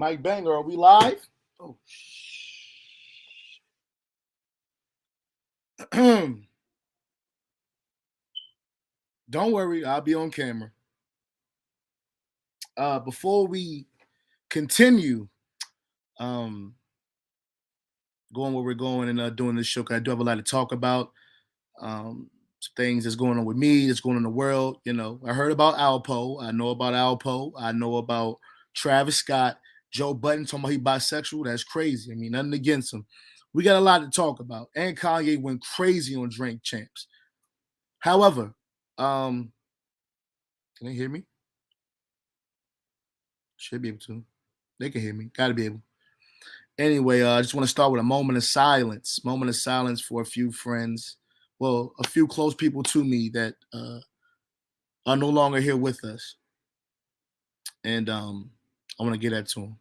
Mike Banger, are we live? Oh, don't worry, I'll be on camera. Before we continue, going where we're going and doing this show, 'cause I do have a lot to talk about. Some things that's going on with me, that's going on in the world. You know, I heard about Alpo. I know about Alpo. I know about Travis Scott, Joe Budden talking about he bisexual. That's crazy. I mean, nothing against him. We got a lot to talk about. And Kanye went crazy on Drink Champs. However, can they hear me? Should be able to. They can hear me. Gotta be able. Anyway, I just want to start with a moment of silence. Moment of silence for a few friends. Well, a few close people to me that are no longer here with us. And I want to get that to them.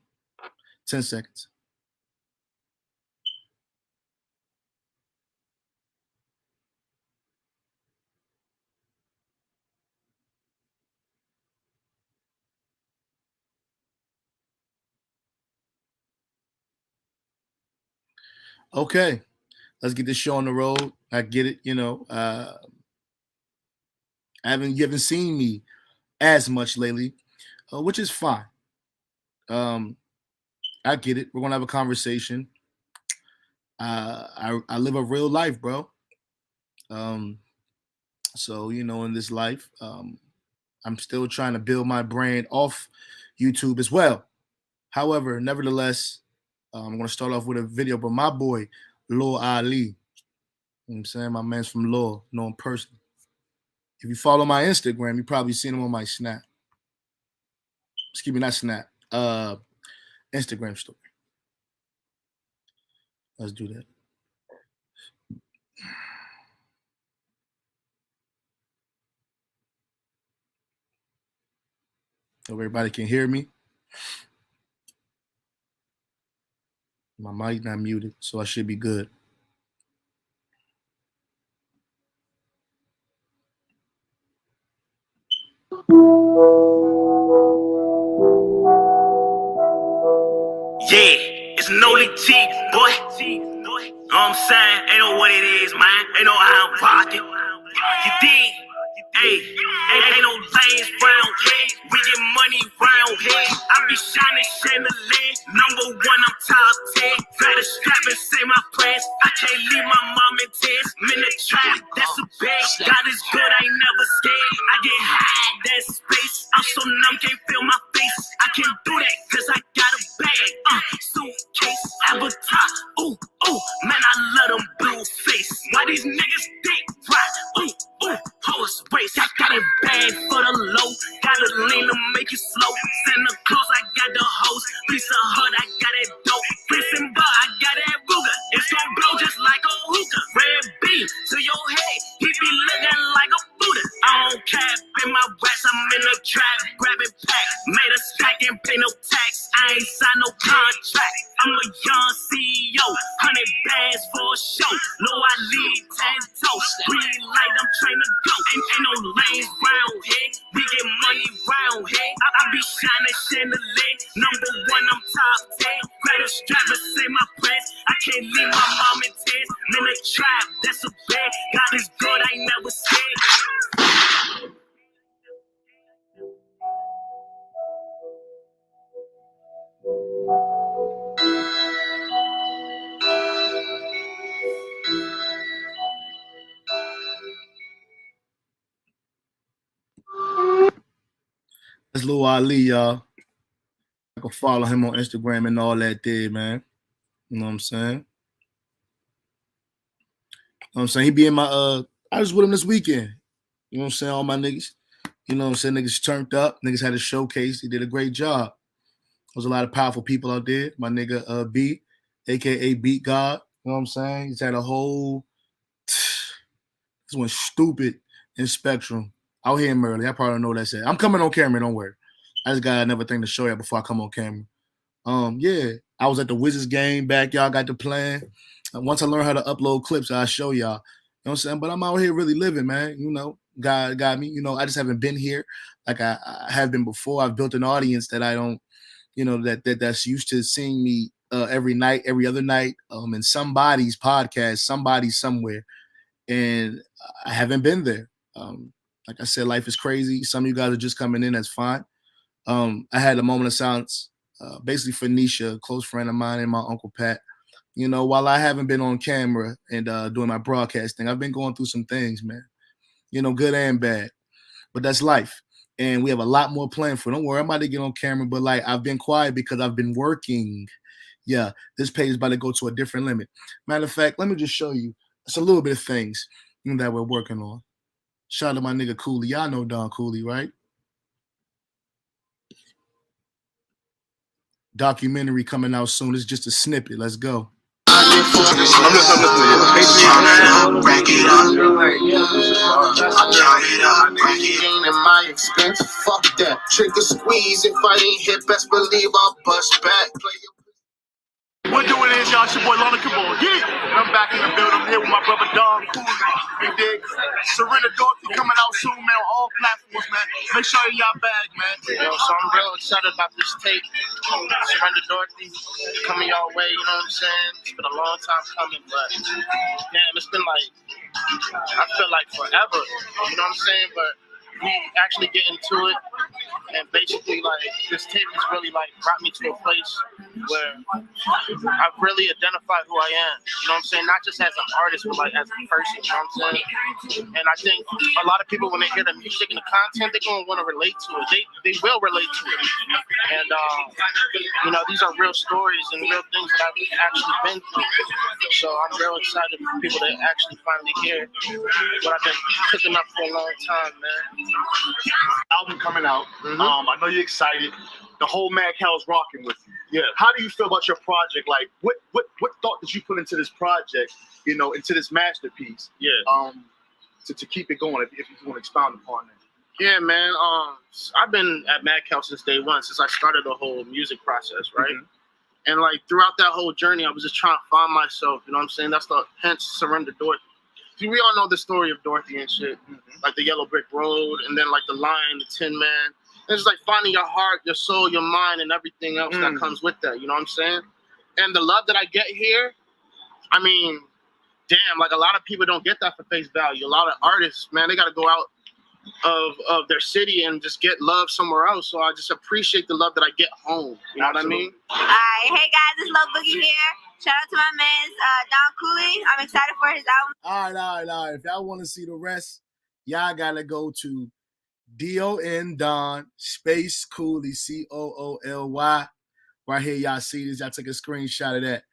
10 seconds. Okay, let's get this show on the road. I get it, you know. You haven't seen me as much lately, which is fine. I get it. We're gonna have a conversation. I live a real life, bro. So you know, in this life, I'm still trying to build my brand off YouTube as well. However, nevertheless, I'm gonna start off with a video by my boy, Lil Ali. You know what I'm saying? My man's from Law, know him personally. If you follow my Instagram, you probably seen him on my Snap. Excuse me, not Snap. Instagram story. Let's do that. So everybody can hear me. My mic not muted, so I should be good. Yeah, it's Nolly T, boy. Know what I'm saying? Ain't know what it is, man. Ain't know how I'm rocking. You dig? Hey, ain't no lanes round here. We get money round here. I be shining chandelier. Number one, I'm top 10. Better strap and say my prayers. I can't leave my mom in tears. I'm in the trap, that's a bed. God is good, I ain't never scared. I get high, that's space. I'm so numb, can't feel my face. I can't do that, cause I got a bag. Suitcase, avatar. Ooh, ooh, man, I love them blue face. Why these niggas think right? Ooh, horse race. I got it bad for the low. Gotta lean to make it slow. Send the clothes, I got the hose. Piece of hood, I got it dope. Prison bar, I got that Ruger. It's gon' blow just like a hookah. Red beam to your head. He be looking like a Buddha. I don't cap in my rest. I'm in the trap, grabbing pack. Made a stack and pay no tax. I ain't signed no contract. I'm a young CEO, 100 bands for a show. Low I lead 10 toes. Green light, I'm trying to go. Ain't no lanes round here. We get money round here. I be shining chandelier. Number one, I'm top 10. Grab a strap and say my prayers. I can't leave my mom in tears. I'm in the trap, that's a bed. God is good, I ain't never scared. That's Lil Ali, y'all. I can follow him on Instagram and all that there, man. You know what I'm saying? You know what I'm saying? He be in my I was with him this weekend. You know what I'm saying? All my niggas. You know what I'm saying? Niggas turned up. Niggas had a showcase. He did a great job. There's a lot of powerful people out there. My nigga Beat, aka Beat God. You know what I'm saying? He's had a whole this one stupid in Spectrum. Out here in Maryland. I probably don't know what that said. I'm coming on camera, don't worry. I just got another thing to show you before I come on camera. Yeah, I was at the Wizards game back. Y'all got the plan. Once I learn how to upload clips, I'll show y'all. You know what I'm saying? But I'm out here really living, man. You know, God got me. You know, I just haven't been here like I have been before. I've built an audience that I don't, that's used to seeing me every night, every other night, in somebody's podcast, somebody somewhere, and I haven't been there. Like I said, life is crazy. Some of you guys are just coming in. That's fine. I had a moment of silence, basically for Nisha, a close friend of mine, and my uncle Pat. While I haven't been on camera and doing my broadcasting, I've been going through some things, man. Good and bad, but that's life. And we have a lot more planned for. Don't worry, I'm about to get on camera, but like I've been quiet because I've been working. Yeah, this page is about to go to a different limit. Matter of fact, let me just show you. It's a little bit of things that we're working on. Shout out to my nigga Cooley. Y'all know Don Cooley, right? Documentary coming out soon. It's just a snippet. Let's go. I'm break it up. I count it up, break it in at my expense. Fuck that. Trigger squeeze. If I ain't hit, best believe I'll bust back. What doing is, y'all? It's your boy LonnyKabal. Yeah, I'm back in the building. I'm here with my brother Don Cooley. You dig? Surrender Dorothy coming out soon, man, on all platforms, man. Make sure y'all bag, man. So I'm real excited about this tape. Surrender Dorothy coming y'all way, you know what I'm saying? It's been a long time coming, but damn, it's been like, I feel like forever, you know what I'm saying? But we actually get into it, and basically, like, this tape has really, like, brought me to a place where I've really identified who I am, you know what I'm saying? Not just as an artist, but, like, as a person, you know what I'm saying? And I think a lot of people, when they hear the music and the content, they're going to want to relate to it. They will relate to it. And, these are real stories and real things that I've actually been through. So I'm real excited for people to actually finally hear what I've been cooking up for a long time, man. Album coming out. I know you're excited. The whole Mad Cow's rocking with you. Yeah. How do you feel about your project? Like, what thought did you put into this project? Into this masterpiece. Yeah. To keep it going, if you want to expound upon that. Yeah, man. I've been at Mad Cow since day one, since I started the whole music process, right? Mm-hmm. And like throughout that whole journey, I was just trying to find myself. You know what I'm saying? That's the hence Surrender Dorothy. See, we all know the story of Dorothy and shit, like the yellow brick road, and then like the lion, the Tin Man. It's like finding your heart, your soul, your mind, and everything else that comes with that. You know what I'm saying? And the love that I get here, I mean, damn, like a lot of people don't get that for face value. A lot of artists, man, they got to go out of their city and just get love somewhere else. So I just appreciate the love that I get home. You know what I mean? All right, hey guys, it's Love Boogie here. Shout out to my man, Don Cooley. I'm excited for his album. All right. If y'all want to see the rest, y'all gotta go to DON Don space Cooley COOLY. Right here, y'all see this. Y'all take a screenshot of that.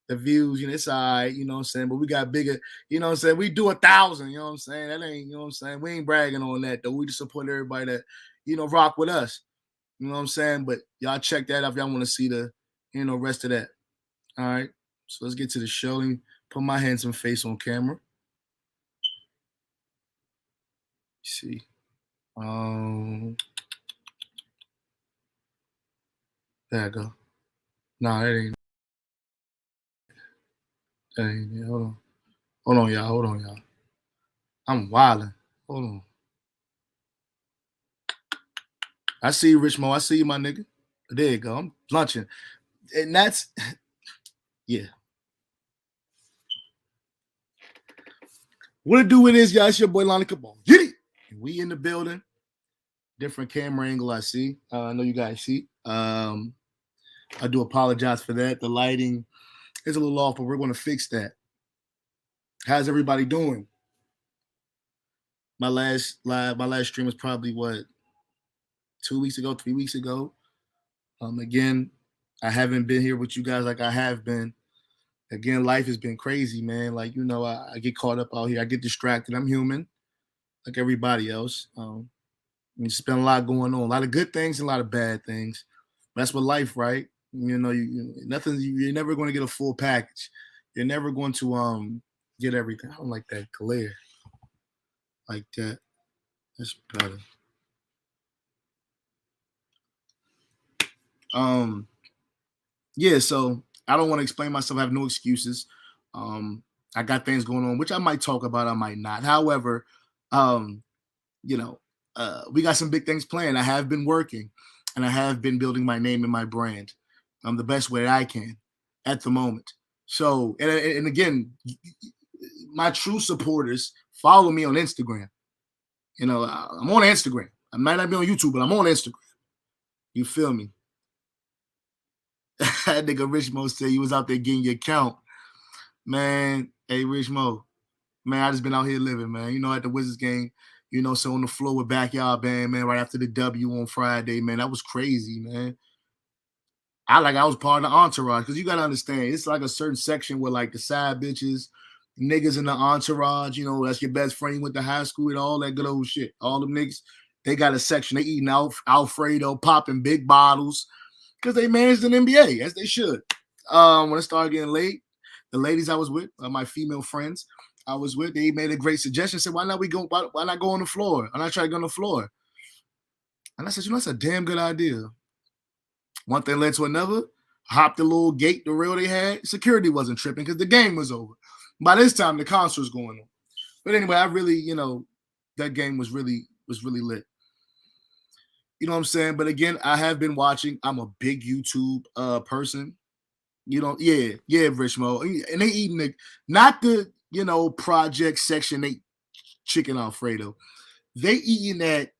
The views, it's all right, you know what I'm saying? But we got bigger, you know what I'm saying? We do 1,000, you know what I'm saying? That ain't, you know what I'm saying? We ain't bragging on that, though. We just support everybody that, rock with us. You know what I'm saying? But y'all check that out if y'all want to see the, rest of that. All right. So let's get to the show. Let me put my handsome face on camera. Let's see. There I go. Nah, that ain't. Dang, hold on, y'all. I'm wilding. Hold on. I see you, Rich Mo. I see you, my nigga. There you go. I'm lunching. And that's, yeah. What it do with this, y'all? It's your boy, LonnyKabal. We in the building. Different camera angle I see. I know you guys see. I do apologize for that. The lighting is a little off, but we're going to fix that. How's everybody doing? My last stream was probably 2 weeks ago, 3 weeks ago. Again, I haven't been here with you guys like I have been. Again, life has been crazy, man. Like, I get caught up out here. I get distracted. I'm human, like everybody else. It's been a lot going on, a lot of good things and a lot of bad things. That's what life, right? You're never going to get a full package. You're never going to get everything. I don't like that glare. Like that. That's better. Yeah, so I don't want to explain myself. I have no excuses. I got things going on, which I might talk about, I might not. However, we got some big things planned. I have been working. and I have been building my name and my brand the best way that I can at the moment. So, and again, my true supporters follow me on Instagram. You know, I'm on Instagram. I might not be on YouTube, but I'm on Instagram. You feel me? That nigga Rich Mo said you was out there getting your count. Man, hey, Rich Mo. Man, I just been out here living, man. You know, at the Wizards game, you know, so on the floor with Backyard Band, man, right after the W on Friday, man. That was crazy, man. I was part of the entourage, because you got to understand, it's like a certain section where, like, the side bitches, niggas in the entourage, you know, that's your best friend you went to high school and all that good old shit. All them niggas, they got a section. They eating Alfredo, popping big bottles, because they managed an NBA, as they should. When it started getting late, the ladies I was with, my female friends I was with, they made a great suggestion. Said, why not go on the floor? Why not try to go on the floor? And I said, you know, that's a damn good idea. One thing led to another. Hopped the little gate, the rail they had. Security wasn't tripping because the game was over. By this time, the concert was going on. But anyway, I really, you know, that game was really lit. You know what I'm saying? But again, I have been watching. I'm a big YouTube person. You know, yeah, Rich Mo. And they eating not the, you know, Project Section 8 chicken Alfredo. They eating that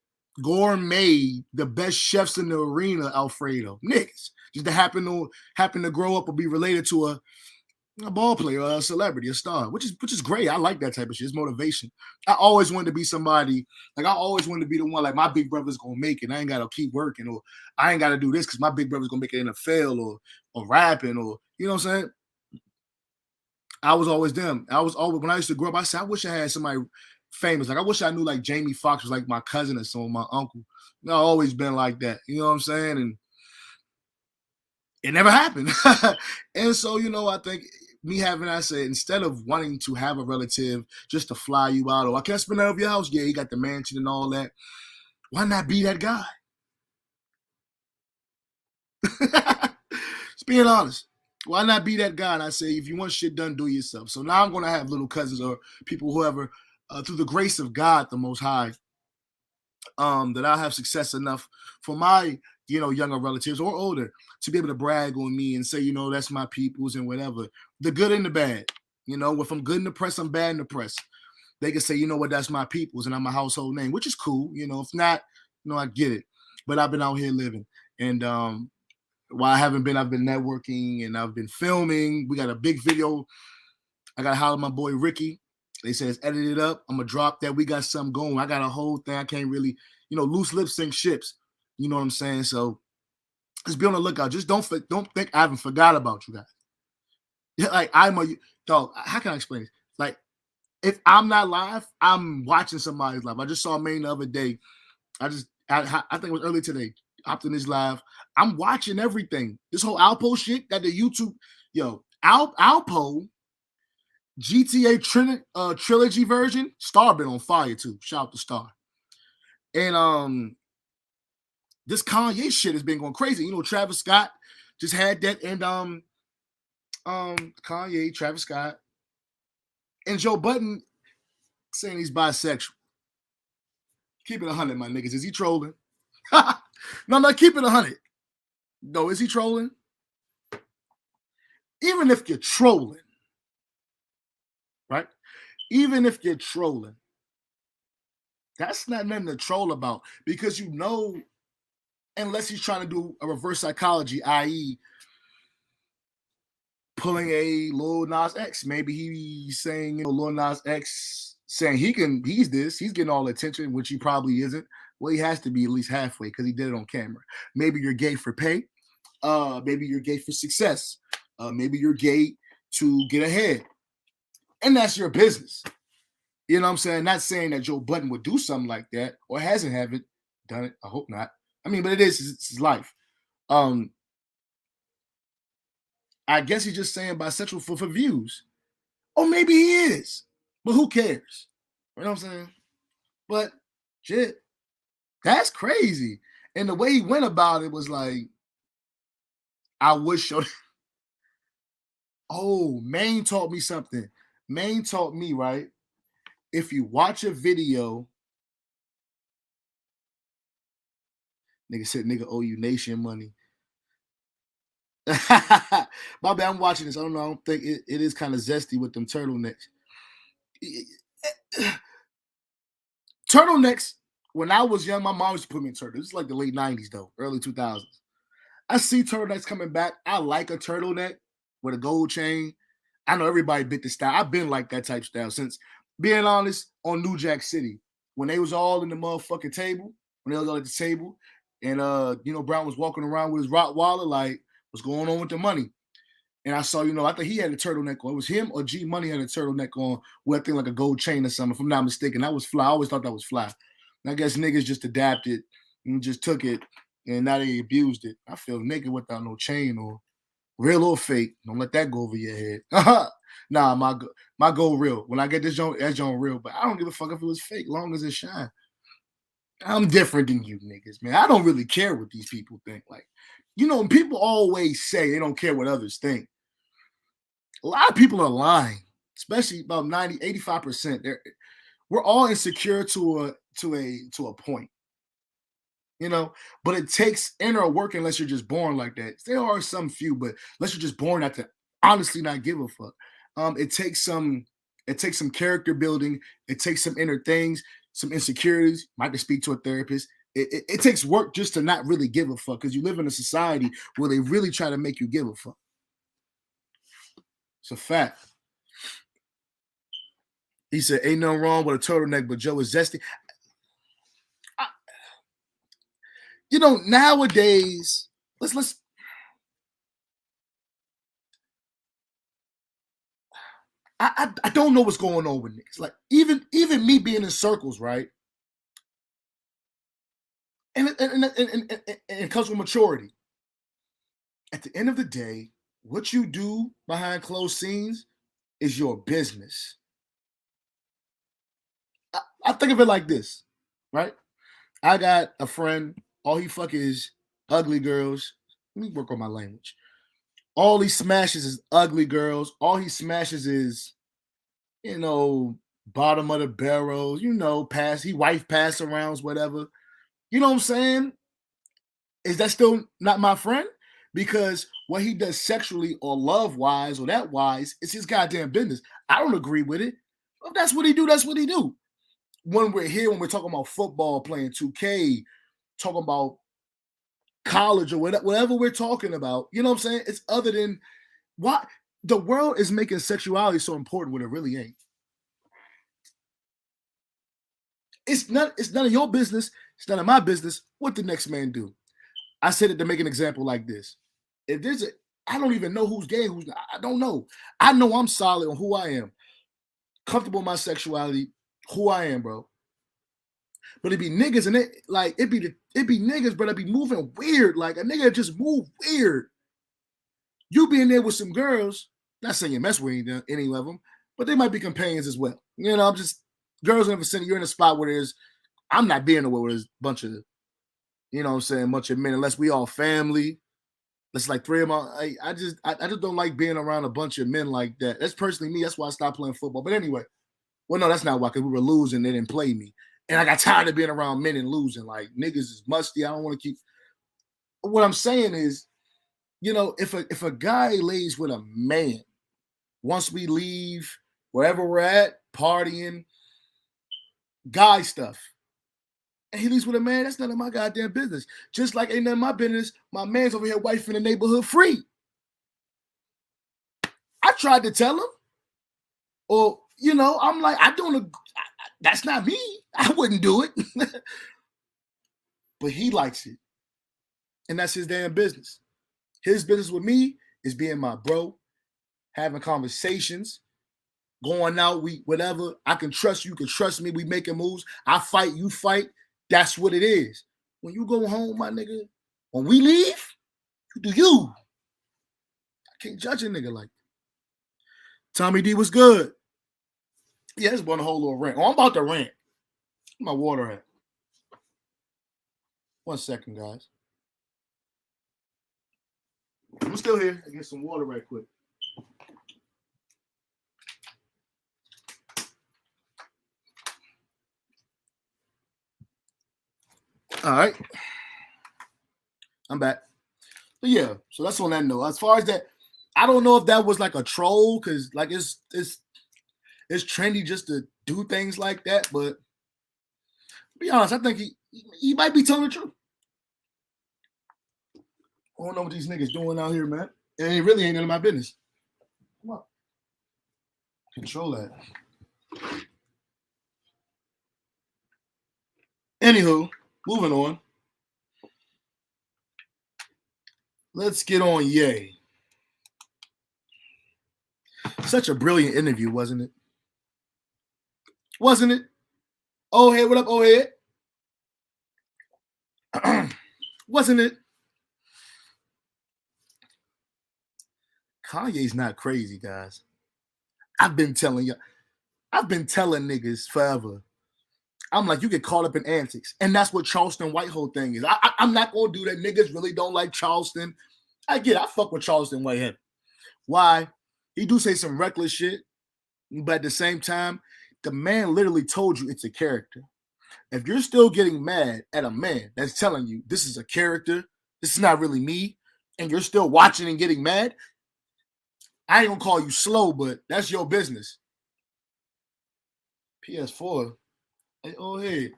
gourmet, the best chefs in the arena Alfredo. Niggas. Just to happen to grow up or be related to a ball player, a celebrity, a star, which is great. I like that type of shit. It's motivation. I always wanted to be somebody, like I always wanted to be the one, like my big brother's gonna make it. I ain't gotta keep working, or I ain't gotta do this because my big brother's gonna make it in NFL or rapping, or you know what I'm saying? I was always them. I was always, when I used to grow up, I said, I wish I had somebody famous. Like I wish I knew like Jamie Foxx was like my cousin or someone, my uncle. I've always been like that. You know what I'm saying? And it never happened. And so, you know, I think me having, I said, instead of wanting to have a relative just to fly you out, or I can't spend out of your house. Yeah, you got the mansion and all that. Why not be that guy? Just being honest. Why not be that guy? And I say, if you want shit done, do it yourself. So now I'm going to have little cousins or people, whoever, through the grace of God, the Most High, that I'll have success enough for my, you know, younger relatives or older to be able to brag on me and say, you know, that's my peoples and whatever. The good and the bad. You know, if I'm good in the press, I'm bad in the press. They can say, you know what, that's my peoples and I'm a household name, which is cool. You know, if not, you know, I get it. But I've been out here living. And while I haven't been, I've been networking and I've been filming. We got a big video. I got to holler at my boy Ricky. They said it's edited up. I'm going to drop that. We got something going. I got a whole thing. I can't really, you know, loose lip sync ships. You know what I'm saying? So just be on the lookout. Just don't think I haven't forgot about you guys. Like I'm a dog. How can I explain it? Like if I'm not live, I'm watching somebody's live. I just saw Maine the other day. I think it was early today. Hopped in his live. I'm watching everything. This whole Alpo shit that the YouTube, Alpo GTA trilogy version. Star been on fire too. Shout out to Star. And this Kanye shit has been going crazy. You know, Travis Scott just had that, and Kanye, Travis Scott, and Joe Budden saying he's bisexual. Keep it 100, my niggas. Is he trolling? No, I'm not keeping 100. No, is he trolling? Even if you're trolling, right? Even if you're trolling, that's not nothing to troll about, because you know, unless he's trying to do a reverse psychology, i.e., pulling a Lil Nas X. Maybe he's saying, you know, Lil Nas X saying he's getting all the attention, which he probably isn't. Well, he has to be at least halfway because he did it on camera. Maybe you're gay for pay. Maybe you're gay for success. Maybe you're gay to get ahead. And that's your business. You know what I'm saying? Not saying that Joe Budden would do something like that or haven't done it. I hope not. I mean, but it's his life. I guess he's just saying bisexual for views. Or maybe he is. But who cares? You know what I'm saying? But shit, that's crazy. And the way he went about it was like, I wish. Oh, Maine taught me something. Maine taught me, right? If you watch a video Nigga said, nigga owe you nation money. My bad, I'm watching this. I don't know. I don't think it is kind of zesty with them turtlenecks. Turtlenecks, when I was young, my mom used to put me in turtlenecks. This is like the late 90s, though, early 2000s. I see turtlenecks coming back. I like a turtleneck with a gold chain. I know everybody bit the style. I've been like that type style since, being honest, on New Jack City. When they was all in the motherfucking table, when they was all at the table, and Brown was walking around with his Rottweiler, like, what's going on with the money? And I saw, I think he had a turtleneck on. It was him or G Money had a turtleneck on with, I think, like a gold chain or something, if I'm not mistaken. That was fly. I always thought that was fly. And I guess niggas just adapted and just took it, and now they abused it. I feel naked without no chain, or real or fake. Don't let that go over your head. Nah, my gold real. When I get this joint, that's joint real. But I don't give a fuck if it was fake, long as it shine. I'm different than you niggas, man. I don't really care what these people think. Like, people always say they don't care what others think. A lot of people are lying, especially about 90, 85%. We're all insecure to a point, but it takes inner work unless you're just born like that. There are some few, but unless you're just born to honestly not give a fuck. It takes some character building. It takes some inner things, some insecurities. Might have to speak to a therapist. It takes work just to not really give a fuck, because you live in a society where they really try to make you give a fuck. It's a fact. He said, ain't nothing wrong with a turtleneck, but Joe is zesty. Nowadays, let's I don't know what's going on with niggas. Like, even me being in circles, right? And it comes with maturity. At the end of the day, what you do behind closed scenes is your business. I think of it like this, right? I got a friend, all he fuck is ugly girls. Let me work on my language. All he smashes is ugly girls. All he smashes is, bottom of the barrels, he wife pass arounds, whatever. You know what I'm saying? Is that still not my friend? Because what he does sexually or love-wise or that wise is his goddamn business. I don't agree with it. If that's what he do, that's what he do. When we're here, when we're talking about football, playing 2K, talking about college or whatever we're talking about, you know what I'm saying? It's other than what the world is making sexuality so important when it really ain't. It's none of your business. It's none of my business what the next man do. I said it to make an example like this. If there's I don't even know who's gay, who's not. I don't know. I know I'm solid on who I am. Comfortable in my sexuality, who I am, bro. But it'd be niggas, and it'd be niggas, but it'd be moving weird. Like, a nigga just move weird. You be in there with some girls, not saying you mess with any of them, but they might be companions as well. I'm just, girls in the vicinity, you're in a spot where I'm not being aware where there's a bunch of, bunch of men, unless we all family. That's like three of my, I just don't like being around a bunch of men like that. That's personally me. That's why I stopped playing football. But anyway, well, no, that's not why, because we were losing. They didn't play me. And I got tired of being around men and losing. Like, niggas is musty. I don't want to keep. What I'm saying is, if a guy lays with a man, once we leave wherever we're at, partying, guy stuff, and he leaves with a man, that's none of my goddamn business. Just like ain't none of my business, my man's over here wife in the neighborhood free. I tried to tell him, or, I'm like, that's not me. I wouldn't do it. But he likes it. And that's his damn business. His business with me is being my bro, having conversations, going out, whatever. I can trust you, can trust me. We making moves. I fight, you fight. That's what it is. When you go home, my nigga, when we leave, you do you. I can't judge a nigga like that. Tommy D was good. Yeah, just want a whole little rant. Oh, I'm about to rant. Where's my water at? 1 second, guys. I'm still here. I get some water right quick. All right. I'm back. But yeah, so that's on that note. As far as that, I don't know if that was like a troll, because like it's trendy just to do things like that. But to be honest, I think he might be telling the truth. I don't know what these niggas doing out here, man. And it really ain't none of my business. Come on. Control that. Anywho, moving on. Let's get on Ye. Such a brilliant interview, wasn't it? Wasn't it? Oh, hey, what up, oh, head? Wasn't it? Kanye's not crazy, guys. I've been telling niggas forever. I'm like, you get caught up in antics. And that's what Charleston White whole thing is. I'm not going to do that. Niggas really don't like Charleston. I get it. I fuck with Charleston Whitehead. Why? He do say some reckless shit. But at the same time, the man literally told you it's a character. If you're still getting mad at a man that's telling you this is a character, this is not really me, and you're still watching and getting mad, I ain't gonna call you slow, but that's your business. PS4. Hey, old head.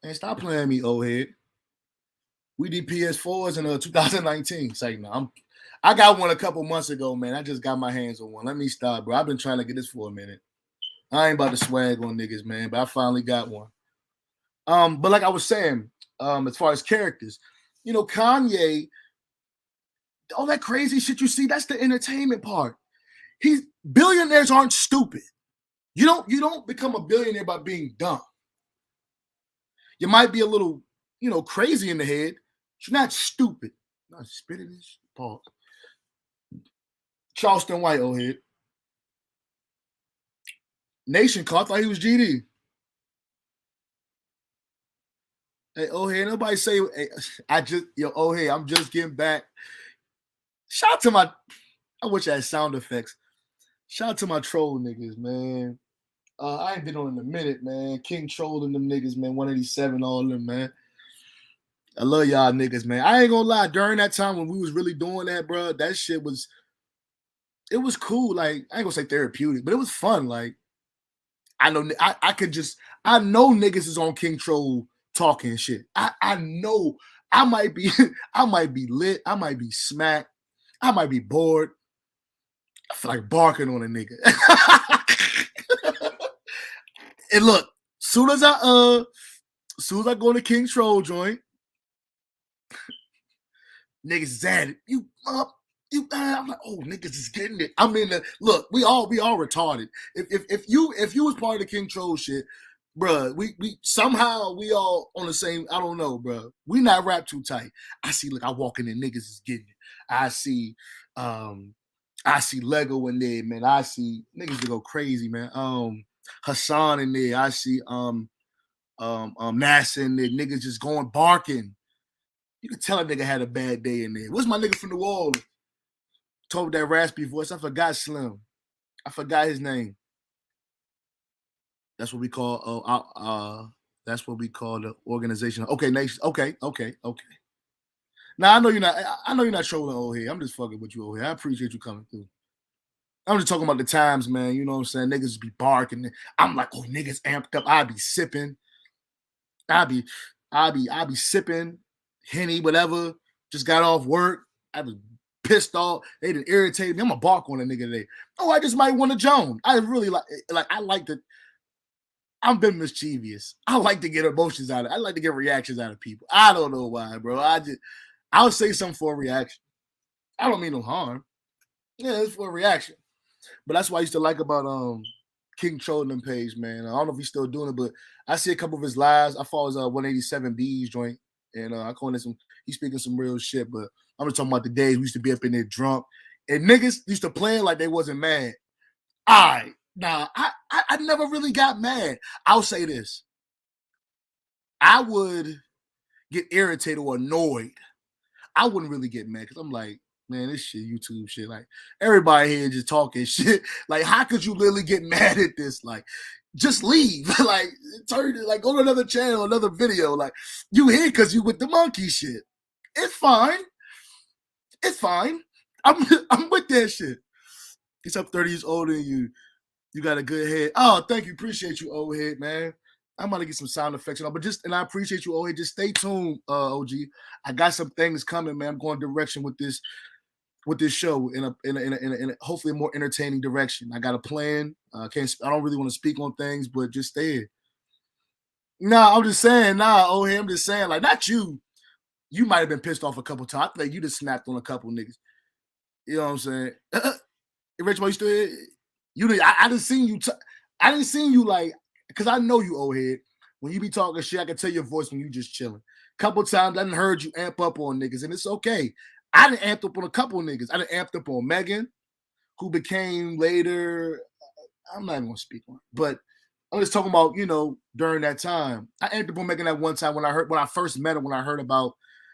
Hey, stop playing me, old head. We did PS4s in 2019. Say no, I got one a couple months ago, man. I just got my hands on one. Let me stop, bro. I've been trying to get this for a minute. I ain't about to swag on niggas, man, but I finally got one. But like I was saying, as far as characters, you know, Kanye, all that crazy shit you see, that's the entertainment part. Billionaires aren't stupid. You don't become a billionaire by being dumb. You might be a little, you know, crazy in the head. But you're not stupid. Not spitting this. Pause. Charleston White, old head. Nation call. I thought he was GD. Hey, oh hey, nobody say hey, I'm just getting back. Shout out to I wish I had sound effects. Shout out to my troll niggas, man. I ain't been on in a minute, man. King trolling them niggas, man. 187, all of them, man. I love y'all niggas, man. I ain't gonna lie. During that time when we was really doing that, bro, that shit was cool. Like, I ain't gonna say therapeutic, but it was fun. Like, I know I know niggas is on King Troll talking shit. I know I might be lit. I might be smacked. I might be bored. I feel like barking on a nigga. And look, soon as I go to King Troll joint, niggas is at it. I'm like, oh, niggas is getting it. I mean, look, we all retarded. If you was part of the King Troll shit, bruh, we somehow we all on the same. I don't know, bruh. We not wrapped too tight. I walk in and niggas is getting it. I see Lego in there, man. I see niggas to go crazy, man. Hassan in there. I see NASA in there. Niggas just going barking. You can tell a nigga had a bad day in there. What's my nigga from New Orleans? Told that raspy voice. I forgot Slim. I forgot his name. That's what we call that's what we call the organization. Okay, nation. Okay. Now I know you're not trolling old here. I'm just fucking with you old here. I appreciate you coming through. I'm just talking about the times, man. You know what I'm saying? Niggas be barking. I'm like, oh, niggas amped up. I be sipping. I be sipping Henny, whatever. Just got off work. I was pissed off. They didn't irritate me. I'm gonna bark on a nigga today. Oh, I just might want to Joan. I really I like to. I'm been mischievous. I like to get emotions out of. I like to get reactions out of people. I don't know why, bro. I'll say something for a reaction. I don't mean no harm. Yeah, it's for a reaction. But that's what I used to like about King Trolling page, man. I don't know if he's still doing it, but I see a couple of his lives. I follow his 187 B's joint, and I call it he's speaking some real shit. But I'm just talking about the days we used to be up in there drunk, and niggas used to play like they wasn't mad. All right. Nah, I never really got mad. I'll say this. I would get irritated or annoyed. I wouldn't really get mad because I'm like, man, this shit, YouTube shit. Like, everybody here just talking shit. Like, how could you literally get mad at this? Like, just leave. Like, go to another channel, another video. Like, you here because you with the monkey shit. It's fine. It's fine. I'm with that shit. He's up 30 years older than you. You got a good head. Oh, thank you. Appreciate you, old head, man. I'm gonna get some sound effects and all, and I appreciate you, old head. Just stay tuned, OG. I got some things coming, man. I'm going direction with this show in a hopefully more entertaining direction. I got a plan. I don't really want to speak on things, but just stay in. I'm just saying, old head. I'm just saying, like, not you. You might have been pissed off a couple times. I think you just snapped on a couple niggas. You know what I'm saying? Rich Boy, you still here? I didn't see you. I didn't see you like, because I know you, old head. When you be talking shit, I can tell your voice when you just chilling. Couple times I done heard you amp up on niggas, and it's okay. I done amped up on a couple niggas. I done amped up on Megan, who became later. I'm not even gonna speak on it, but I'm just talking about, during that time. I amped up on Megan that one time when I first met her, when I heard about,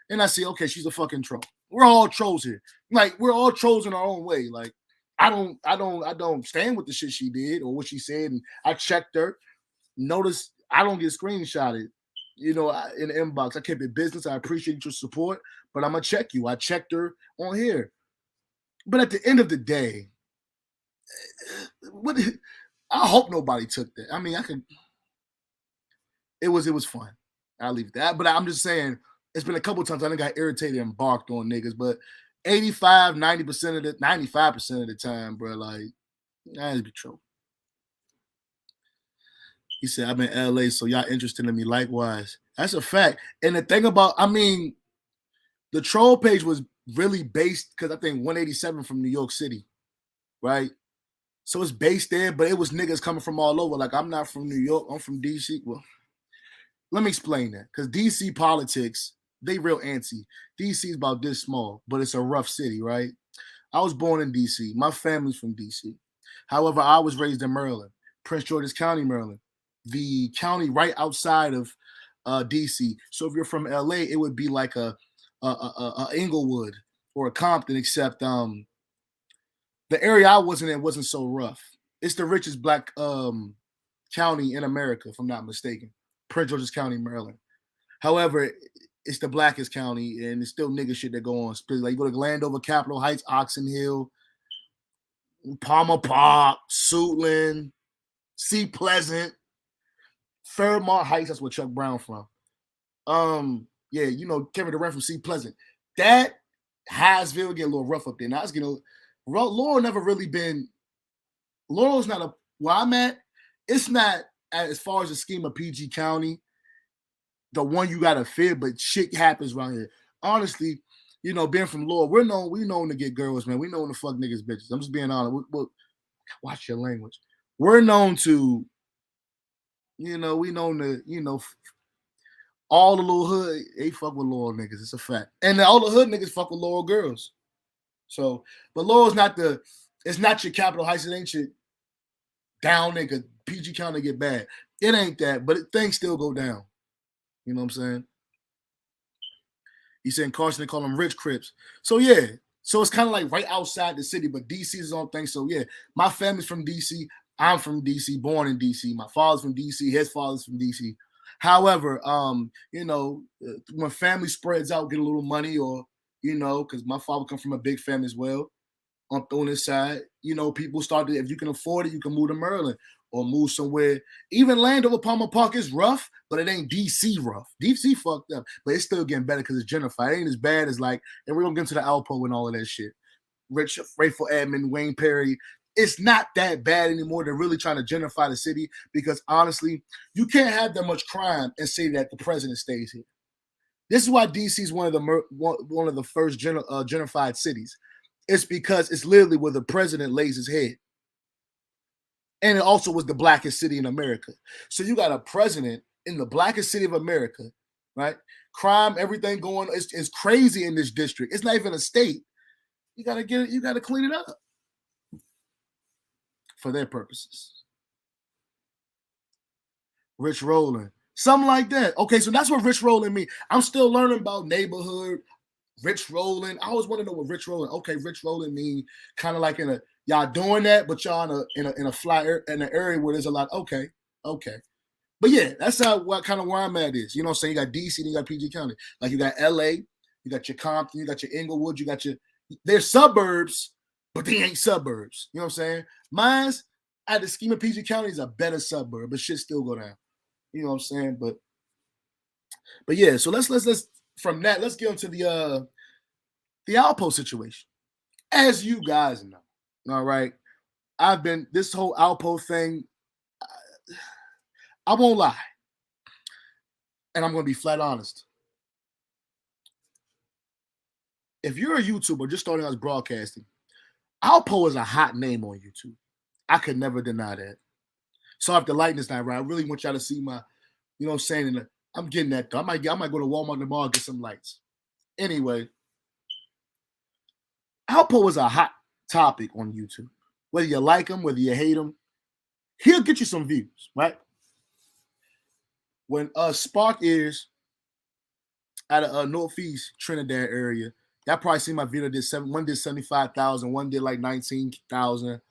and I see, okay, she's a fucking troll. We're all trolls here. Like, we're all trolls in our own way. Like, I don't stand with the shit she did or what she said, and I checked her. Notice I don't get screenshotted, in the inbox. I kept it business. I appreciate your support, but I'm gonna check you. I checked her on here. But at the end of the day, I hope nobody took that. I mean, it was fun. I'll leave that. But I'm just saying, it's been a couple times I think I irritated and barked on niggas, but 85, 90% of the 95% of the time, bro, like, that's be true. He said, I'm in LA, so y'all interested in me likewise. That's a fact. And the thing about, the troll page was really based, because I think 187 from New York City, right? So it's based there, but it was niggas coming from all over. Like, I'm not from New York, I'm from DC. Well, let me explain that, because DC politics, they real antsy. DC is about this small, but it's a rough city, right? I was born in DC. My family's from DC. However, I was raised in Maryland, Prince George's County, Maryland, the county right outside of DC. So if you're from LA, it would be like a Inglewood or a Compton, except the area I wasn't in wasn't so rough. It's the richest black county in America, if I'm not mistaken. Prince George's County, Maryland. However, it's the blackest county, and it's still nigga shit that go on. Like, you go to Landover, Capitol Heights, Oxon Hill, Palmer Park, Suitland, Sea Pleasant, Fairmont Heights. That's where Chuck Brown from. Yeah, Kevin Durant from Sea Pleasant. That Hasville get a little rough up there. Now it's getting Laurel never really been. Laurel's not where I'm at. It's not as far as the scheme of PG County, the one you gotta fear, but shit happens around here. Honestly, being from Laurel, we known to get girls, man. We known to fuck niggas, bitches. I'm just being honest. Watch your language. We're known to, we known to, all the little hood, they fuck with Laurel niggas. It's a fact. And all the hood niggas fuck with Laurel girls. So, but Laurel's it's not your Capitol Heights. It ain't your down nigga. PG County get bad. It ain't that, but things still go down. You know what I'm saying? He said in Carson, they call them rich Crips. So, yeah. So, it's kind of like right outside the city, but DC is on things. So, yeah, my family's from DC. I'm from DC, born in DC. My father's from DC. His father's from DC. However, when family spreads out, get a little money or, because my father comes from a big family as well. On this side, people start to, if you can afford it, you can move to Maryland or move somewhere. Even Landover, Palmer Park is rough, but it ain't DC rough. DC fucked up, but it's still getting better because it's gentrified. It ain't as bad as and we're going to get into the Alpo and all of that shit. Rich, Rayful Edmond, Wayne Perry. It's not that bad anymore. They're really trying to gentrify the city because, honestly, you can't have that much crime and say that the president stays here. This is why DC is one of the first gentrified cities. It's because it's literally where the president lays his head. And it also was the blackest city in America. So you got a president in the blackest city of America, right? Crime, everything going, it's crazy in this district. It's not even a state. You got to clean it up for their purposes. Rich Rolling. Something like that. Okay, so that's what rich rolling means. I'm still learning about neighborhood, rich rolling. I always want to know what rich rolling. Okay, rich rolling mean kind of like y'all doing that, but y'all in a fly in an area where there's a lot. Okay, Okay. But yeah, that's what kind of where I'm at is. You know what I'm saying? You got DC, then you got PG County. Like you got LA, you got your Compton, you got your Inglewood, you got your they're suburbs, but they ain't suburbs. You know what I'm saying? Mine's at the scheme of PG County is a better suburb, but shit still go down. You know what I'm saying? But yeah, so let's from that, let's get into the Alpo situation. As you guys know, all right, I've been this whole Alpo thing. I won't lie, and I'm gonna be flat honest. If you're a YouTuber just starting out broadcasting, Alpo is a hot name on YouTube. I could never deny that. So if the lighting is not right, I really want y'all to see my, you know what I'm saying? And I'm getting that though. I might go to Walmart tomorrow and get some lights. Anyway, Alpo is a hot topic on YouTube. Whether you like him, whether you hate him, he'll get you some views, right? When Spark is out of Northeast Trinidad area, y'all probably seen my video. One did 75,000, one did like 19,000.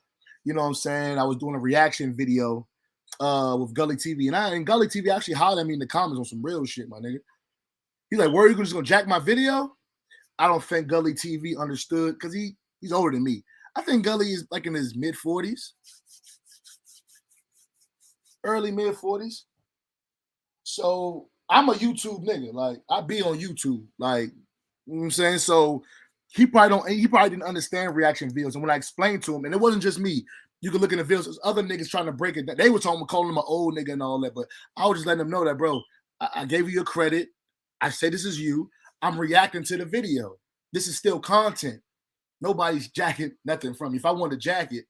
You know what I'm saying? I was doing a reaction video with Gully TV, and Gully TV actually hollered at me in the comments on some real shit, my nigga. He's like, "Where are you just gonna jack my video?" I don't think Gully TV understood because he's older than me. I think Gully is like in his mid-40s, early mid-40s. So I'm a YouTube nigga. Like I be on YouTube. Like, you know what I'm saying? So he probably didn't understand reaction videos. And when I explained to him, and it wasn't just me, you can look in the videos, there's other niggas trying to break it down. They were calling him an old nigga and all that, but I was just letting them know that, bro, I gave you your credit. I say this is you. I'm reacting to the video. This is still content. Nobody's jacking nothing from me. If I wanted to jack it,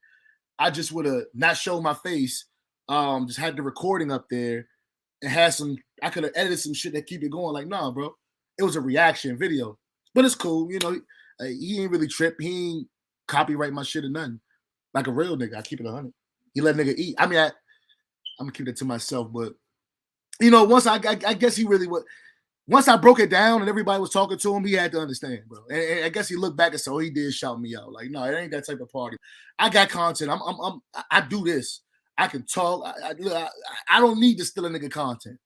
I just would have not showed my face. Just had the recording up there and I could have edited some shit that keep it going. Like, nah, bro. It was a reaction video. But it's cool. You know, he ain't really trip. He ain't copyright my shit or nothing. Like a real nigga. I keep it 100. He let nigga eat. I mean, I'm going to keep it to myself. But, you know, once I guess he really would. Once I broke it down and everybody was talking to him, he had to understand, bro. And I guess he looked back and said, "Oh, he did shout me out." Like, no, it ain't that type of party. I got content. I do this. I can talk. I don't need to steal a nigga content.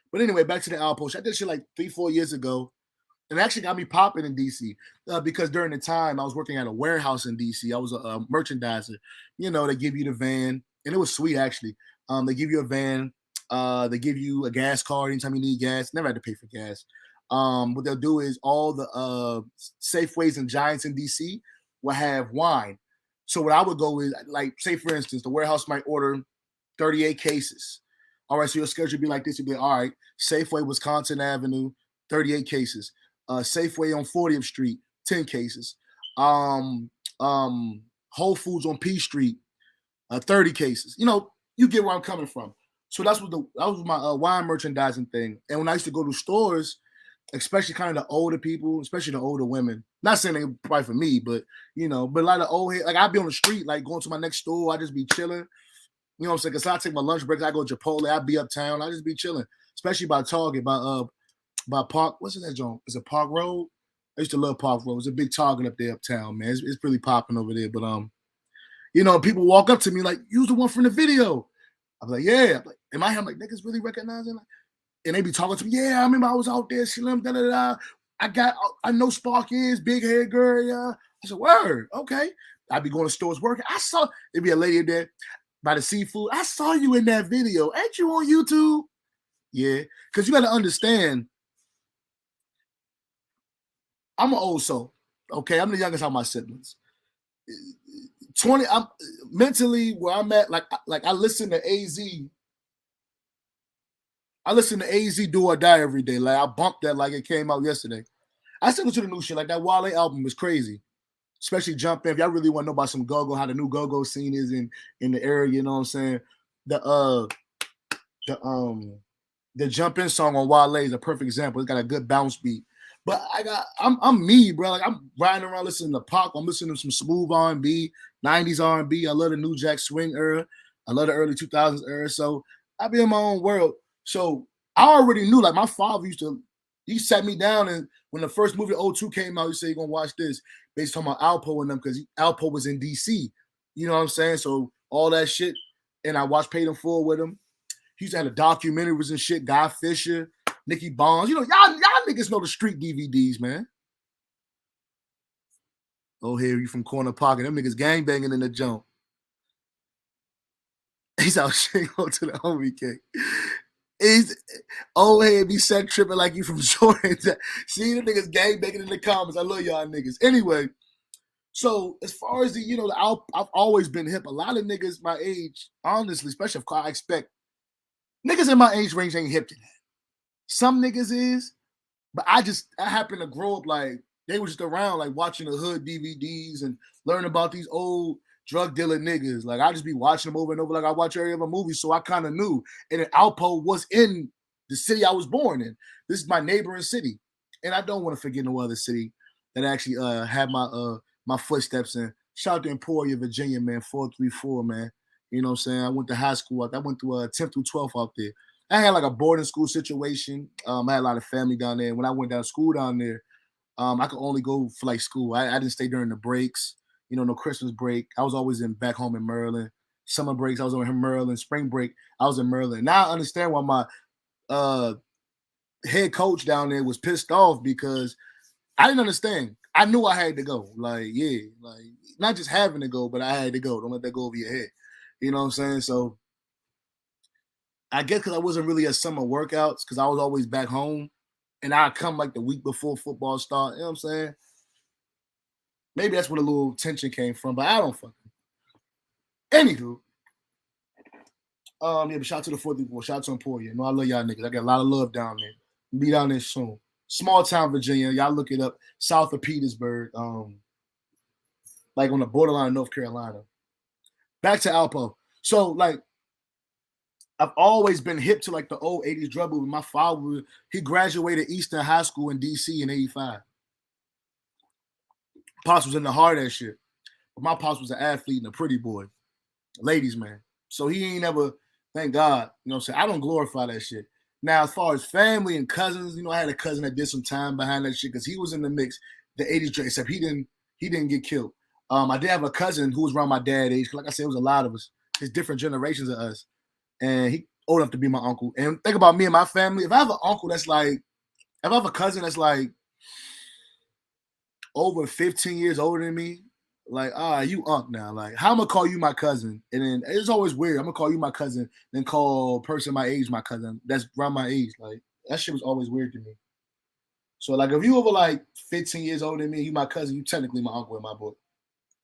But anyway, back to the Alpo shit. I did shit like 3-4 years ago, and it actually got me popping in DC because during the time I was working at a warehouse in DC. I was a merchandiser. You know, they give you the van, and it was sweet actually. They give you a van. They give you a gas card anytime you need gas. Never had to pay for gas. What they'll do is all the Safeways and Giants in DC will have wine. So what I would go is, like, say for instance, the warehouse might order 38 cases. All right, so your schedule would be like this. You'd be all right, Safeway, Wisconsin Avenue, 38 cases. Safeway on 40th Street, 10 cases. Whole Foods on P Street, 30 cases. You know, you get where I'm coming from. So that was my wine merchandising thing. And when I used to go to stores, especially kind of the older people, especially the older women, not saying they probably for me, but you know, but a lot of old head, like I'd be on the street, like going to my next store, I'd just be chilling. You know what I'm saying? Because I take my lunch breaks, I go to Chipotle, I'd be uptown, I just be chilling, especially by Target, by Park. What's that joint? Is it Park Road? I used to love Park Road. It's a big Target up there uptown, man. It's really popping over there. But you know, people walk up to me like, "You're the one from the video." I'm like, "Yeah." I'm like, in my head, I'm like, "Niggas really recognizing?" And they be talking to me, "Yeah, I remember I was out there, Slim, da da da. I know Spark is big head girl, yeah." I said, "Word, okay." I'd be going to stores working. There'd be a lady there by the seafood. "I saw you in that video. Ain't you on YouTube?" Yeah, because you got to understand, I'm an old soul. Okay, I'm the youngest of my siblings. 20. I'm mentally where I'm at. Like I listen to AZ. I listen to AZ Do or Die every day. Like I bumped that like it came out yesterday. I still listen to the new shit. Like that Wale album is crazy. Especially Jump In. If y'all really want to know about some go-go, how the new go-go scene is in the area, you know what I'm saying? The Jump In song on Wale is a perfect example. It's got a good bounce beat. But I'm me, bro. Like I'm riding around listening to pop. I'm listening to some smooth R&B, 90s R&B. I love the New Jack Swing era. I love the early 2000s era. So I be in my own world. So I already knew, like my father he sat me down, and when the first movie 02 came out, he said, "You're gonna watch this," based on my Alpo and them, because Alpo was in DC. You know what I'm saying? So all that shit, and I watched Paid in Full with him. He used to have the documentaries and shit. Guy Fisher, Nicky Bonds. You know, y'all niggas know the street DVDs, man. Oh, here you from Corner Pocket. Them niggas gangbanging in the jump. He's out shit go to the homie cake. He's old head be set tripping like you from Jordan. See the niggas gangbanging in the comments. I love y'all niggas. Anyway, so as far as I've always been hip. A lot of niggas my age, honestly, especially if I expect niggas in my age range ain't hip to that. Some niggas is, but I happen to grow up like they were just around like watching the hood DVDs and learn about these old drug dealer niggas. Like I just be watching them over and over like I watch every other movie. So I kind of knew. And then Alpo was in the city I was born in. This is my neighboring city. And I don't want to forget no other city that actually had my footsteps in. Shout out to Emporia, Virginia, man, 434, man. You know what I'm saying? I went to high school. I went through 10th through 12th out there. I had like a boarding school situation. I had a lot of family down there. When I went down to school down there, I could only go for like school. I didn't stay during the breaks. No Christmas break. I was always back home in Maryland. Summer breaks, I was over in Maryland. Spring break, I was in Maryland. Now I understand why my head coach down there was pissed off because I didn't understand. I knew I had to go. Like, yeah, like not just having to go, but I had to go. Don't let that go over your head. You know what I'm saying? So I guess because I wasn't really at summer workouts because I was always back home and I'd come like the week before football start. You know what I'm saying? Maybe that's where the little tension came from, but I don't fucking. Anywho, yeah, but shout out to the 44, shout out to Emporia. I love y'all niggas. I got a lot of love down there. We'll be down there soon. Small town Virginia, y'all look it up. South of Petersburg, like on the borderline of North Carolina. Back to Alpo. So like, I've always been hip to like the old 80s drug movement. My father, he graduated Eastern High School in DC in 85. Pops was in the heart of that shit. But my pops was an athlete and a pretty boy. Ladies, man. So he ain't ever, thank God, you know what I'm saying? I don't glorify that shit. Now, as far as family and cousins, I had a cousin that did some time behind that shit because he was in the mix, the 80s drug, except he didn't get killed. I did have a cousin who was around my dad's age. Like I said, it was a lot of us. There's different generations of us. And he old enough to be my uncle. And think about me and my family. If I have an uncle that's like, if I have a cousin that's like over 15 years older than me, like, you unc now. Like, how I'm going to call you my cousin? And then it's always weird. I'm going to call you my cousin, then call a person my age my cousin. That's around my age. Like, that shit was always weird to me. So, like, if you over, like, 15 years older than me, you my cousin, you technically my uncle in my book.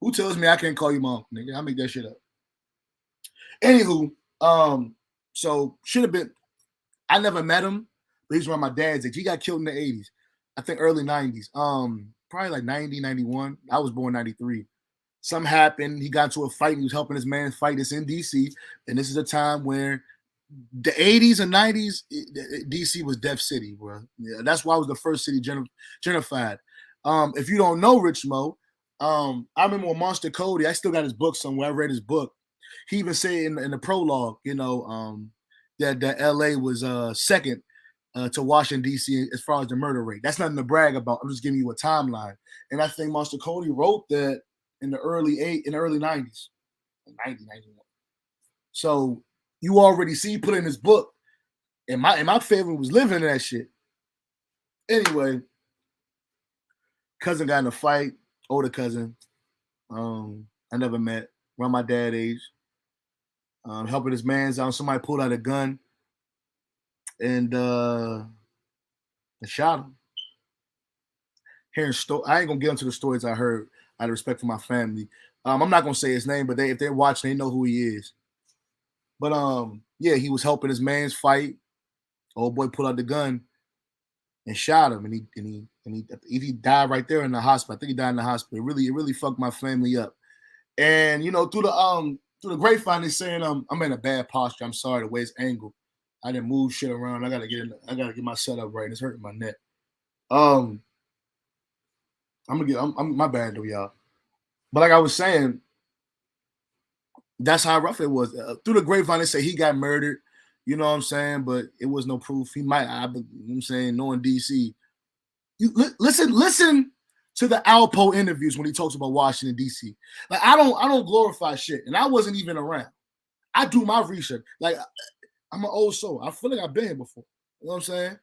Who tells me I can't call you my uncle, nigga? I make that shit up. Anywho, so should have been, I never met him, but he's around my dad's age. He got killed in the 80s. I think early 90s. Probably like 90, 91. I was born 93. Something happened. He got into a fight. He was helping his man fight. It's in DC. And this is a time where the 80s and 90s, DC was Death City, bro. Yeah, that's why it was the first city gentrified. If you don't know Rich Mo, I remember when Monster Cody, I still got his book somewhere. I read his book. He even said in the prologue, that LA was second to Washington, D.C. as far as the murder rate. That's nothing to brag about. I'm just giving you a timeline. And I think Monster Cody wrote that in the early 90s. 90, 91. So you already see he put in his book. And my family was living in that shit. Anyway, cousin got in a fight, older cousin. I never met, around my dad's age. Helping his man's out. Somebody pulled out a gun and shot him. I ain't gonna get into the stories I heard out of respect for my family. I'm not gonna say his name, but if they're watching, they know who he is. But yeah, he was helping his man's fight. Old boy pulled out the gun and shot him, and he died right there in the hospital. I think he died in the hospital. It really fucked my family up. And through the grapevine, they're saying I'm in a bad posture. I'm sorry, the way it's angled. I didn't move shit around. I gotta get my setup right. It's hurting my neck. I'm my bad though, y'all. But like I was saying, that's how rough it was. Through the grapevine, they say he got murdered. You know what I'm saying? But it was no proof. He might. You know what I'm saying, knowing DC. You listen to the Alpo interviews when he talks about Washington, D.C. Like I don't glorify shit, and I wasn't even around. I do my research. Like, I'm an old soul. I feel like I've been here before. You know what I'm saying?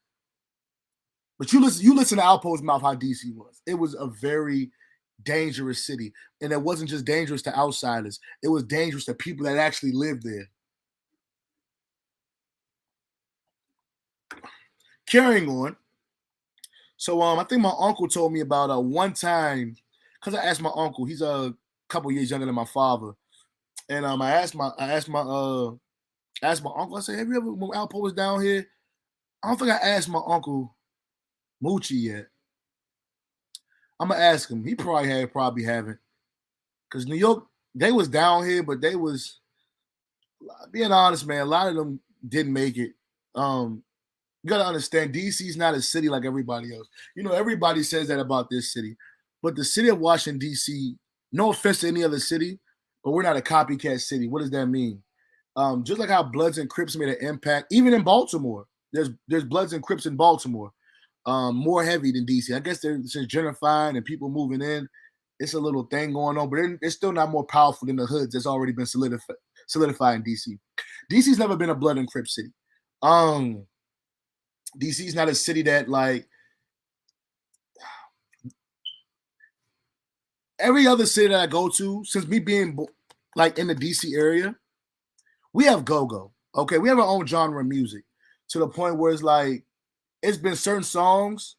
But you listen to Alpo's mouth how DC was. It was a very dangerous city. And it wasn't just dangerous to outsiders. It was dangerous to people that actually lived there. Carrying on. So I think my uncle told me about one time, because I asked my uncle, he's a couple years younger than my father. And I asked my uncle, I said, have you ever, when Alpo was down here? I don't think I asked my uncle Moochie yet. I'm gonna ask him. He probably haven't. Because New York, they was down here, but they was, being honest, man, a lot of them didn't make it. You gotta understand, DC's not a city like everybody else. You know, everybody says that about this city. But the city of Washington, DC, no offense to any other city, but we're not a copycat city. What does that mean? Just like how Bloods and Crips made an impact, even in Baltimore, there's Bloods and Crips in Baltimore, more heavy than DC. I guess they're since gentrifying and people moving in, it's a little thing going on, but it's still not more powerful than the hoods that's already been solidified in DC. DC's never been a Blood and Crip city. DC's not a city that, like, every other city that I go to, since me being like in the DC area, we have go-go. Okay, we have our own genre of music to the point where it's like, it's been certain songs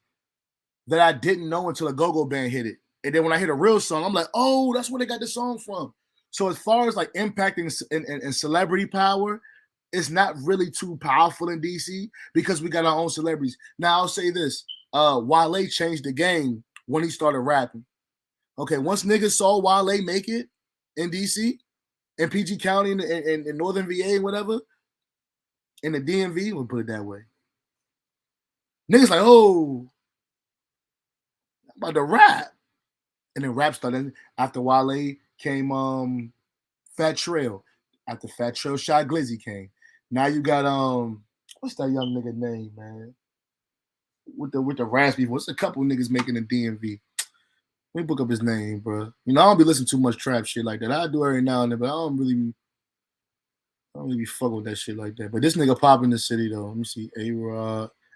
that I didn't know until a go-go band hit it. And then when I hit a real song, I'm like, oh, that's where they got the song from. So as far as like impacting and celebrity power, it's not really too powerful in DC because we got our own celebrities. Now I'll say this: Wale changed the game when he started rapping. Okay, once niggas saw Wale make it in DC, in PG County, in Northern VA, and whatever, in the DMV, we'll put it that way. Niggas like, oh, I'm about to rap. And then rap started. After Wale came Fat Trail. After Fat Trail, Shy Glizzy came. Now you got what's that young nigga name, man? With the raspy voice. A couple niggas making the DMV. Let me book up his name, bro. You know, I don't be listening to much trap shit like that. I do every now and then, but I don't really be fucking with that shit like that. But this nigga popping in the city though. Let me see.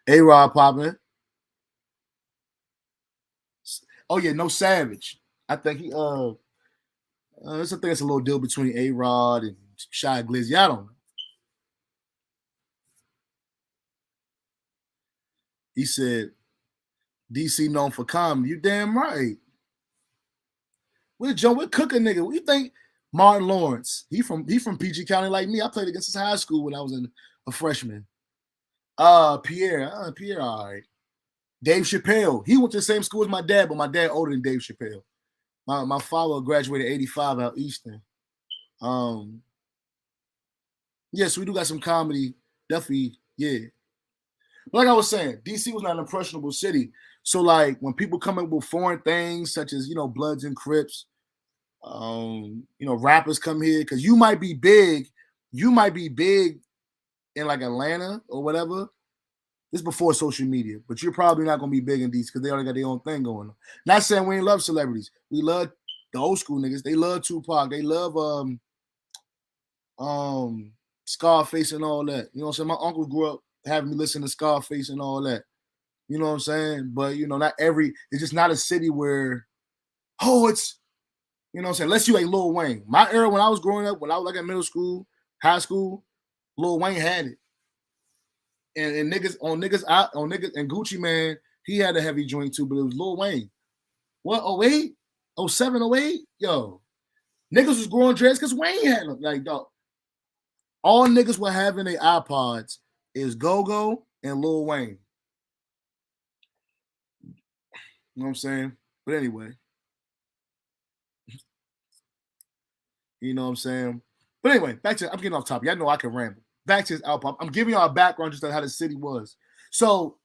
A-Rod popping. Oh yeah, No Savage. I think he I think it's a little deal between A-Rod and Shy Glizzy. I don't know. He said, DC known for comedy. You damn right. We're cooking nigga. What you think? Martin Lawrence. He from PG County like me. I played against his high school when I was a freshman. Pierre, all right. Dave Chappelle. He went to the same school as my dad, but my dad older than Dave Chappelle. My father graduated 85 out Eastern. Yes, we do got some comedy. Definitely, yeah. But like I was saying, DC was not an impressionable city. So like when people come up with foreign things such as, you know, Bloods and Crips, you know, rappers come here because you might be big in like Atlanta or whatever. This is before social media, but you're probably not gonna be big in DC because they already got their own thing going on. Not saying we ain't love celebrities. We love the old school niggas. They love Tupac. They love Scarface and all that. You know what I'm saying? My uncle grew up having me listen to Scarface and all that. You know what I'm saying? But you know, it's just not a city where, it's, you know what I'm saying? Unless you like Lil Wayne. My era when I was growing up, when I was like in middle school, high school, Lil Wayne had it. And niggas and Gucci Man, he had a heavy joint too, but it was Lil Wayne. What, 08? 07, 08? Yo. Niggas was growing dreads because Wayne had them. Like, dog. All niggas were having their iPods is Go-Go and Lil Wayne. You know what I'm saying? But anyway. You know what I'm saying? But anyway, I'm getting off topic. Y'all know I can ramble. Back to his album. I'm giving y'all a background just on how the city was. So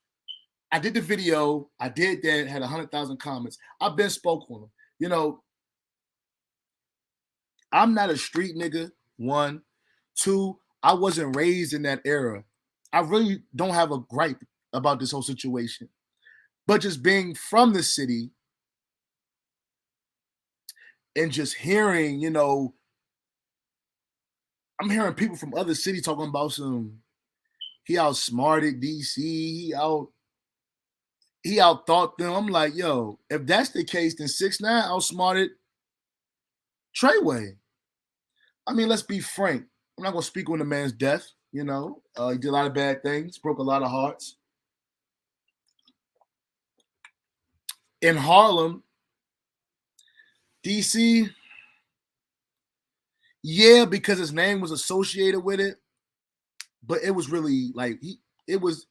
I did the video. I did that. Had 100,000 comments. I've been spoke on them. You know, I'm not a street nigga. 1, 2. I wasn't raised in that era. I really don't have a gripe about this whole situation. But just being from the city and just hearing, you know, I'm hearing people from other cities talking about he outsmarted DC, he outthought them. I'm like, yo, if that's the case, then 6ix9ine outsmarted Treyway. I mean, let's be frank. I'm not gonna speak on the man's death. He did a lot of bad things, broke a lot of hearts. In Harlem, DC, yeah, because his name was associated with it, but it was really like it was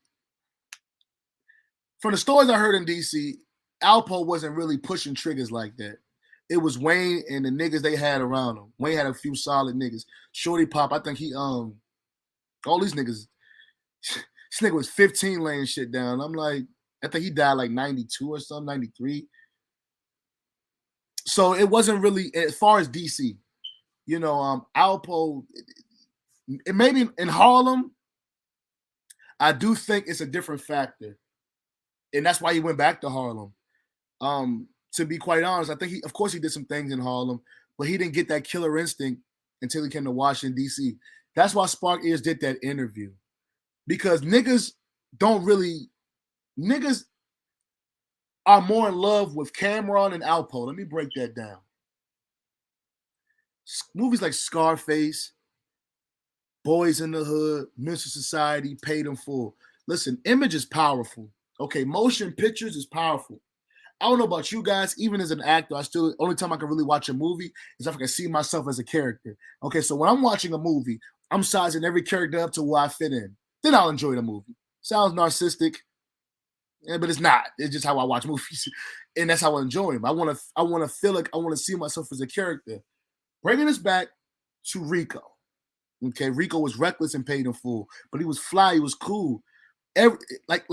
from the stories I heard in DC, Alpo wasn't really pushing triggers like that. It was Wayne and the niggas they had around him. Wayne had a few solid niggas. Shorty Pop, I think all these niggas, this nigga was 15 laying shit down. I'm like, I think he died like 92 or something, 93. So it wasn't really, as far as DC, Alpo, it maybe in Harlem, I do think it's a different factor. And that's why he went back to Harlem. To be quite honest, I think of course he did some things in Harlem, but he didn't get that killer instinct until he came to Washington, D.C. That's why Spark Ears did that interview. Because niggas are more in love with Cameron and Alpo. Let me break that down. Movies like Scarface, Boys in the Hood, Mr. Society, Paid in Full. Listen, image is powerful. Okay, motion pictures is powerful. I don't know about you guys, even as an actor, only time I can really watch a movie is if I can see myself as a character. Okay, so when I'm watching a movie, I'm sizing every character up to where I fit in. Then I'll enjoy the movie. Sounds narcissistic, but it's not. It's just how I watch movies, and that's how I enjoy them. I want to feel like I want to see myself as a character. Bringing us back to Rico. Okay, Rico was reckless and Paid in Full, but he was fly. He was cool. Like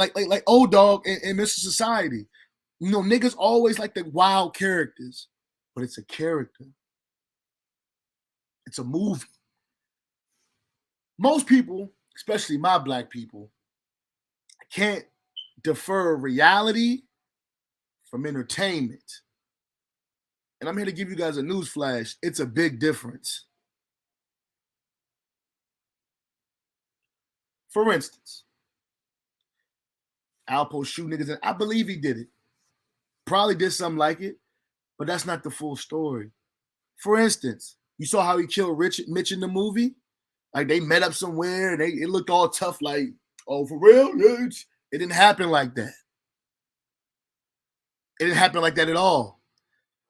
Old Dog in Mr. Society. Niggas always like the wild characters, but it's a character. It's a movie. Most people, especially my black people, can't defer reality from entertainment. And I'm here to give you guys a news flash. It's a big difference. For instance, Alpo shoot niggas, and I believe he did it. Probably did something like it, but that's not the full story. For instance, you saw how he killed Mitch in the movie? Like they met up somewhere and it looked all tough, like, oh, for real? It didn't happen like that. It didn't happen like that at all.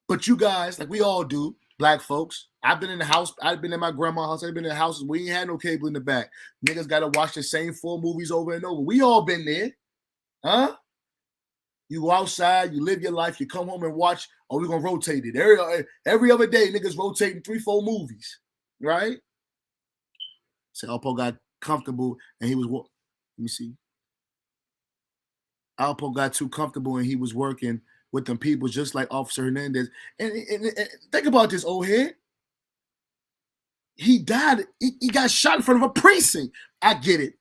But you guys, like we all do, black folks, I've been in the house, I've been in my grandma's house, I've been in houses, we ain't had no cable in the back. Niggas gotta watch the same 4 movies over and over. We all been there. Huh? You go outside, you live your life, you come home and watch, oh, we're going to rotate it. Every other day, niggas rotating 3-4 movies, right? So Alpo got comfortable and he was, let me see. Alpo got too comfortable and he was working with them people just like Officer Hernandez. And think about this, old head. He died, he got shot in front of a precinct. I get it.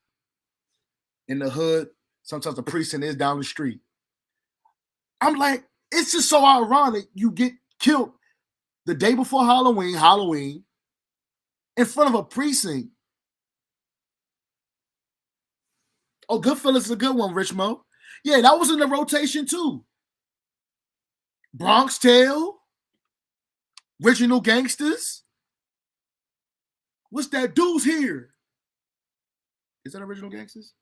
In the hood, sometimes the precinct is down the street. I'm like, it's just so ironic you get killed the day before Halloween, in front of a precinct. Oh, Goodfellas is a good one, Rich Mo. Yeah, that was in the rotation too. Bronx Tale, Original Gangsters. What's that? Dude's Here. Is that Original Gangsters?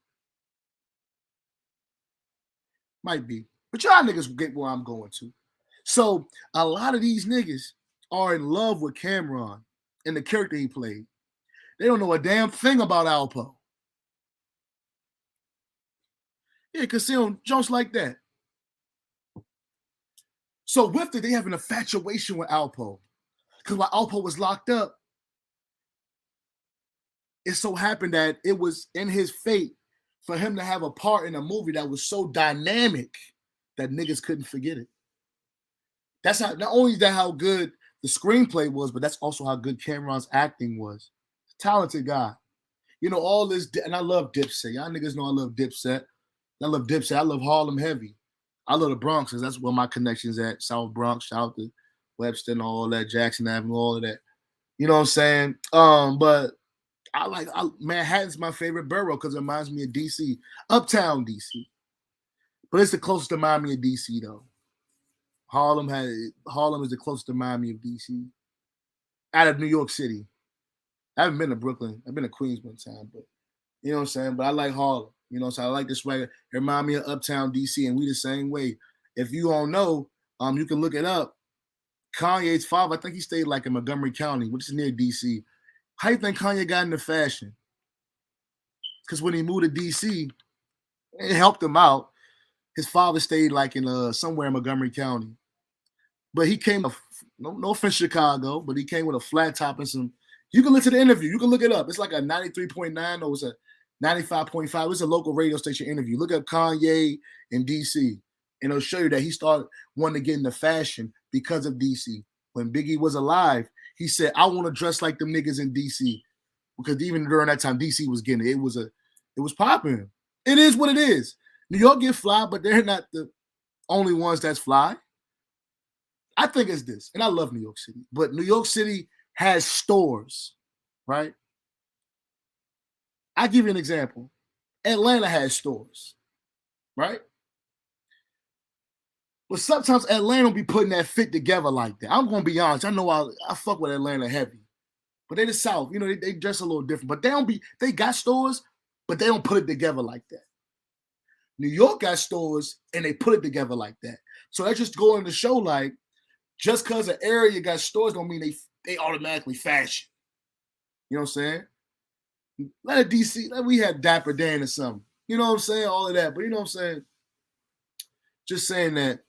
Might be. But y'all niggas get where I'm going to. So a lot of these niggas are in love with Cameron and the character he played. They don't know a damn thing about Alpo. Yeah, because they don't jokes like that. So with it, they have an infatuation with Alpo. Because while Alpo was locked up, it so happened that it was in his fate for him to have a part in a movie that was so dynamic that niggas couldn't forget it. That's how, not only is that how good the screenplay was, but that's also how good Cameron's acting was. Talented guy. All this, and I love Dipset. Y'all niggas know I love Dipset. I love Dipset. I love Harlem Heavy. I love the Bronx, because that's where my connection's at. South Bronx, shout out to Webster and all that, Jackson Avenue, all of that. You know what I'm saying? But Manhattan's my favorite borough because it reminds me of DC, uptown DC. But it's the closest to Miami of DC though. Harlem is the closest to Miami of DC. Out of New York City. I haven't been to Brooklyn. I've been to Queens one time, but you know what I'm saying? But I like Harlem. You know, so I like this swagger. It remind me of uptown DC, and we the same way. If you don't know, you can look it up. Kanye's father, I think he stayed like in Montgomery County, which is near DC. How you think Kanye got into fashion? Because when he moved to DC, it helped him out. His father stayed like in somewhere in Montgomery County. But he came, no offense Chicago, but he came with a flat top and some. You can listen to the interview. You can look it up. It's like a 93.9 or it's a 95.5. It's a local radio station interview. Look up Kanye in DC, and it'll show you that he started wanting to get into fashion because of DC. When Biggie was alive, he said, I want to dress like them niggas in DC. Because even during that time, DC was getting it. It was popping. It is what it is. New York get fly, but they're not the only ones that's fly. I think it's this, and I love New York City, but New York City has stores, right? I'll give you an example. Atlanta has stores, right? But sometimes Atlanta will be putting that fit together like that. I'm going to be honest. I know I fuck with Atlanta heavy, but they the South. You know, they dress a little different, but they got stores, but they don't put it together like that. New York got stores, and they put it together like that. So that's just going to show, like, just because an area got stores don't mean they automatically fashion. You know what I'm saying? Let it DC, let we had Dapper Dan or something. You know what I'm saying? All of that. But you know what I'm saying? Just saying that,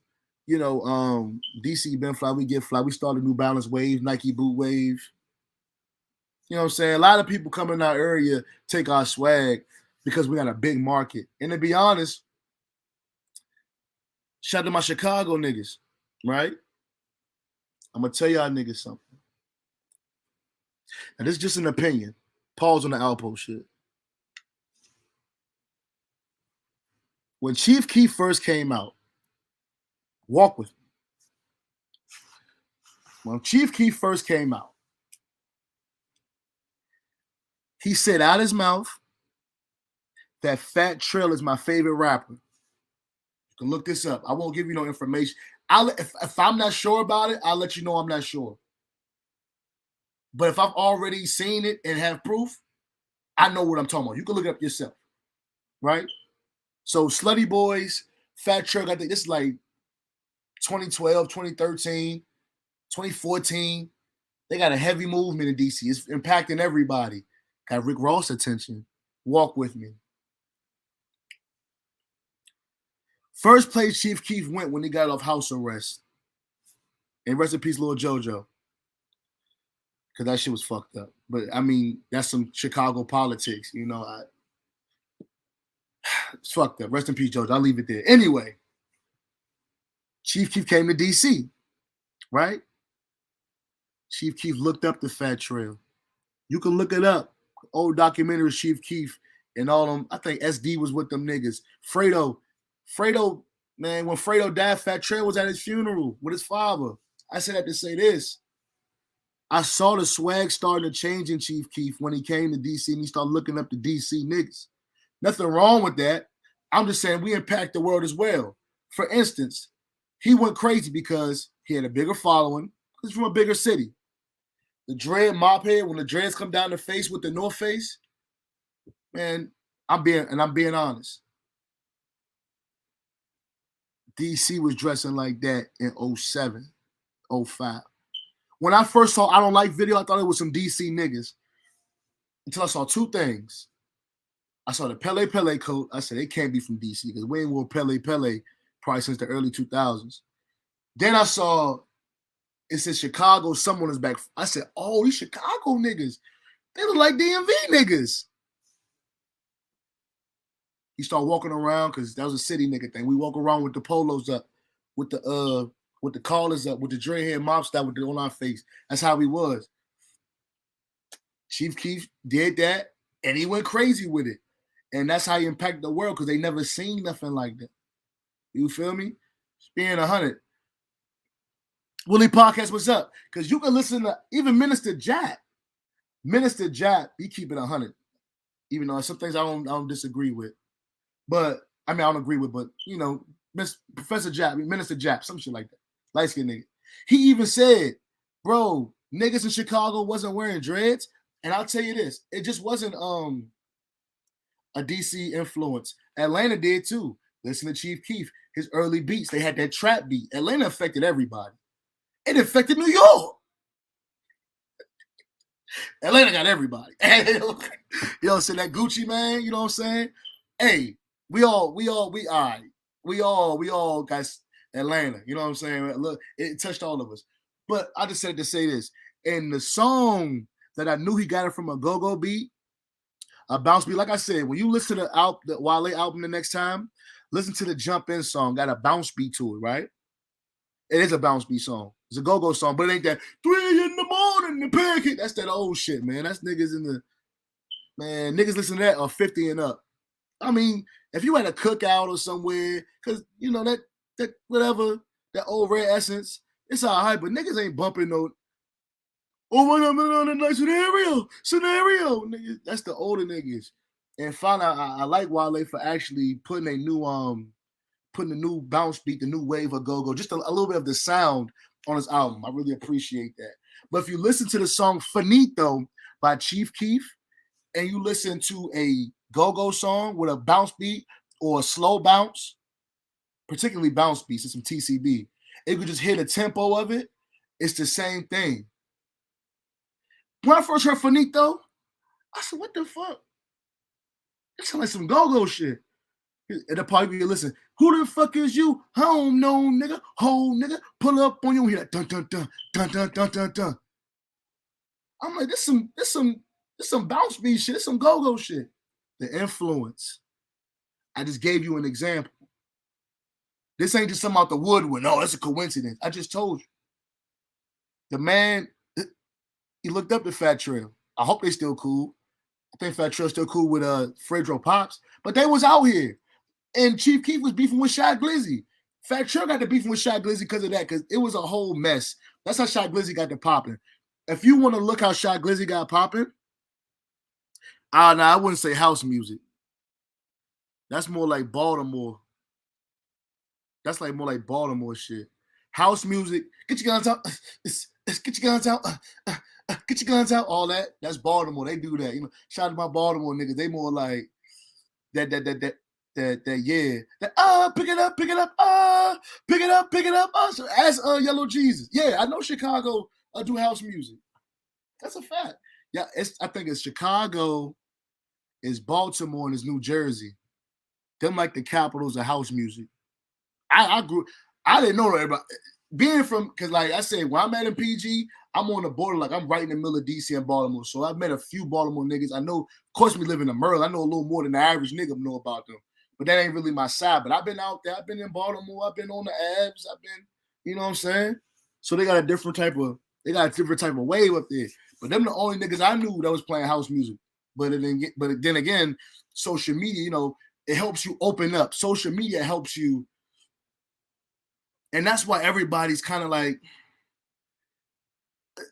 you know, DC been fly, we get fly. We started New Balance wave, Nike boot wave. You know what I'm saying? A lot of people come in our area, take our swag because we got a big market. And to be honest, shout out to my Chicago niggas, right? I'm going to tell y'all niggas something. Now, this is just an opinion. Pause on the Alpo shit. When Chief Keef first came out, walk with me. When Chief Keef first came out, he said out his mouth that Fat Trill is my favorite rapper. You can look this up. I won't give you no information. If I'm not sure about it, I'll let you know I'm not sure. But if I've already seen it and have proof, I know what I'm talking about. You can look it up yourself, right? So Slutty Boys, Fat Trill, I think this is like 2012, 2013, 2014. They got a heavy movement in DC. It's impacting everybody. Got Rick Ross attention. Walk with me. First place Chief Keef went when he got off house arrest. And rest in peace, Lil JoJo. Because that shit was fucked up. But, I mean, that's some Chicago politics. You know, it's fucked up. Rest in peace, JoJo. I'll leave it there. Anyway, Chief Keef came to D.C., right? Chief Keef looked up the Fat Trail. You can look it up. Old documentary Chief Keef and all them. I think SD was with them niggas. Fredo, man, when Fredo died, Fat Trail was at his funeral with his father. I said that to say this. I saw the swag starting to change in Chief Keef when he came to DC and he started looking up the DC niggas. Nothing wrong with that. I'm just saying we impact the world as well. For instance, he went crazy because he had a bigger following. He's from a bigger city. The dread mop head, when the dreads come down the face with the North Face, man, I'm being honest. DC was dressing like that in 07, 05. When I first saw I Don't Like video, I thought it was some DC niggas. Until I saw two things. I saw the Pele Pele coat. I said, it can't be from DC because we ain't wore Pele Pele probably since the early 2000s. Then I saw it said Chicago, someone is back. I said, oh, these Chicago niggas. They look like DMV niggas. He started walking around because that was a city nigga thing. We walk around with the polos up, with the collars up, with the dreadhead mob style with the on our face. That's how he was. Chief Keef did that, and he went crazy with it. And that's how he impacted the world because they never seen nothing like that. You feel me? Being 100. Willie Podcast, what's up? Because you can listen to even Minister Jack. Minister Jap, he keep it 100. Even though some things I don't disagree with. But I mean I don't agree with, but you know, Professor Jap, Minister Jap, some shit like that. Light-skinned nigga. He even said, bro, niggas in Chicago wasn't wearing dreads. And I'll tell you this, it just wasn't a DC influence. Atlanta did too. Listen to Chief Keef, his early beats, they had that trap beat. Atlanta affected everybody. It affected New York. Atlanta got everybody. You know what I'm saying? That Gucci man, you know what I'm saying? Hey, we all got Atlanta. You know what I'm saying? Look, it touched all of us. But I just said to say this. In the song that I knew he got it from a go-go beat, a bounce beat. Like I said, when you listen to the Wale album the next time, listen to the Jump In song. Got a bounce beat to it, right? It is a bounce beat song. It's a go-go song, but it ain't that 3 in the morning, the pancake. That's that old shit, man. That's niggas in the, man, niggas listen to that are 50 and up. I mean, if you had a cookout or somewhere, because, you know, that whatever, that old Red Essence, it's all right, but niggas ain't bumping no, oh, what up on a nice scenario. Niggas, that's the older niggas. And finally, I like Wale for actually putting a new bounce beat, the new wave of go-go, just a little bit of the sound on his album. I really appreciate that. But if you listen to the song Finito by Chief Keef and you listen to a go-go song with a bounce beat or a slow bounce, particularly bounce beats and some TCB, if you just hear the tempo of it, it's the same thing. When I first heard Finito, I said, what the fuck? It sounds like some go-go shit. And the part you listen, who the fuck is you? I don't know, nigga. Ho, nigga. Pull up on you and hear that dun dun dun dun dun dun dun dun. I'm like, this some bounce beat shit. This some go-go shit. The influence. I just gave you an example. This ain't just something out the woodwork. No, that's a coincidence. I just told you. The man, he looked up to Fat Trail. I hope they still cool. I think Fat Trail's still cool with Fredro Pops. But they was out here. And Chief Keef was beefing with Shy Glizzy. Fat Trail got to beefing with Shy Glizzy because of that, because it was a whole mess. That's how Shy Glizzy got to popping. If you want to look how Shy Glizzy got popping, I wouldn't say house music. That's more like Baltimore. That's like more like Baltimore shit. House music, get your guns out, get your guns out, get your guns out, all that. That's Baltimore. They do that. You know, shout out to my Baltimore niggas. They more like that, yeah. That, pick it up, pick it up. So ask Yellow Jesus. Yeah, I know Chicago do house music. That's a fact. Yeah, I think it's Chicago, it's Baltimore, and it's New Jersey. Them like the capitals of house music. I didn't know that. Being from, because like I said, when I'm at in PG, I'm on the border, like I'm right in the middle of DC and Baltimore. So I've met a few Baltimore niggas. I know, of course, we live in the Maryland. I know a little more than the average nigga know about them. But that ain't really my side. But I've been out there. I've been in Baltimore. I've been on the Abs. I've been, you know what I'm saying? So they got a different type of wave up there. But them the only niggas I knew that was playing house music. But then again, social media, you know, it helps you open up. Social media helps you. And that's why everybody's kind of like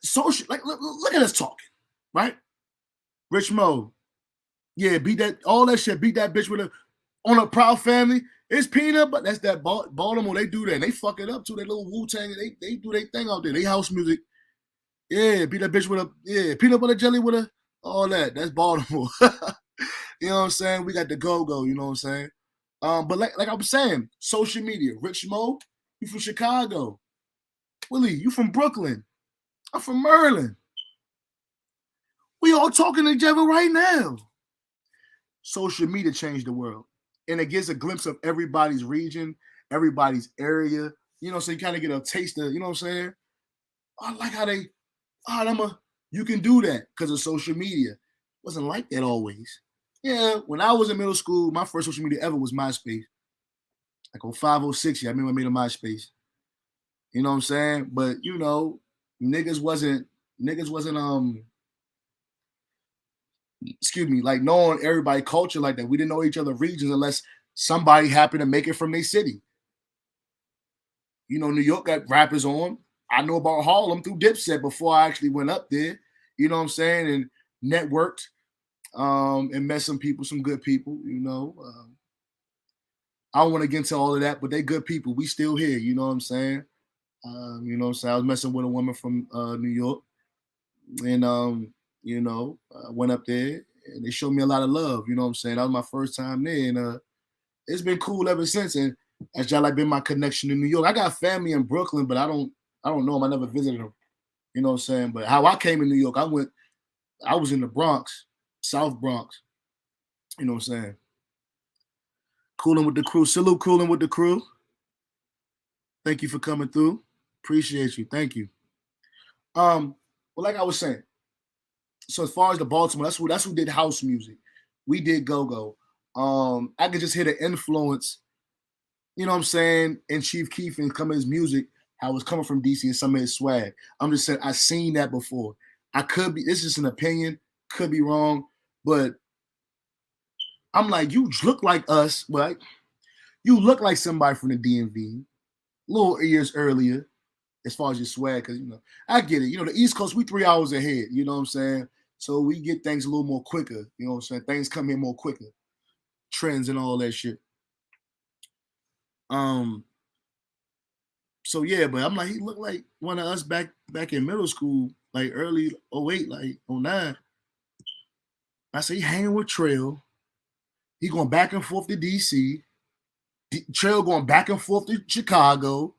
social. Like, look at us talking, right? Rich Mo, yeah, beat that, all that shit. Beat that bitch with on a Proud Family. It's Peanut, but that's that Baltimore. They do that. And they fuck it up too. That little Wu-Tang. They do their thing out there. They house music. Yeah, beat that bitch with peanut butter jelly with all that. That's Baltimore. You know what I'm saying? We got the go-go. You know what I'm saying? But like I was saying, social media. Rich Mo, you from Chicago. Willie, you from Brooklyn. I'm from Maryland. We all talking to each other right now. Social media changed the world. And it gives a glimpse of everybody's region, everybody's area. You know, so you kind of get a taste of, you know what I'm saying? I like how you can do that because of social media. It wasn't like that always. Yeah, when I was in middle school, my first social media ever was MySpace. Like on 506, I remember I made a MySpace. You know what I'm saying? But you know, niggas wasn't like knowing everybody culture like that. We didn't know each other regions unless somebody happened to make it from their city. You know, New York got rappers on. I know about Harlem through Dipset before I actually went up there. You know what I'm saying? And networked, and met some people, some good people. I don't want to get into all of that, but they good people. We still here. You know what I'm saying? I was messing with a woman from New York, and went up there, and they showed me a lot of love. You know what I'm saying? That was my first time there, and it's been cool ever since. And that's just like been my connection to New York. I got family in Brooklyn, but I don't know them. I never visited them. You know what I'm saying? But how I came in New York, I was in the Bronx, South Bronx. You know what I'm saying? Cooling with the crew. Salute, cooling with the crew. Thank you for coming through. Appreciate you. Thank you. Well, like I was saying, so as far as the Baltimore, that's who did house music. We did go-go. I could just hear the influence, you know what I'm saying, in Chief Keef and some of his music, how it was coming from DC and some of his swag. I'm just saying, I've seen that before. I could be, it's just an opinion, could be wrong, but I'm like, you look like us, right? You look like somebody from the DMV, little years earlier, as far as your swag, because, I get it. The East Coast, we 3 hours ahead, you know what I'm saying? So we get things a little more quicker, you know what I'm saying? Things come in more quicker. Trends and all that shit. So yeah, but I'm like, he looked like one of us back in middle school, like early 08, like 09. I said, he hanging with Trail. He going back and forth to DC. Trail going back and forth to Chicago.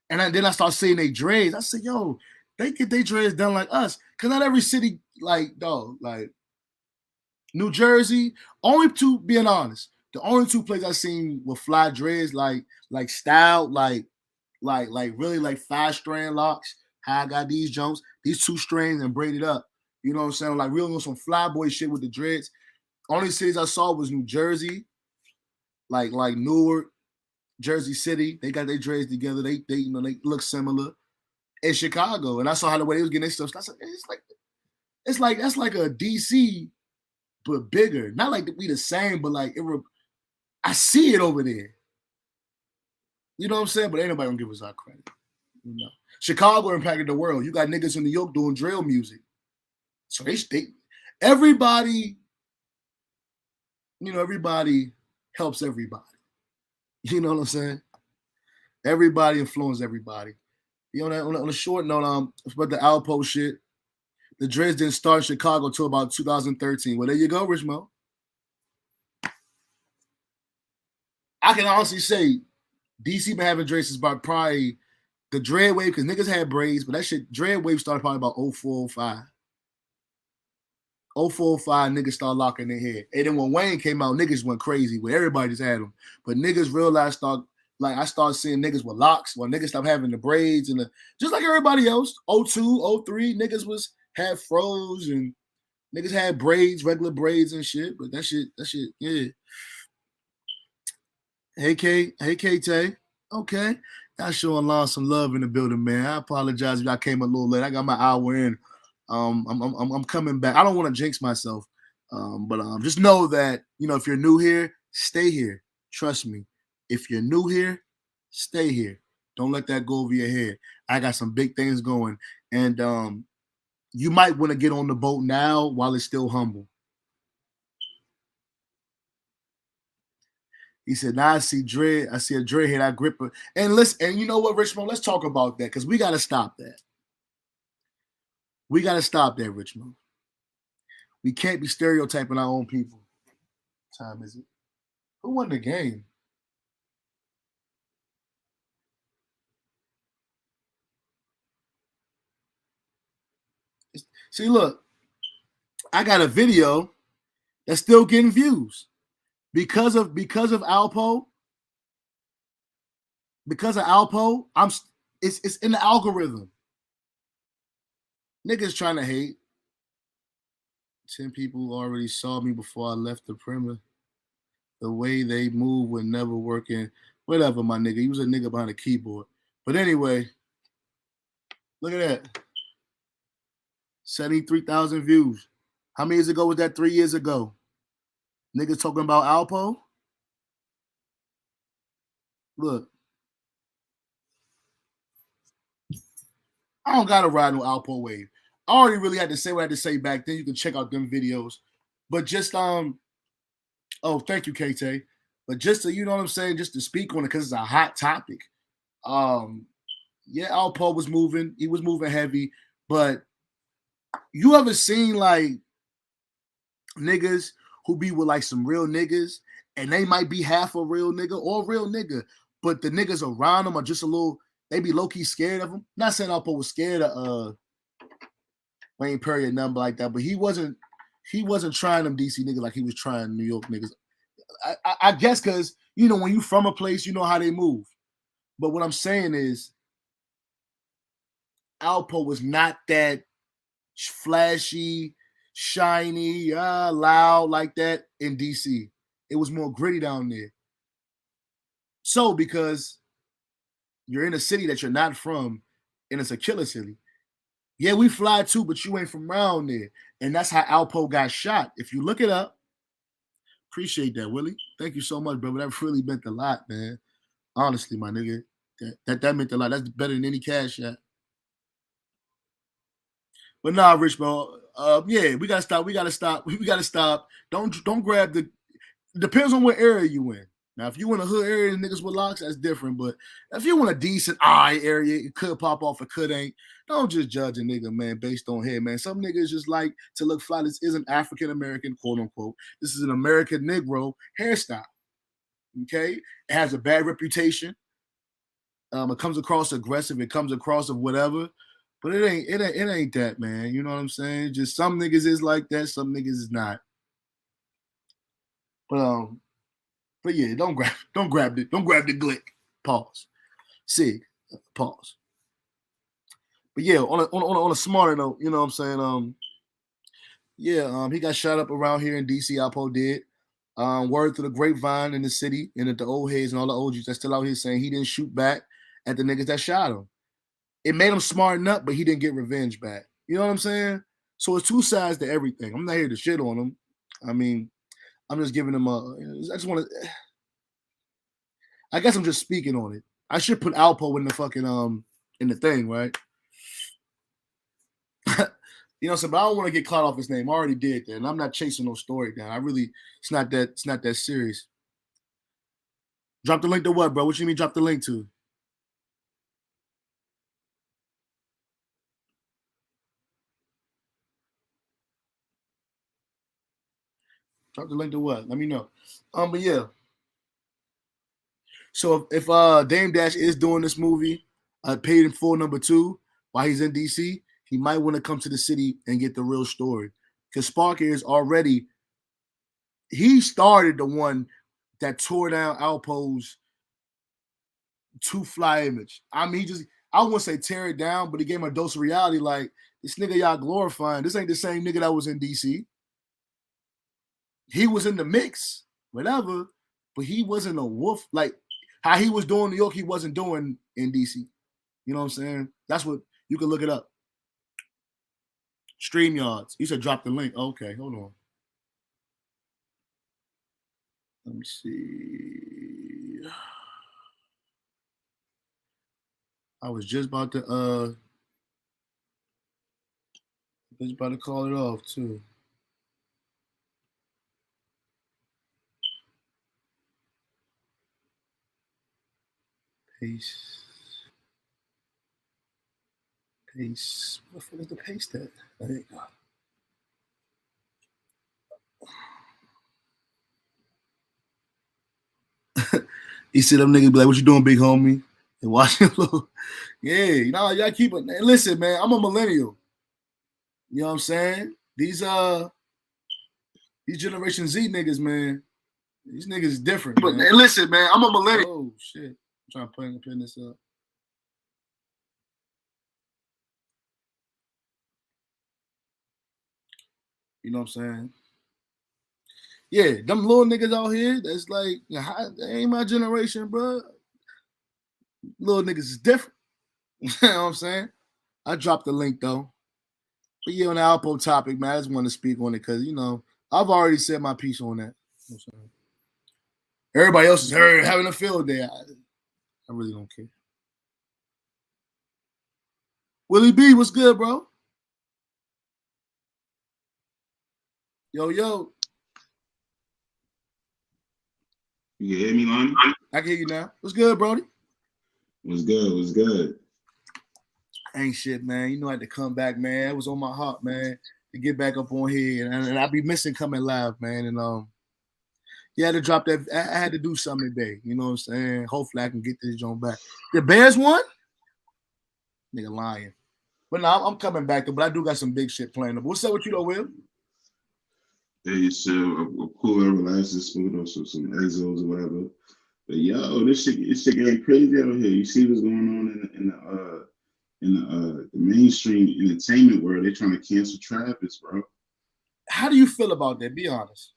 And then I start seeing they dreads. I said, yo, they get their dreads done like us. Because not every city, like New Jersey, only two, being honest, the only two places I seen with fly dreads, like styled, like really like 5-strand locks. How I got these jumps, these 2 strands and braided up. You know what I'm saying? Like really on some fly boy shit with the dreads. Only cities I saw was New Jersey, like Newark, Jersey City. They got their dreads together. They look similar. In Chicago, and I saw how the way they was getting their stuff. I said, it's like that's like a DC, but bigger. Not like we the same, but like I see it over there. You know what I'm saying? But ain't nobody gonna give us our credit. Chicago impacted the world. You got niggas in New York doing drill music. So everybody, everybody helps everybody. You know what I'm saying? Everybody influences everybody. On a short note, about the Alpo shit, the dreads didn't start in Chicago until about 2013. Well, there you go, Rich Mo. I can honestly say DC been having dreads since about probably the dread wave, because niggas had braids, but that shit, dread wave started probably about 04, 05. 04, 05, niggas started locking their head. And then when Wayne came out, niggas went crazy where everybody just had them. But niggas realized, I started seeing niggas with locks when niggas stopped having the braids and just like everybody else. 02, 03, niggas had fros and niggas had braids, regular braids and shit. But that shit, yeah. Hey Tay. Okay. Y'all showing Lon some love in the building, man. I apologize if I came a little late. I got my hour in. I'm coming back. I don't want to jinx myself. But just know that, if you're new here, stay here. Trust me. If you're new here, stay here. Don't let that go over your head. I got some big things going. And you might want to get on the boat now while it's still humble. He said, now I see a dreadhead, I grip her. And you know what, Richmond? Let's talk about that, because we got to stop that. We got to stop that, Richmond. We can't be stereotyping our own people. What time is it? Who won the game? See, look, I got a video that's still getting views because of Alpo. Because of Alpo, it's in the algorithm. Niggas trying to hate. 10 people already saw me before I left the perimeter. The way they move would never work in. Whatever, my nigga. He was a nigga behind a keyboard. But anyway, look at that. 73,000 views. How many years ago was that? 3 years ago. Niggas talking about Alpo? Look. I don't gotta ride no Alpo wave. I already really had to say what I had to say back then. You can check out them videos. But just oh, thank you, KT. But just to, you know what I'm saying, just to speak on it because it's a hot topic. Yeah, Alpo was moving. He was moving heavy. But you ever seen like niggas who be with like some real niggas and they might be half a real nigga or a real nigga, but the niggas around them are just a little, they be low-key scared of him. Not saying Alpo was scared of Wayne Perry or nothing like that, but he wasn't trying them DC niggas like he was trying New York niggas. I guess because, you know, when you from a place, you know how they move. But what I'm saying is Alpo was not that flashy, shiny, loud like that in DC. It was more gritty down there. So because you're in a city that you're not from, and it's a killer city. Yeah, we fly too, but you ain't from around there. And that's how Alpo got shot. If you look it up, appreciate that, Willie. Thank you so much, brother. That really meant a lot, man. Honestly, my nigga. That meant a lot. That's better than any cash shot. But nah, Rich, bro. Yeah, we gotta stop. We gotta stop. Don't grab the. Depends on what area you in. Now, if you in a hood area and niggas with locks, that's different. But if you in a decent eye area, it could pop off, it could ain't. Don't just judge a nigga, man, based on hair, man. Some niggas just like to look fly. This is an African American, quote unquote. This is an American Negro hairstyle. Okay, it has a bad reputation. It comes across aggressive. It comes across of whatever. But it ain't that, man. You know what I'm saying? Just some niggas is like that, some niggas is not. But yeah, don't grab the glick. Pause. Sig. Pause. But yeah, on a smarter note, you know what I'm saying? He got shot up around here in DC. Alpo did. Word to the grapevine in the city and at the old heads and all the OGs that's still out here saying he didn't shoot back at the niggas that shot him. It made him smarten up, but he didn't get revenge back. You know what I'm saying? So it's two sides to everything. I'm not here to shit on him. I mean, I'm just giving him I just want to. I guess I'm just speaking on it. I should put Alpo in the fucking in the thing, right? You know, so but I don't want to get caught off his name. I already did that, and I'm not chasing no story down. It's not that serious. Drop the link to what, bro? What you mean drop the link to? Drop the link to what? Let me know. But yeah. So if Dame Dash is doing this movie, paid in full #2 while he's in DC, he might want to come to the city and get the real story. Because Sparky is already, he started the one that tore down Alpo's too fly image. I mean, I wouldn't say tear it down, but he gave him a dose of reality. Like, this nigga y'all glorifying, this ain't the same nigga that was in DC. He was in the mix, whatever, but he wasn't a wolf. Like, how he was doing in New York, he wasn't doing in DC. You know what I'm saying? That's what, you can look it up. StreamYards. You said drop the link. Okay, hold on. Let me see. I was just about to call it off too. Paste. What the fuck is the paste at? There you go. He said, them niggas be like, what you doing, big homie? And watching a little. Yeah, you know, y'all keep it. Listen, man, I'm a millennial. You know what I'm saying? These Generation Z niggas, man. These niggas is different. But man, listen, man, I'm a millennial. Oh shit. I'm trying to pin this up. You know what I'm saying? Yeah, them little niggas out here, that's like, they ain't my generation, bro. Little niggas is different. You know what I'm saying? I dropped the link, though. But yeah, on the Alpo topic, man, I just want to speak on it because, you know, I've already said my piece on that. You know everybody else is having a field day. I really don't care. Willie B, what's good, bro? Yo. You can hear me, Lonny? I can hear you now. What's good, Brody? What's good? Ain't shit, man. You know I had to come back, man. It was on my heart, man, to get back up on here. And I be missing coming live, man. And yeah, to drop that. I had to do something today. You know what I'm saying? Hopefully I can get this joint back. The Bears won? Nigga lying. But no, I'm coming back, though. But I do got some big shit planned. What's up with you, though, Will? Hey, so a cooler, relaxing, smooth, or some exos or whatever. But yo, this shit getting crazy out here. You see what's going on in the mainstream entertainment world? They're trying to cancel Travis, bro. How do you feel about that? Be honest.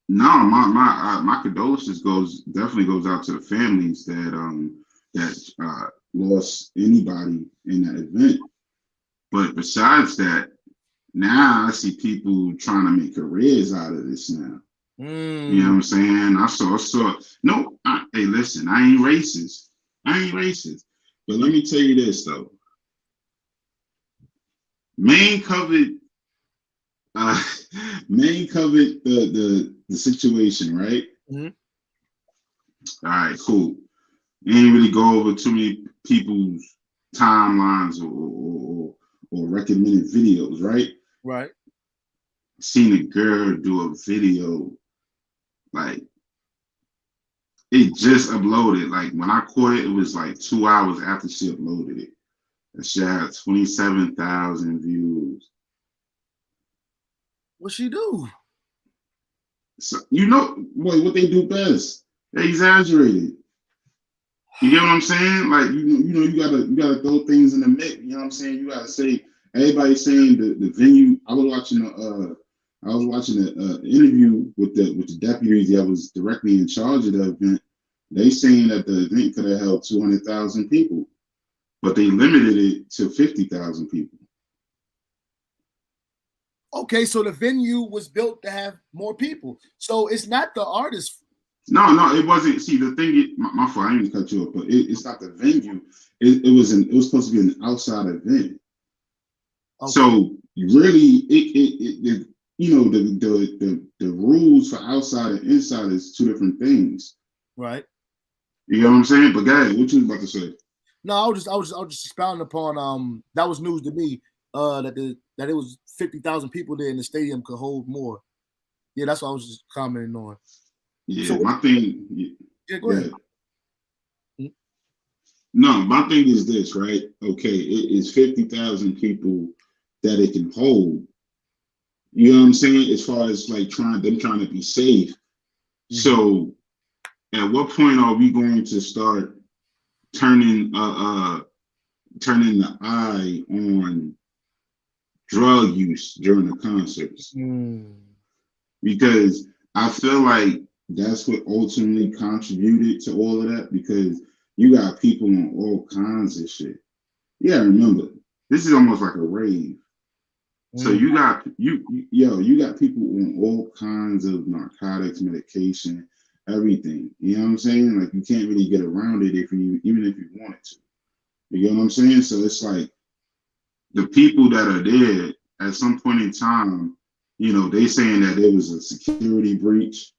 No, my condolences definitely goes out to the families that lost anybody in that event. But besides that, now I see people trying to make careers out of this now. You know what I'm saying? I saw. No, hey, listen, I ain't racist. But let me tell you this though. Maine covered the situation, right? Mm-hmm. All right, cool. You ain't really go over too many people's timelines or recommended videos, right? Right. Seen a girl do a video, like it just uploaded. Like when I caught it, it was like 2 hours after she uploaded it. And she had 27,000 views. What she do? So you know what they do best? They exaggerate it. You get what I'm saying? Like you gotta throw things in the mix. You know what I'm saying? You gotta say everybody's saying the venue. I was watching an interview with the deputies that was directly in charge of the event. They saying that the event could have held 200,000 people, but they limited it to 50,000 people. Okay, so the venue was built to have more people. So it's not the artist. No, it wasn't. See, the thing is, my fault. I didn't cut you off, but it's not the venue. It was supposed to be an outside event. Okay. So really, it you know the rules for outside and inside is two different things. Right. You know what I'm saying? But guys, what you about to say? No, I was just expounding upon that was news to me. That it was 50,000 people there and the stadium could hold more. Yeah, that's what I was just commenting on. Yeah, so my thing. Yeah, go ahead. Yeah. No, my thing is this, right? Okay, it is 50,000 people that it can hold. You know what I'm saying? As far as like trying to be safe. Mm-hmm. So, at what point are we going to start turning the eye on drug use during the concerts? Because I feel like that's what ultimately contributed to all of that, because you got people on all kinds of shit. Yeah, remember, this is almost like a rave. So you got people on all kinds of narcotics, medication, everything. You know what I'm saying? Like you can't really get around it even if you wanted to. You know what I'm saying? So it's like the people that are there at some point in time, you know, they saying that there was a security breach.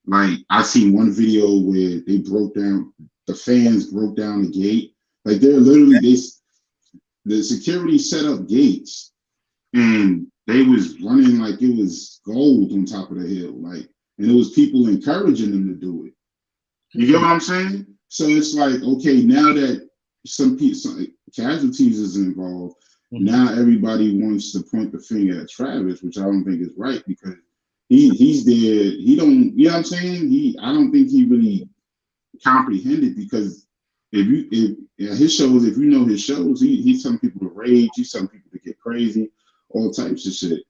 Like I seen one video where the fans broke down the gate. Like they're literally the security set up gates and they was running like it was gold on top of the hill. Like, and it was people encouraging them to do it. You get what I'm saying? So it's like, okay, now that some casualties is involved, now everybody wants to point the finger at Travis, which I don't think is right, because he's there. He don't, you know what I'm saying? I don't think he really comprehended, because if his shows, if you know his shows, he's telling people to rage, he's telling people to get crazy, all types of shit.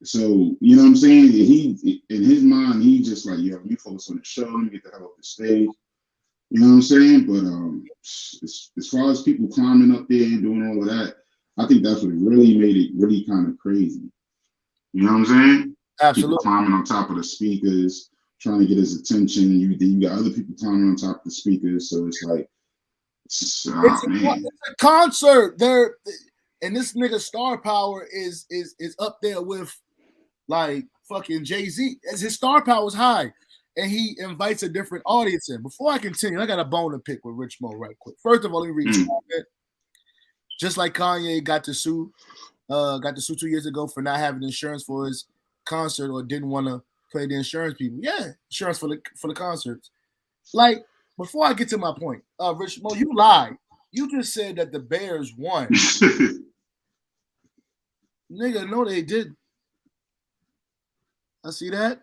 So, you know what I'm saying? He in his mind, he just like, yeah, you focus on the show, let me get the hell off the stage. You know what I'm saying? But as far as people climbing up there and doing all of that, I think that's what really made it really kind of crazy. You know what I'm saying? Absolutely. People climbing on top of the speakers, trying to get his attention. You got other people climbing on top of the speakers. So it's like, it's a concert there, and this nigga star power is up there with like fucking Jay-Z. As his star power was high, and he invites a different audience in. Before I continue, I got a bone to pick with Rich Mo right quick. First of all, let me read just like Kanye got to sue 2 years ago for not having insurance for his concert or didn't want to pay the insurance people. Yeah, insurance for the concerts. Like, before I get to my point, Rich Mo, you lied. You just said that the Bears won. Nigga, no, they didn't. I see that.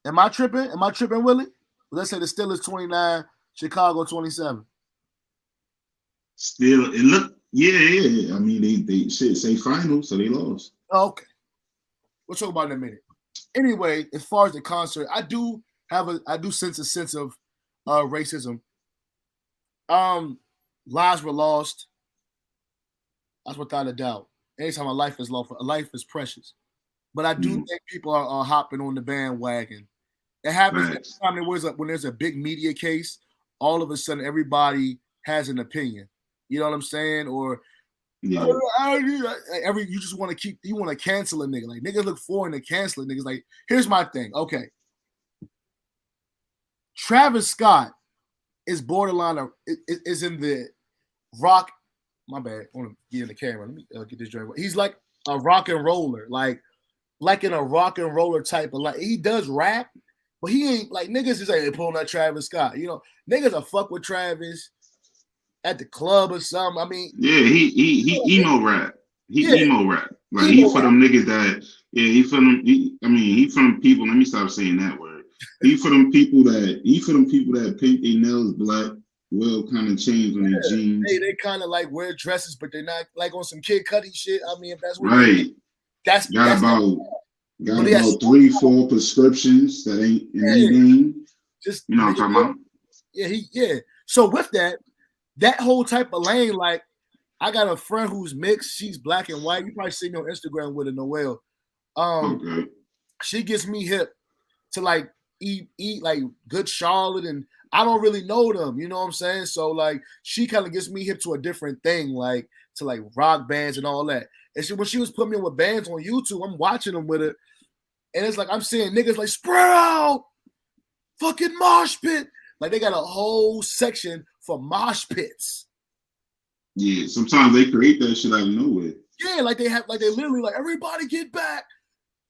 Am I tripping? Am I tripping, Willie? Let's say the Steelers 29, Chicago 27. Still, it looked, yeah. I mean, they say final, so they lost. Oh, okay. We'll talk about it in a minute. Anyway, as far as the concert, I do sense a sense of racism. Lives were lost. That's without a doubt. Anytime a life is lost, a life is precious. But I do think people are hopping on the bandwagon. It happens every time when there's a big media case. All of a sudden, everybody has an opinion. You know what I'm saying? Or you just want to cancel a nigga. Like, niggas look forward to canceling niggas. Like, here's my thing. Okay, Travis Scott is borderline. Is in the rock. My bad. I want to get in the camera. Let me get this joint. He's like a rock and roller, like in a rock and roller type of, like, he does rap, but he ain't like niggas is like pulling that Travis Scott. You know, niggas are fuck with Travis at the club or something. I mean, he emo rap. Emo rap. Like, he for them niggas that, he for them. He for them people. Let me stop saying that word. He for them people that paint their nails black. Will kind of change on their jeans. They kind of like wear dresses, but they're not like on some Kid Cudi shit. I mean, if that's what right. That's about 3-4 prescriptions that ain't in anything. Just, you know what I'm talking about? Yeah. So with that whole type of lane, like, I got a friend who's mixed. She's black and white. You probably seen me on Instagram with her, Noelle. Okay. She gets me hip to like eat like Good Charlotte, and I don't really know them, you know what I'm saying? So like, she kind of gets me hip to a different thing, like to like rock bands and all that. And when she was putting me with bands on YouTube, I'm watching them with her, and it's like I'm seeing niggas like spread out, fucking mosh pit. Like, they got a whole section for mosh pits. Yeah, sometimes they create that shit out of nowhere. Yeah, like they literally like, everybody get back,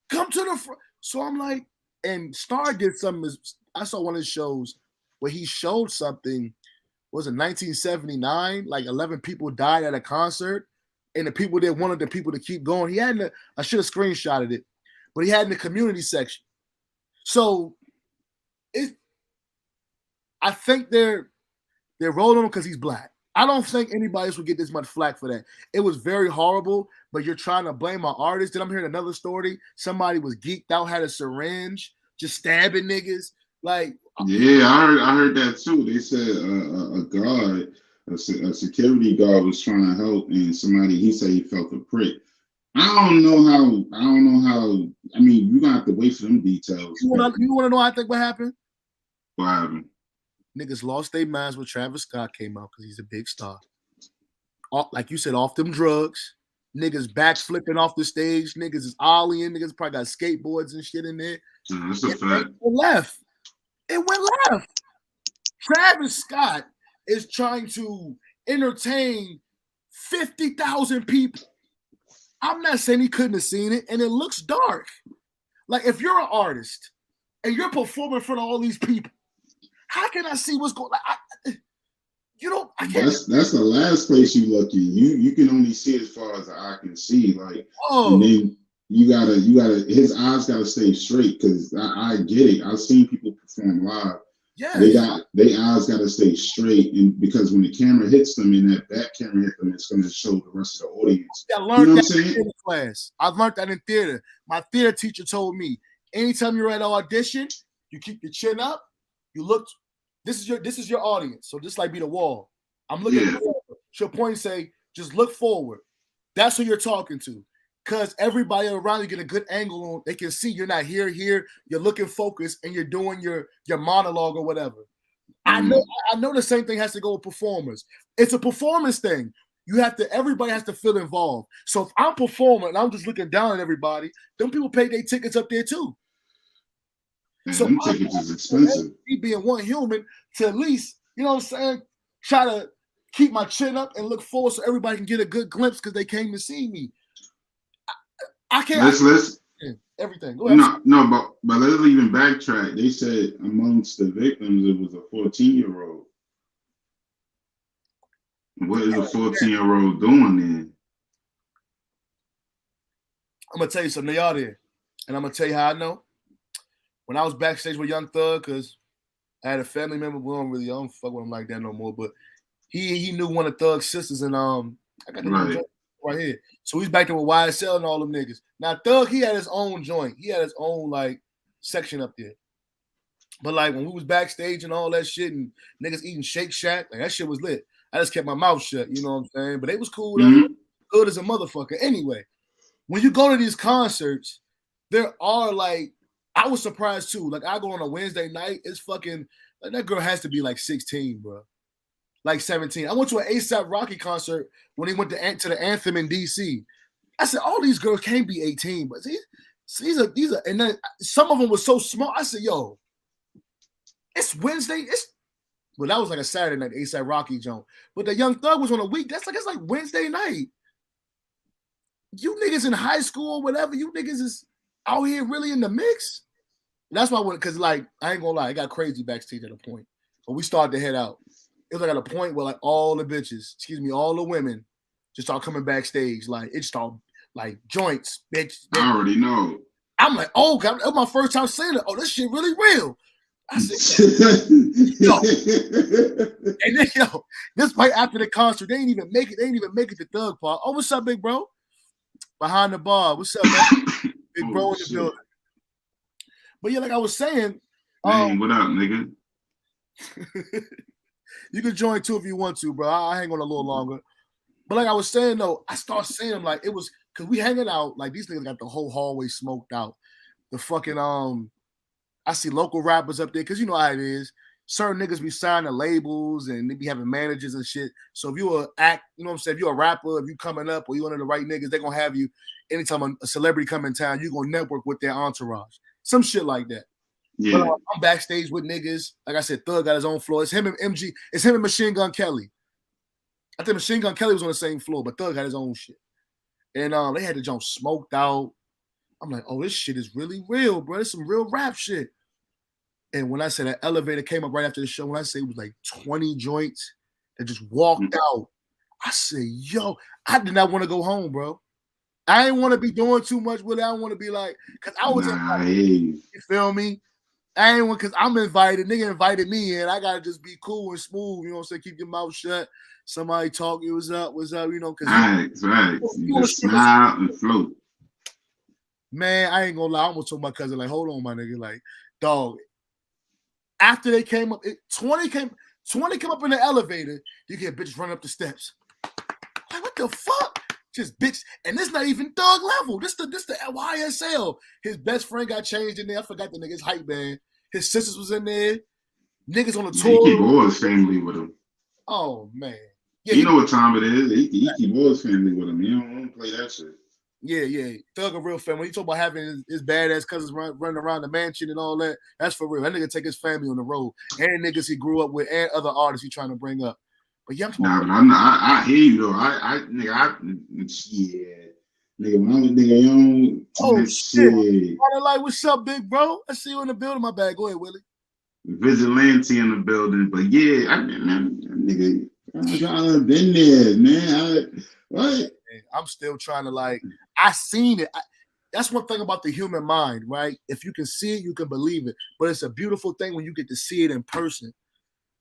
come to the front. So I'm like, and Star did something. I saw one of his shows where he showed something. Was it 1979? Like 11 people died at a concert, and the people that wanted the people to keep going. He had I should have screenshotted it, but he had in the community section. So I think they're rolling him because he's black. I don't think anybody else would get this much flack for that. It was very horrible, but you're trying to blame an artist. Then I'm hearing another story. Somebody was geeked out, had a syringe, just stabbing niggas. Like, yeah, I heard that too. They said a security guard was trying to help, and he said he felt a prick. I don't know how. I mean, you're gonna have to wait for them details. You want to know? I think what happened. What happened? Niggas lost their minds when Travis Scott came out because he's a big star. Like you said, off them drugs. Niggas back flipping off the stage. Niggas is ollieing. Niggas probably got skateboards and shit in there. That's a fact. It went left. Travis Scott is trying to entertain 50,000 people. I'm not saying he couldn't have seen it, and it looks dark. Like, if you're an artist and you're performing in front of all these people, how can I see what's going on? I can't. That's the last place you look in. You can only see as far as the eye can see. Like, and then you gotta his eyes gotta stay straight, because I get it. I've seen people perform live. Yeah, their eyes gotta stay straight, and because when the camera hits them and that back camera hits them, it's gonna show the rest of the audience. I learned that in theater class. I've learned that in theater. My theater teacher told me, anytime you're at an audition, you keep your chin up. You look. This is your audience. So just like be the wall. I'm looking forward. She'll point and say, just look forward. That's who you're talking to. Because everybody around you get a good angle on. They can see you're not here. You're looking focused and you're doing your monologue or whatever. I know the same thing has to go with performers. It's a performance thing. everybody has to feel involved. So if I'm performing and I'm just looking down at everybody, them people pay their tickets up there too. Man, So them tickets is expensive. Me being one human to at least, you know what I'm saying, try to keep my chin up and look forward so everybody can get a good glimpse because they came to see me. I can't. Let's everything. Go ahead. No, but let's even backtrack. They said amongst the victims, it was a 14-year-old. What is a 14-year-old doing then? I'm gonna tell you something, y'all there, and I'm gonna tell you how I know. When I was backstage with Young Thug, because I had a family member, I don't fuck with him like that no more, but he knew one of Thug's sisters, and I got the right here. So he's back there with YSL and all them niggas. Now Thug, he had his own joint. He had his own like section up there. But like when we was backstage and all that shit and niggas eating Shake Shack, like that shit was lit. I just kept my mouth shut, you know what I'm saying? But they was cool. Mm-hmm. Good as a motherfucker. Anyway, when you go to these concerts, there are like, I was surprised too. Like I go on a Wednesday night, it's fucking, like that girl has to be like 16, bro. Like 17. I went to an A$AP Rocky concert when he went to the Anthem in DC. I said, all these girls can't be 18, but these are, and then some of them were so small. I said, yo, it's Wednesday. Well, that was like a Saturday night, A$AP Rocky joint. But the Young Thug was on a week. It's like Wednesday night. You niggas in high school or whatever, you niggas is out here really in the mix. That's why because like, I ain't gonna lie, it got crazy backstage at a point. But we started to head out. It was like at a point where like all the women just start coming backstage. Like it started like joints, bitch. I already know. I'm like, oh God, that was my first time saying it. Oh, this shit really real. I said, yo. And then this right after the concert, they didn't even make it. They didn't even make it to Thug part. Oh, what's up, big bro? Behind the bar. What's up, man? Big bro in the building. But yeah, like I was saying, man, what up, nigga? You can join too if you want to, bro. I hang on a little longer. But like I was saying though, I started saying them like it was because we hanging out like these niggas got the whole hallway smoked out. The fucking I see local rappers up there because you know how it is. Certain niggas be signing labels and they be having managers and shit. So if you're you know what I'm saying? If you're a rapper, if you coming up or you one of the right niggas, they're gonna have you anytime a celebrity come in town, you're gonna network with their entourage. Some shit like that. Yeah. But I'm backstage with niggas. Like I said, Thug got his own floor. It's him and MG. It's him and Machine Gun Kelly. I think Machine Gun Kelly was on the same floor, but Thug had his own shit. And they had the jump smoked out. I'm like, oh, this shit is really real, bro. It's some real rap shit. And when I said that elevator came up right after the show, when I say it was like 20 joints that just walked out, I said, yo, I did not want to go home, bro. I didn't want to be doing too much with it. I want to be like, because I was you feel me? I ain't want because I'm invited. Nigga invited me in. I gotta just be cool and smooth. You know what I'm saying? Keep your mouth shut. Somebody talk. What's up? You know, because right. You just smile and float. Man, I ain't gonna lie. I almost told my cousin, like, hold on, my nigga. Like, dog. After they came up, 20 came up in the elevator. You get bitches running up the steps. Like, what the fuck? Just bitch, and this not even Thug level. This the YSL. His best friend got changed in there. I forgot the nigga's hype band. His sisters was in there. Niggas on the tour. He keep all his family with him. Oh man, yeah, you know what time it is. He keep all his family with him. He don't play that shit. Yeah. Thug a real family. When you talk about having his badass cousins running around the mansion and all that, that's for real. That nigga take his family on the road and niggas he grew up with and other artists he trying to bring up. But yeah, I hear you though. Nigga, when I was nigga young. Oh shit! Like, what's up, big bro? I see you in the building. My bad. Go ahead, Willie. Vigilante in the building, but yeah, nigga, I've been there, man. What? I'm still trying to like. I seen it. That's one thing about the human mind, right? If you can see it, you can believe it. But it's a beautiful thing when you get to see it in person.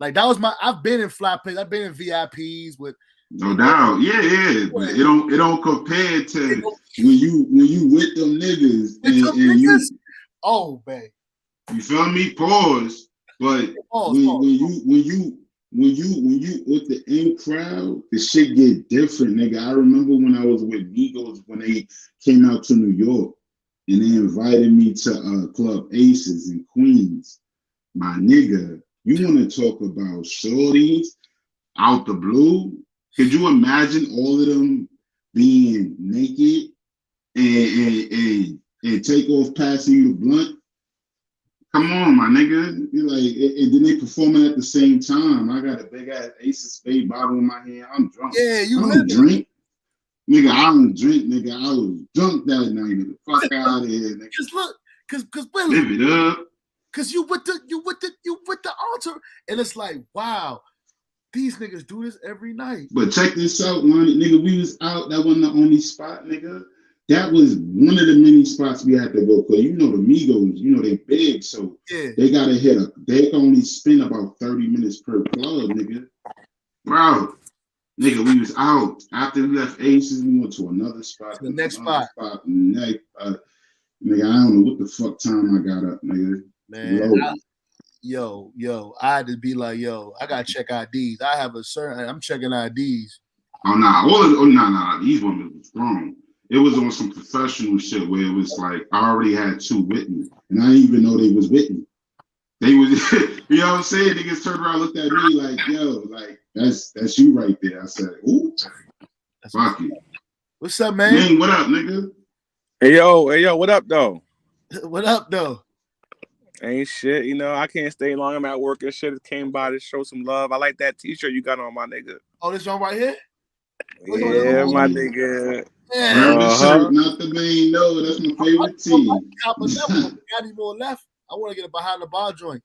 Like that was I've been in flat places. I've been in VIPs with. No doubt, yeah. But it don't compare to when you with them niggas and you. Oh, babe. You feel me? Pause. But when you with the in crowd, the shit get different, nigga. I remember when I was with Migos when they came out to New York and they invited me to Club Aces in Queens. My nigga, you want to talk about shorties out the blue? Could you imagine all of them being naked and take off passing you the blunt? Come on, my nigga. Like, and then they performing at the same time. I got a big ass Ace of Spade bottle in my hand. I'm drunk. Yeah, you I don't drink. Nigga, I don't drink, nigga. I was drunk that night. Get the fuck out of here, nigga. Cause look, cause Willie, live it up. Cause you with the altar, and it's like, wow, these niggas do this every night. But check this out, Lonny, nigga. We was out. That wasn't the only spot, nigga. That was one of the many spots we had to go. Cause you know the Migos, you know they big, so they gotta hit a. They can only spend about 30 minutes per club, nigga. Bro, nigga, we was out after we left Aces. We went to another spot. The next spot. Nigga, I don't know what the fuck time I got up, nigga. Man, I had to be like, I gotta check IDs. I have a certain. I'm checking IDs. Oh nah. These women was wrong. It was on some professional shit where it was like I already had two with me, and I didn't even know they was with me. They was, you know what I'm saying? Niggas turned around, looked at me like, yo, like that's you right there. I said, ooh, fuck it. What's up, man? Man, what up, nigga? Hey yo, what up though? What up though? Ain't shit, you know. I can't stay long. I'm at work and shit. Came by to show some love. I like that T-shirt you got on, my nigga. Oh, this one right here? Yeah, my nigga. Shirt, not the main. No, that's my favorite team. Got any more left? I want to get a behind the bar joint.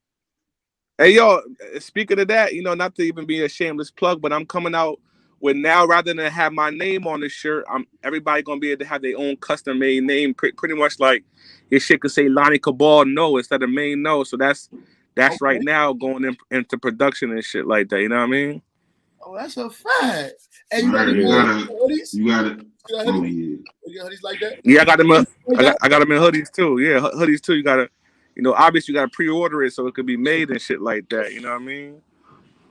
Hey yo, speaking of that, you know, not to even be a shameless plug, but I'm coming out with now, rather than have my name on the shirt, everybody gonna be able to have their own custom made name. Pretty much like your shit could say LonnyKabal no instead of main no. So that's okay. Right now going into production and shit like that. You know what I mean? Oh, that's a fact. Hey, you got it. You got hoodies? You got hoodies like that? Yeah, I got them. I got them in hoodies too. Yeah, hoodies too. You gotta, you know, obviously you gotta pre-order it so it could be made and shit like that. You know what I mean?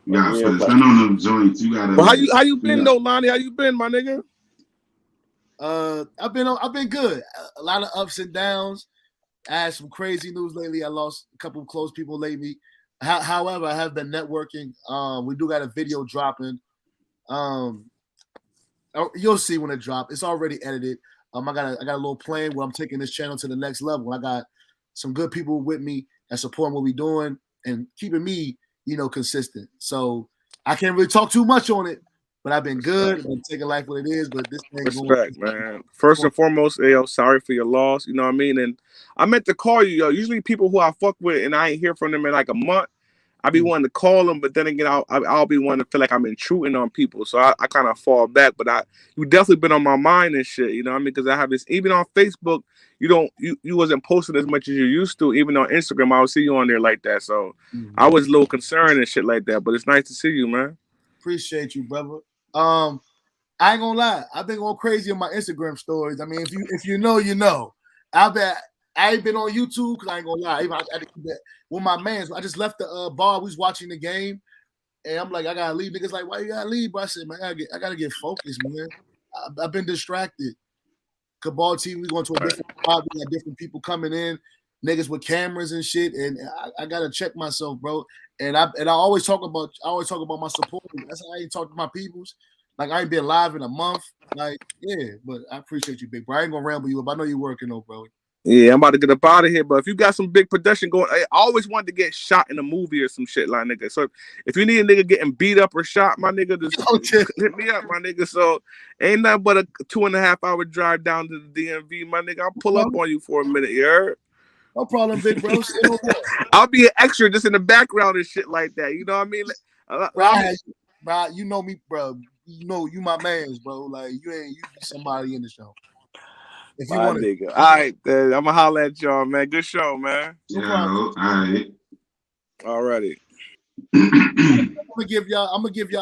Yeah, spend on them joints. You gotta. Well, how you been though, Lonny? How you been, my nigga? I've been good. A lot of ups and downs. I had some crazy news lately. I lost a couple of close people lately. However, I have been networking. We do got a video dropping. You'll see when it drops. It's already edited. I got a little plan where I'm taking this channel to the next level. I got some good people with me that support what we're doing and keeping me, you know, consistent. So I can't really talk too much on it, but I've been good. I've been taking life what it is. But this thing respect, man. First and foremost, yo, sorry for your loss. You know what I mean? And I meant to call you, yo. Usually people who I fuck with and I ain't hear from them in like a month, I be wanting to call them, but then again, I'll be wanting to feel like I'm intruding on people. So I kind of fall back. But you definitely been on my mind and shit. You know what I mean? Because I have this, even on Facebook, you wasn't posting as much as you used to. Even on Instagram, I would see you on there like that. So I was a little concerned and shit like that. But it's nice to see you, man. Appreciate you, brother. I ain't gonna lie. I've been going crazy on my Instagram stories. I mean, if you know, you know. I ain't been on YouTube because I ain't gonna lie. I had to keep that with my mans. I just left the bar. We was watching the game, and I'm like, I gotta leave. Niggas like, why you gotta leave? But I said, man, I gotta get focused, man. I've been distracted. Ka-bal team, we going to a different spot. We got different people coming in, niggas with cameras and shit, and I gotta check myself, bro. And I always talk about my supporters. That's how I ain't talk to my peoples. Like I ain't been live in a month. Like, yeah, but I appreciate you, big bro. I ain't gonna ramble you up. I know you're working though, bro. Yeah, I'm about to get up out of here. But if you got some big production going, I always wanted to get shot in a movie or some shit like nigga. So if you need a nigga getting beat up or shot, my nigga, just hit me up, my nigga. So ain't nothing but a 2.5 hour drive down to the DMV, my nigga. I'll pull up on you for a minute, you heard? No problem, big bro. I'll be an extra just in the background and shit like that. You know what I mean? Right, you know me, bro. You know you my mans, bro. Like you be somebody in the show. If you want to, all right, I'm gonna holler at y'all, man. Good show, man. Yeah, all right. Alrighty. I'm gonna give y'all a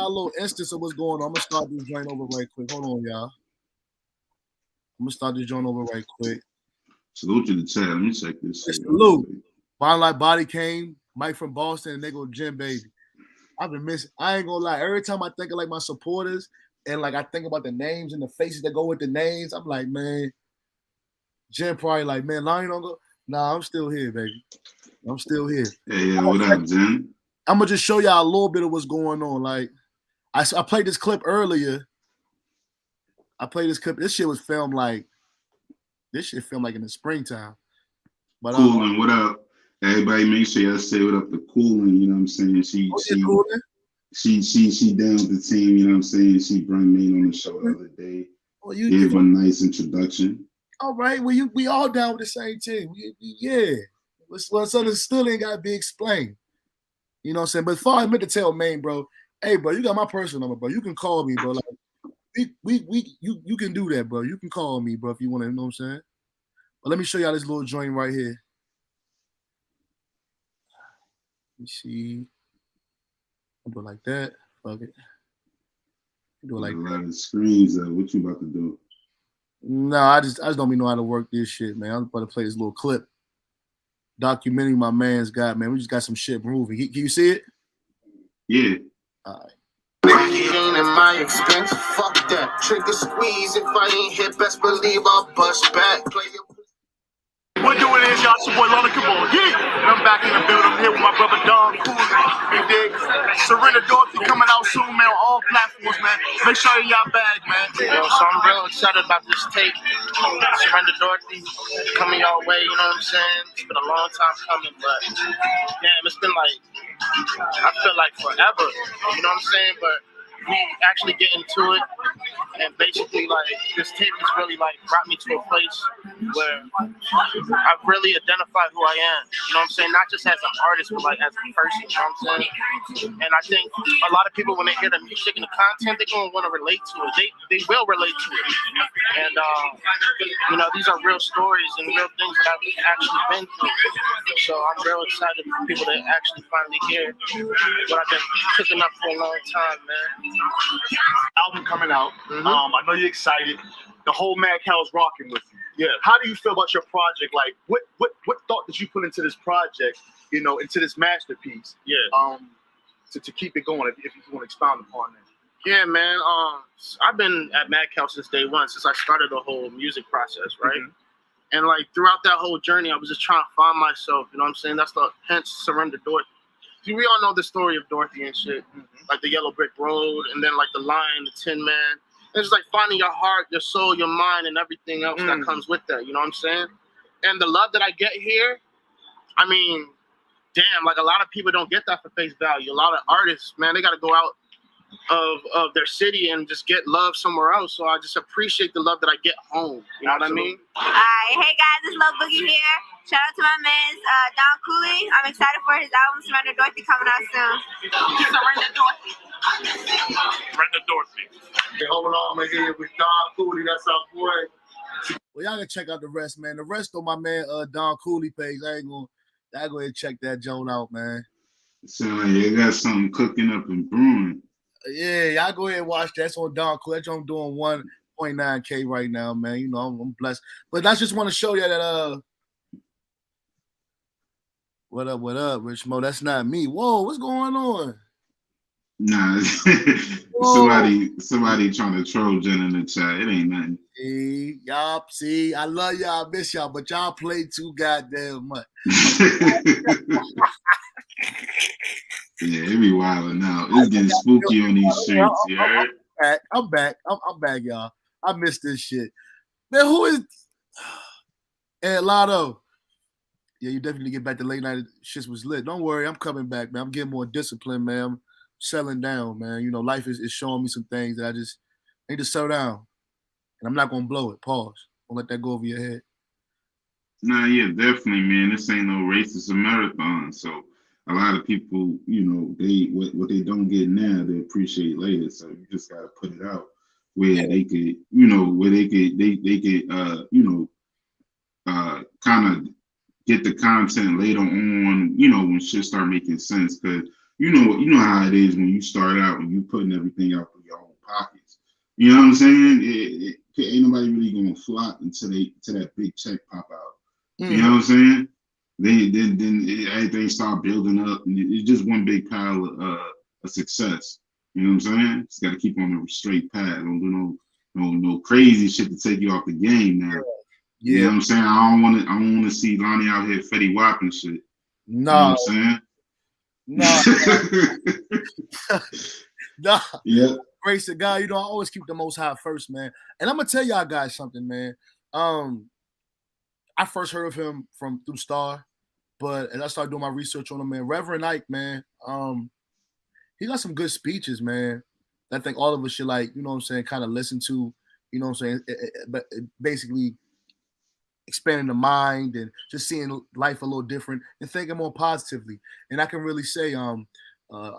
little instance of what's going on. I'm gonna start this joint over right quick. Hold on, y'all. I'm gonna start this joint over right quick. Salute to the chat. Let me check this. Salute. Bond like Body came, Mike from Boston, and they go Jim Baby. I've been missing. I ain't gonna lie. Every time I think of like my supporters and like I think about the names and the faces that go with the names, I'm like, man. Jen probably like, man, Lonny don't go. Nah, I'm still here, baby. I'm still here. Hey, what up, Jen? I'm gonna just show y'all a little bit of what's going on. Like, I played this clip earlier. This shit was filmed like in the springtime. But Coolin', what up? Everybody make sure y'all say what up to Coolin', you know what I'm saying? She down with the team, you know what I'm saying? She brought me on the show the other day. Gave a nice introduction. All right, well, we all down with the same team. Well, something still ain't gotta be explained. You know what I'm saying? But before I meant to tell Maine, bro, hey, bro, you got my personal number, bro. You can call me, bro. Like, you can do that, bro. You can call me, bro, if you want to. You know what I'm saying? But let me show y'all this little joint right here. Let me see. I'll do it like that. Fuck it. Do it like a lot of screens. What you about to do? No, I just don't even know how to work this shit, man. I'm about to play this little clip. Documenting my man's got, man. We just got some shit moving. Can you see it? Yeah. All right. In my expense, fuck that. Trigger squeeze. If I ain't hit, best believe I'll bust back. What doing is y'all support LonnyKabal. Yeah! And I'm back in the building here with my brother Don Cooley. You dig? Surrender Dorothy coming out soon, man, on all platforms, man. Make sure y'all bag, man. Yo, so I'm real excited about this tape. Surrender Dorothy coming your way, you know what I'm saying? It's been a long time coming, but damn, it's been like, I feel like forever, you know what I'm saying? But we actually get into it, and basically, like, this tape has really, like, brought me to a place where I've really identified who I am, you know what I'm saying? Not just as an artist, but, like, as a person, you know what I'm saying? And I think a lot of people, when they hear the music and the content, they're going to want to relate to it. They will relate to it. And, you know, these are real stories and real things that I've actually been through. So I'm real excited for people to actually finally hear what I've been cooking up for a long time, man. Album coming out. I know you're excited. The whole Mad Cow's rocking with you. Yeah. How do you feel about your project? Like, what thought did you put into this project? You know, into this masterpiece? Yeah. To keep it going, if you want to expound upon that. Yeah, man. I've been at Mad Cow since day one, since I started the whole music process, right? Mm-hmm. And like throughout that whole journey, I was just trying to find myself. You know what I'm saying? That's the hence Surrender Dorothy. See, we all know the story of Dorothy and shit, like the yellow brick road, and then like the lion, the Tin Man. It's like finding your heart, your soul, your mind, and everything else that comes with that. You know what I'm saying? And the love that I get here, I mean, damn, like a lot of people don't get that for face value. A lot of artists, man, they got to go out of their city and just get love somewhere else. So I just appreciate the love that I get home. You know what I mean? All right, hey guys, it's Love Boogie here. Shout out to my man, Don Cooley. I'm excited for his album, Surrender Dorothy, coming out soon. Surrender Dorothy. Surrender Dorothy. Hey, hold on, man. Here with Don Cooley. That's our boy. Well, y'all can check out the rest, man. The rest on my man Don Cooley page. Y'all go ahead and check that joint out, man. Sound like you got something cooking up and brewing. Yeah, y'all go ahead and watch that. That's on Don Cooley. That's on doing 1.9K right now, man. You know, I'm blessed. But I just want to show you that what up, Rich Mo? That's not me. Whoa, what's going on? Nah, somebody trying to troll Jen in the chat. It ain't nothing. See, I love y'all, I miss y'all, but y'all play too goddamn much. Yeah, it be wilding now. It's getting spooky on these streets. You heard? I'm back, y'all. I missed this shit. Man, who is Hey, Lotto? Yeah, you definitely get back to late night. Shit was lit. Don't worry, I'm coming back, man. I'm getting more disciplined, man. I'm settling down, man. You know, life is showing me some things that I just need to settle down. And I'm not gonna blow it. Pause. Don't let that go over your head. Nah, yeah, definitely, man. This ain't no race, it's a marathon. So a lot of people, you know, what they don't get now, they appreciate later. So you just gotta put it out where they could, you know, kind of get the content later on, you know, when shit start making sense. Cause you know how it is when you start out and you putting everything out of your own pockets. You know what I'm saying? Ain't nobody really gonna flock until that big check pop out. You know what I'm saying? Then everything start building up, and it's just one big pile of success. You know what I'm saying? Just got to keep on the straight path. Don't do no crazy shit to take you off the game now. Yeah. You know what I'm saying? I don't want to see Lonny out here Fetty Wap and shit. No. You know what I'm saying? No. Nah, Yeah. grace of God, you know, I always keep the Most High first, man. And I'm gonna tell y'all guys something, man. I first heard of him from through Star, but as I started doing my research on him, man, Reverend Ike, man, he got some good speeches, man. I think all of us should, like, you know what I'm saying, kind of listen to, you know what I'm saying, but basically expanding the mind and just seeing life a little different and thinking more positively. And I can really say, a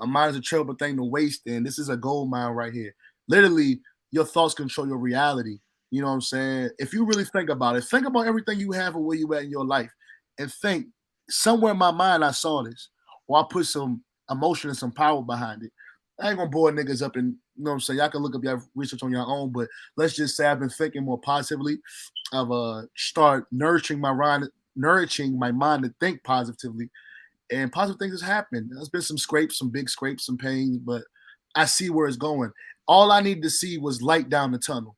mind is a terrible thing to waste, and this is a gold mine right here. Literally, your thoughts control your reality. You know what I'm saying? If you really think about it, think about everything you have and where you at in your life, and think somewhere in my mind I saw this, or I put some emotion and some power behind it. I ain't gonna bore niggas up, and you know what I'm saying. Y'all can look up your research on your own, but let's just say I've been thinking more positively. I've start nourishing my mind to think positively, and positive things has happened. There's been some scrapes, some big scrapes, some pains, but I see where it's going. All I needed to see was light down the tunnel.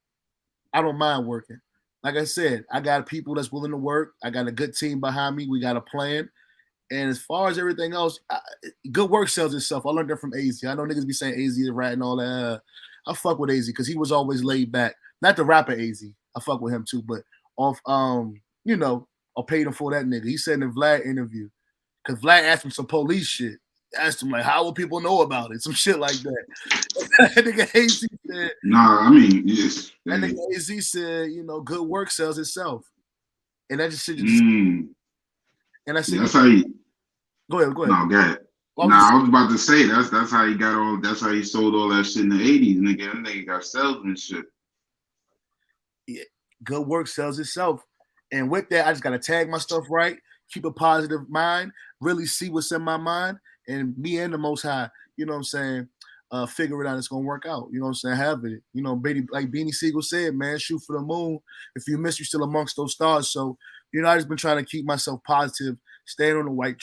I don't mind working. Like I said, I got people that's willing to work. I got a good team behind me. We got a plan. And as far as everything else, good work sells itself. I learned that from AZ. I know niggas be saying AZ is rat and all that. I fuck with AZ because he was always laid back. Not the rapper AZ. I fuck with him too, but off you know, I paid him for that nigga. He said in the Vlad interview, because Vlad asked him some police shit. Asked him like, how will people know about it? Some shit like that. That nigga AZ said. Nah, I mean, yes. That nigga AZ said, you know, good work sells itself. And that just shit just. And I said, yeah, that's how he. Go ahead. No, go ahead. I was about to say that's how he got all. That's how he sold all that shit in the '80s. Nigga, that nigga got sales and shit. Yeah, good work sells itself. And with that, I just gotta tag my stuff right, keep a positive mind, really see what's in my mind, and me and the Most High, you know what I'm saying, figure it out. It's gonna work out. You know what I'm saying? Have it. You know, baby, like Beanie Siegel said, man, shoot for the moon. If you miss, you're still amongst those stars. So, you know, I just been trying to keep myself positive, staying on the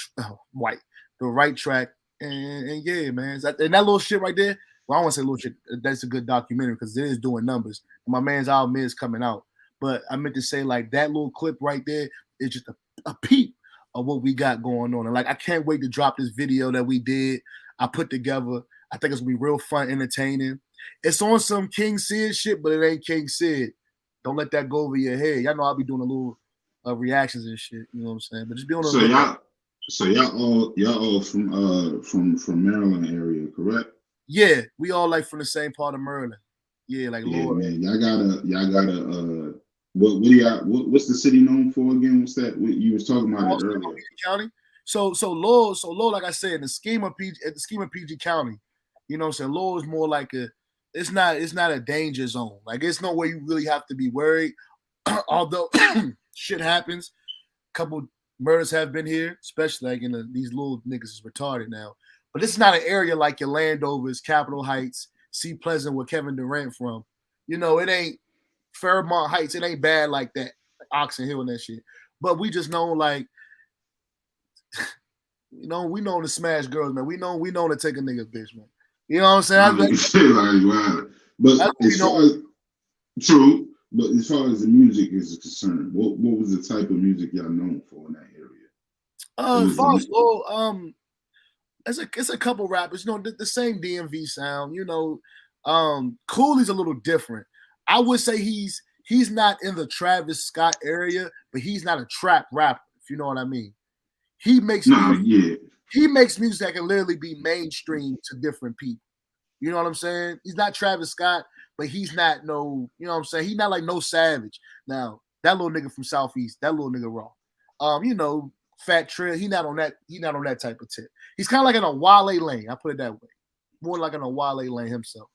the right track, and yeah, man. And that little shit right there. Well, I want to say little shit. That's a good documentary because it is doing numbers. My man's album is coming out. But I meant to say, like, that little clip right there is just a peep of what we got going on. And, like, I can't wait to drop this video that we did. I put together. I think it's going to be real fun, entertaining. It's on some King Sid shit, but it ain't King Sid. Don't let that go over your head. Y'all know I'll be doing a little reactions and shit. You know what I'm saying? But just be on the y'all all from Maryland area, correct? Yeah, we all like from the same part of Maryland. Yeah, like yeah, Lord. Man, y'all gotta what's the city known for again? What's that? You was talking about it earlier. County. So Lord, like I said, in the scheme of PG County, you know what I'm saying? Lord is more like it's not a danger zone. Like it's no way you really have to be worried. Although shit happens, a couple murders have been here, especially like these little niggas is retarded now. But it's not an area like your Landovers, Capitol Heights, Sea Pleasant, where Kevin Durant from. You know, it ain't Fairmont Heights. It ain't bad like that, like Oxon Hill and that shit. But we just know, like, you know, we know to smash girls, man. We know to take a nigga bitch, man. You know what I'm saying? Wow. But as far as true, but as far as the music is concerned, what was the type of music y'all known for in that area? As far as it's a couple rappers, you know, the same DMV sound, you know. Cooley's a little different. I would say he's not in the Travis Scott area, but he's not a trap rapper, if you know what I mean. He makes he makes music that can literally be mainstream to different people. You know what I'm saying? He's not Travis Scott, but he's not no, you know what I'm saying? He's not like no Savage. Now, that little nigga from Southeast, that little nigga raw. You know, Fat Trill, he not on that type of tip. He's kind of like in a Wale lane, I put it that way. More like in a Wale lane himself.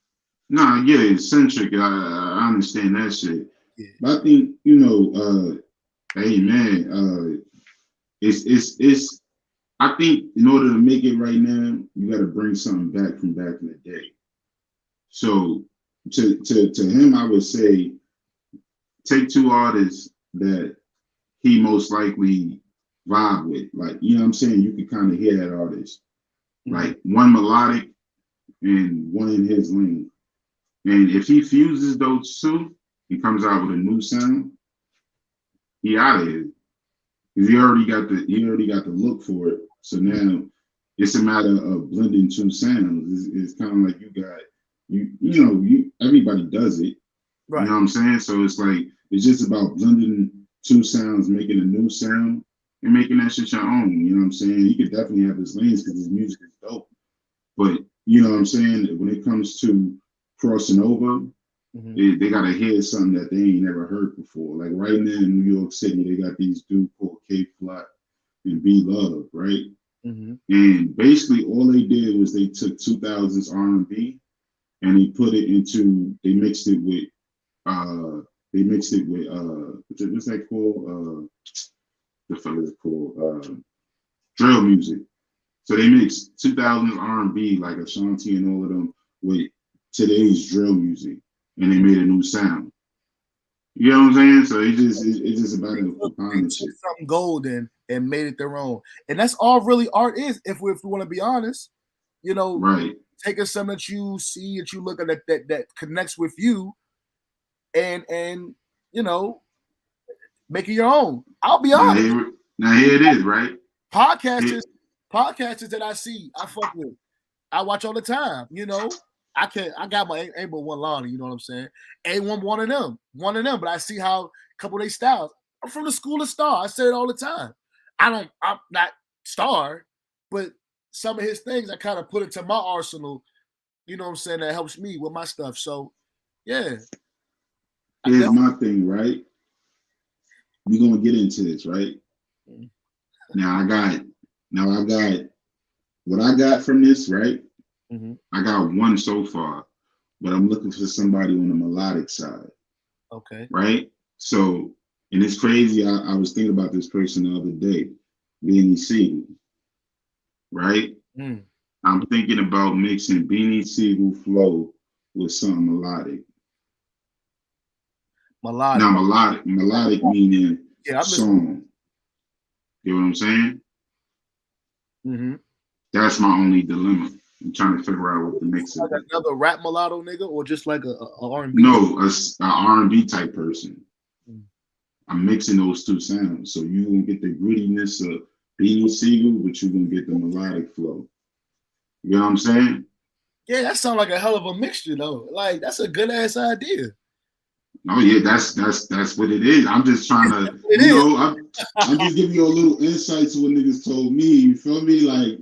Nah, yeah, eccentric. I understand that shit. Yeah. But I think, you know, hey man, it's I think in order to make it right now, you gotta bring something back from back in the day. So to him, I would say take two artists that he most likely vibe with. Like, you know what I'm saying? You can kind of hear that artist. Mm-hmm. Like one melodic and one in his lane. And if he fuses those two, he comes out with a new sound, he out of here. Because he already got the look for it. So now it's a matter of blending two sounds. It's kind of like you got everybody does it. Right. You know what I'm saying? So it's like it's just about blending two sounds, making a new sound, and making that shit your own. You know what I'm saying? He could definitely have his lanes because his music is dope. But you know what I'm saying? When it comes to crossing over, they gotta hear something that they ain't never heard before. Like right now in New York City, they got these dudes called K Flat and B Love, right? And basically all they did was they took 2000s R&B and they mixed it with what's that called? The fuck is it called? Drill music. So they mixed 2000s R&B like Ashanti and all of them with today's drill music, and they made a new sound. You know what I'm saying? So it's just about the component shit. Something golden and made it their own, and that's all really art is. If we want to be honest, you know, right? Taking something that you see, that you look at that connects with you, and you know, make it your own. I'll be honest. Now here it is, right? Podcasters that I see, I fuck with. I watch all the time. You know, I got my ain't but one Lonny. You know what I'm saying? Ain't one of them. But I see how a couple of their styles. I'm from the school of Star. I say it all the time. I'm not Star, but some of his things I kind of put into my arsenal. You know what I'm saying? That helps me with my stuff. So, yeah. Here's my thing, right? We're gonna get into this, right? Now I got what I got from this, right? I got one so far, but I'm looking for somebody on the melodic side. Okay. Right? So, and it's crazy. I was thinking about this person the other day, Beanie Siegel. Right? I'm thinking about mixing Beanie Siegel flow with something melodic. Melodic. Now, melodic meaning song. You know what I'm saying? That's my only dilemma. I'm trying to figure out what the mix is. Like another rap mulatto nigga, or just like a R&B? No, a R&B type person. I'm mixing those two sounds, so you gonna get the grittiness of Beanie Siegel, but you're gonna get the melodic flow. You know what I'm saying? Yeah, that sounds like a hell of a mixture, though. Like that's a good ass idea. Oh yeah, that's what it is. I'm just trying to, I'm just giving you a little insight to what niggas told me. You feel me? Like,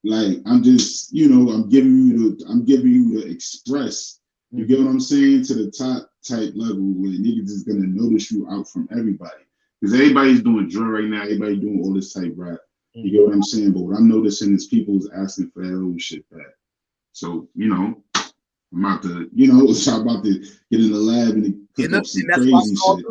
like I'm just, I'm giving you the express. You get what I'm saying? To the top type level where niggas is gonna notice you out from everybody. Because everybody's doing drill right now, everybody doing all this type rap. You get what I'm saying? But what I'm noticing is people is asking for that old shit back. So, I'm about to, I'm about to get in the lab and cook up some crazy shit.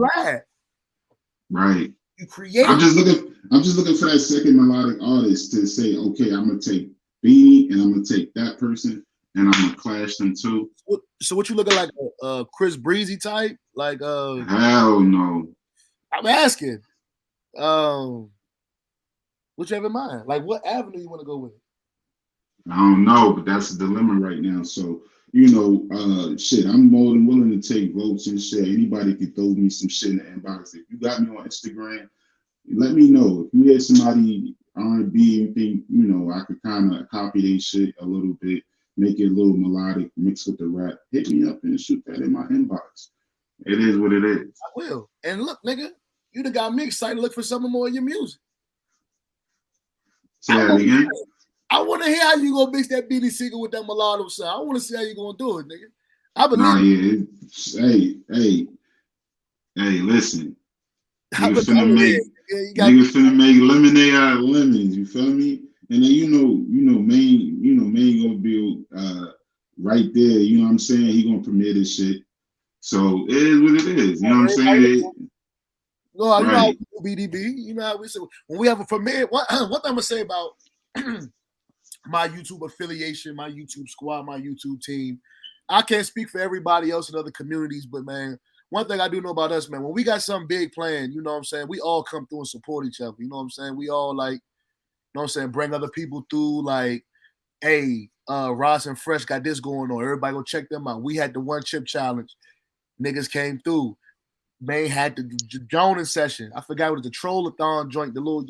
Right. You create. I'm just looking for that second melodic artist to say, okay, I'm gonna take Beanie and I'm gonna take that person and I'm gonna clash them too. So what you looking like a Chris Breezy type? Like hell no. I'm asking. What you have in mind? Like what avenue you want to go with? I don't know, but that's a dilemma right now. So shit, I'm more than willing to take votes and shit. Anybody can throw me some shit in the inbox. If you got me on Instagram, let me know. If you hear somebody R&B, you think, I could kind of copy their shit a little bit, make it a little melodic, mix with the rap, hit me up and shoot that in my inbox. It is what it is. I will. And look, nigga, you done got me excited to look for some more of your music. Say that again? I want to hear how you gonna mix that Beanie Siegel with that mulatto sound. I want to see how you gonna do it, nigga. I believe. Hey, listen. Niggas finna make lemonade out of lemons. You feel me? And then Maine gonna be right there. You know what I'm saying? He gonna premiere this shit. So it is what it is. You know what I'm saying? No, you know how we do BDB. You know how we say when we have a premiere. One thing I'm gonna say about my YouTube affiliation, my YouTube squad, my YouTube team. I can't speak for everybody else in other communities, but man, one thing I do know about us, man, when we got something big planned, you know what I'm saying, we all come through and support each other. You know what I'm saying? We all bring other people through, like, hey, Ross and Fresh got this going on. Everybody go check them out. We had the one chip challenge. Niggas came through. May had the Jonas session. I forgot what the Trollathon joint, the little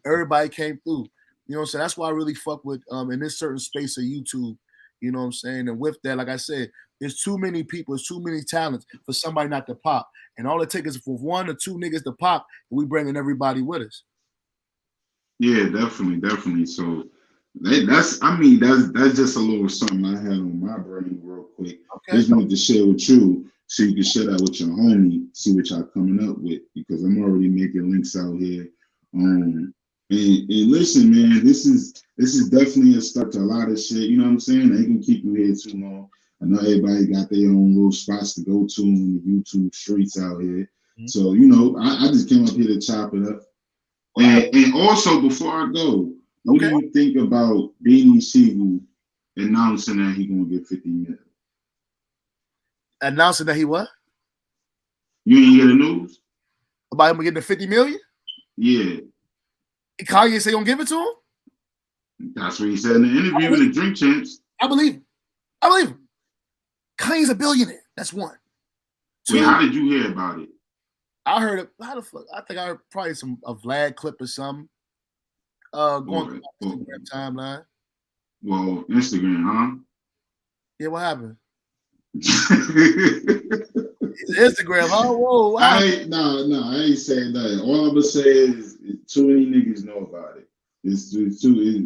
Everybody came through. You know what I'm saying? That's why I really fuck with in this certain space of YouTube. You know what I'm saying? And with that, like I said, there's too many people, there's too many talents for somebody not to pop. And all it takes is for 1 or 2 niggas to pop, and we bringing everybody with us. Yeah, definitely. So that's just a little something I had on my brain real quick. Okay. Just wanted to share with you so you can share that with your homie, see what y'all coming up with, because I'm already making links out here. And listen, man, this is definitely a start to a lot of shit. You know what I'm saying? They can keep you here too long. I know everybody got their own little spots to go to in the YouTube streets out here. So, you know, I just came up here to chop it up. And also, before I go, what do you think about Beanie Siegel announcing that he's gonna get 50 million? Announcing that he what? You ain't hear the news? About him getting the 50 million? Yeah. Kanye say he gonna give it to him? That's what he said in the interview in the Drink Champs. I believe him. Kanye's a billionaire. That's one. Wait, how did you hear about it? I heard it. How the fuck? I think I heard probably a Vlad clip or something. Going through Instagram timeline. Well, Instagram, huh? Yeah, what happened? Instagram, huh? Whoa, wow. I ain't saying nothing. All I'm gonna say is too many niggas know about it. It's too many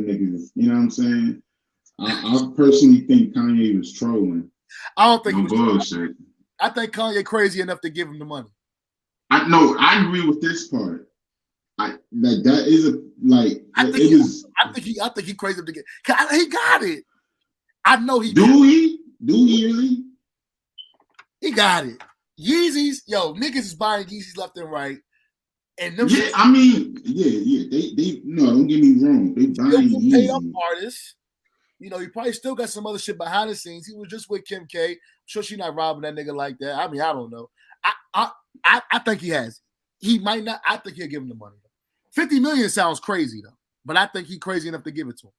niggas. You know what I'm saying? I personally think Kanye was trolling. I don't think no he was bullshit. Trolling. I think Kanye crazy enough to give him the money. I agree with this part. I think he crazy enough to get. He got it. I know he. Do he really? He got it. Yeezys, niggas is buying Yeezys left and right. And them They no, don't get me wrong. They buying Yeezys. Paid up artists. You know, he probably still got some other shit behind the scenes. He was just with Kim K. I'm sure she's not robbing that nigga like that. I mean, I don't know. I think he has it. He might not. I think he'll give him the money. 50 million sounds crazy though, but I think he's crazy enough to give it to him.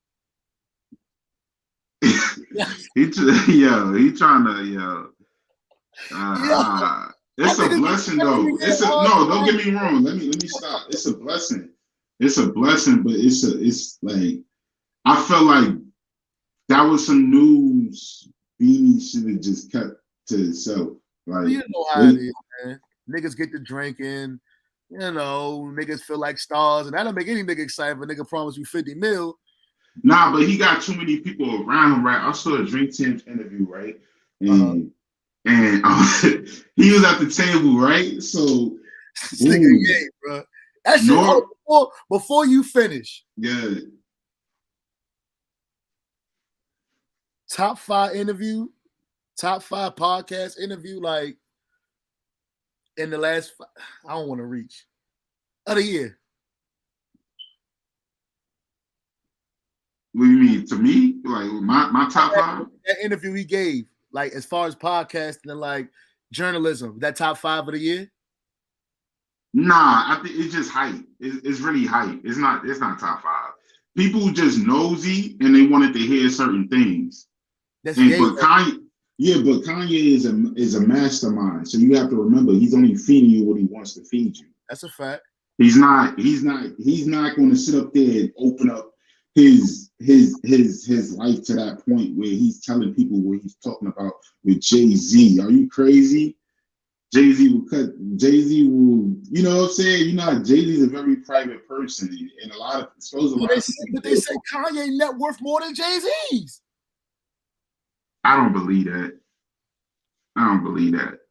He trying to it's a blessing though. Don't get me wrong. Let me stop. It's a blessing. It's a blessing, but it's like I felt like that was some news Beanie should have just kept to itself. Like, you know how it is, man. Niggas get to drinking, niggas feel like stars, and that'll make any nigga excited if a nigga promise you 50 mil. Nah, but he got too many people around him, right? I saw a Drink Champs interview, right? And he was at the table, right? So this nigga gay, bro. That shit before you finish. Yeah. Top 5 podcast interview, like in the last, I don't want to reach of the year. What do you mean to me? Like my top 5? That interview he gave, like as far as podcasting and like journalism, that top 5 of the year. Nah, I think it's just hype. It's really hype. It's not top 5. People just nosy and they wanted to hear certain things. But Kanye is a mastermind. So you have to remember he's only feeding you what he wants to feed you. That's a fact. He's not going to sit up there and open up his life to that point where he's telling people what he's talking about with Jay-Z. Are you crazy? Jay-Z will, you know what I'm saying? You know, Jay-Z's a very private person, and they say Kanye net worth more than Jay-Z's. I don't believe that.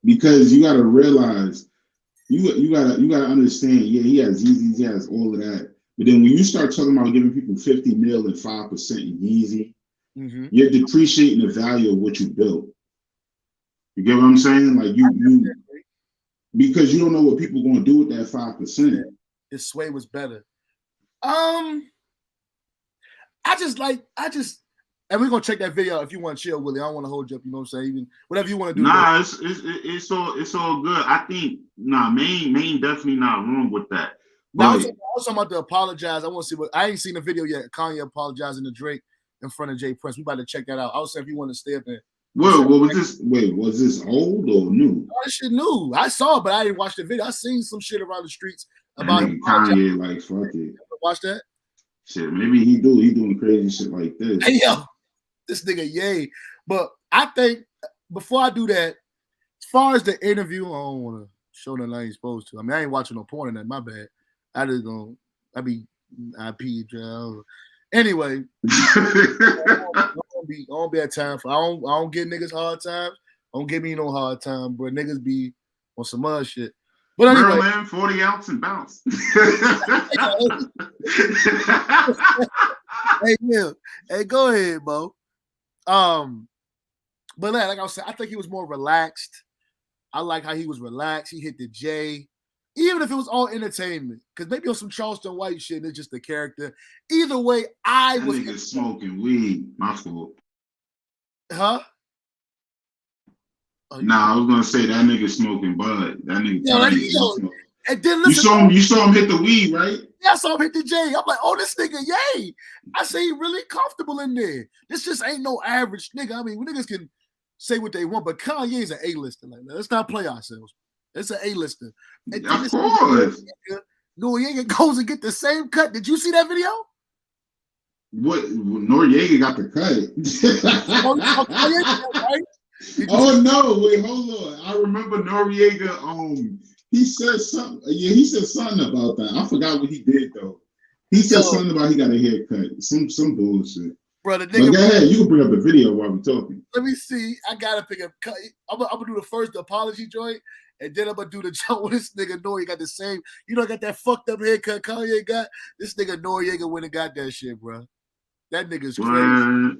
Because you gotta realize, you gotta understand, he has Yeezys, he has all of that. But then when you start talking about giving people 50 mil and 5% in Yeezy, you're depreciating the value of what you built. You get what I'm saying? Like you because you don't know what people are gonna do with that 5%. His sway was better. And we're gonna check that video out if you want to chill, Willie. I don't want to hold you up, you know what I'm saying? Even whatever you want to do. Nah, it's all good. I think Maine definitely not wrong with that. Now I was talking about to apologize. I want to see I ain't seen the video yet. Kanye apologizing to Drake in front of Jay Prince. We about to check that out. I was saying if you want to stay up there. Well, was this old or new? Oh, this shit new. I saw it, but I didn't watch the video. I seen some shit around the streets about Kanye, like, fuck it. Watch that? Shit, maybe he doing crazy shit like this. Hey, yo. This nigga, yay. But I think before I do that, as far as the interview, I don't want to show nothing I ain't supposed to. I mean, I ain't watching no porn in that. My bad. I just gonna. I be IP. Anyway, I don't be at time for. I don't get niggas hard times. Don't give me no hard time, bro. Niggas be on some other shit. But anyway, Merlin, 40 ounce and bounce. Hey, Will. Hey, go ahead, Bo. But like I was saying, I think he was more relaxed. I like how he was relaxed. He hit the J, even if it was all entertainment, because maybe on some Charleston White shit, and it's just the character. Either way, I that was nigga smoking weed. My fault. huh? Oh, Nah, I was gonna say that nigga smoking bud. That nigga. And then listen, you saw him hit the weed, right? Yeah, I saw him hit the J. I'm like, oh, this nigga, yay. I say he really comfortable in there. This just ain't no average nigga. I mean, we niggas can say what they want, but Kanye's an A-lister. Like, let's not play ourselves. It's an A-lister. And of course. Noriega goes and get the same cut. Did you see that video? What? Noriega got the cut. Right? Oh no! Wait, hold on. I remember Noriega. He said something. Yeah, he said something about that. I forgot what he did though. He said something about he got a haircut. Some bullshit. Brother, nigga, but go ahead. You can bring up the video while we're talking. Let me see. I gotta pick up. I'm gonna do the first apology joint, and then I'm gonna do the joint with this nigga Noriega got the same. You know, got that fucked up haircut Kanye got. This nigga Noriega went and got that shit, bro. That nigga's crazy.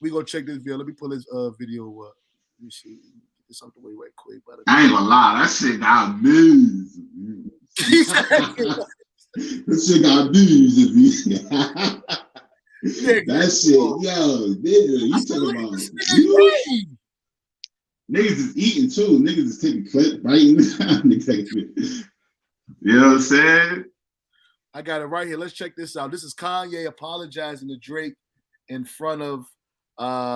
We gonna check this video. Let me pull this video up. Let me see. Get this out the way right quick. I ain't gonna lie, that shit got news. This shit got news. That shit, yo, you talking about niggas is eating too. Niggas is taking clip, biting. You know what I'm saying? I got it right here. Let's check this out. This is Kanye apologizing to Drake in front of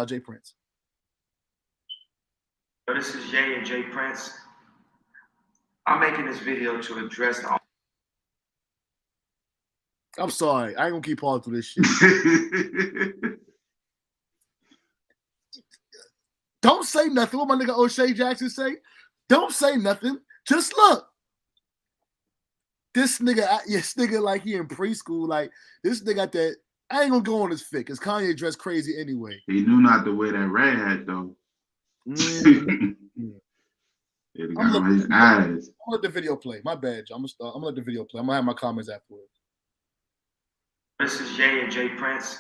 Jay Prince. This is Jay and Jay Prince. I'm making this video to address the. I'm sorry. I ain't gonna keep on through this shit. Don't say nothing. What my nigga O'Shea Jackson say? Don't say nothing. Just look. This nigga like he in preschool. Like this nigga got that. I ain't gonna go on his fit because Kanye dressed crazy anyway. He knew not to wear that red hat though. I'm his eyes. I'll let the video play. My bad, John. I'm gonna let the video play. I'm gonna have my comments afterwards. This is Jay and Jay Prince.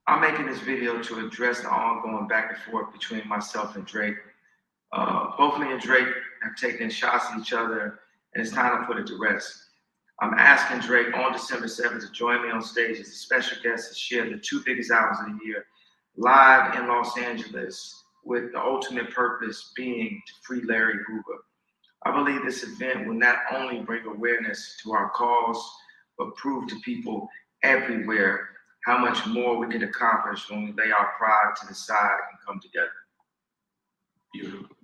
I'm making this video to address the ongoing back and forth between myself and Drake. Both me and Drake have taken shots at each other, and it's time to put it to rest. I'm asking Drake on December 7th to join me on stage as a special guest to share the 2 biggest albums of the year, live in Los Angeles, with the ultimate purpose being to free Larry Hoover. I believe this event will not only bring awareness to our cause, but prove to people everywhere how much more we can accomplish when we lay our pride to the side and come together. Beautiful.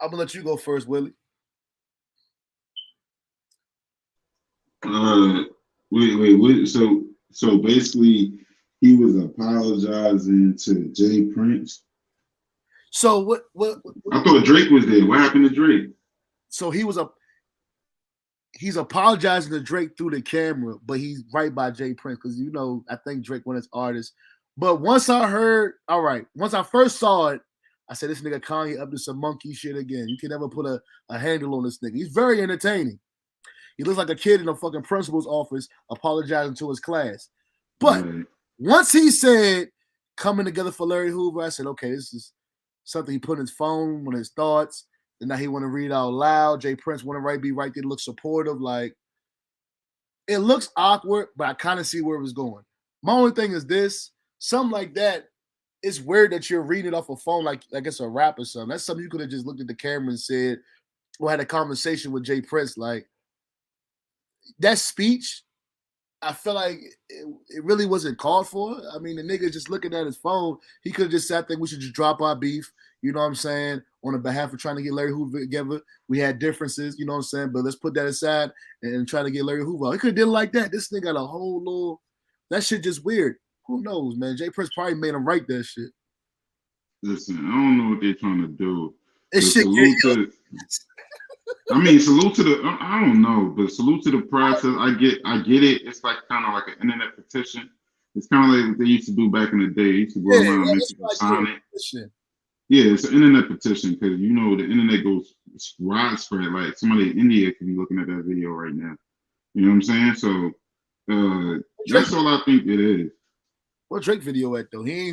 I'm gonna let you go first, Willie. Wait. So basically, he was apologizing to Jay Prince. So what I thought Drake was there. What happened to Drake? So he's apologizing to Drake through the camera, but he's right by Jay Prince because I think Drake one of his artists. But once I first saw it, I said this nigga Kanye up to some monkey shit again. You can never put a handle on this nigga. He's very entertaining. He looks like a kid in a fucking principal's office apologizing to his class. But once he said coming together for Larry Hoover, I said, okay, this is something he put in his phone, one of his thoughts. And now he want to read out loud. Jay Prince want to be right there, look supportive. Like, it looks awkward, but I kind of see where it was going. My only thing is this, something like that, it's weird that you're reading it off a phone like it's a rap or something. That's something you could have just looked at the camera and said, or had a conversation with Jay Prince. Like, that speech, I feel like it really wasn't called for. I mean, the nigga just looking at his phone, he could have just said, I think we should just drop our beef, you know what I'm saying, on the behalf of trying to get Larry Hoover together. We had differences, you know what I'm saying, but let's put that aside and try to get Larry Hoover out. He could have did it like that. This nigga got a whole little That shit just weird. Who knows, man? Jay Prince probably made him write that shit. Listen, I don't know what they're trying to do. This shit Salute to I don't know, but salute to the process. I get it. It's like kind of like an internet petition. It's kind of like what they used to do back in the day. They used to go around and make people sign it. Yeah, it's an internet petition because you know the internet goes widespread. Like somebody in India could be looking at that video right now. You know what I'm saying? So that's all I think it is. What Drake video at though? He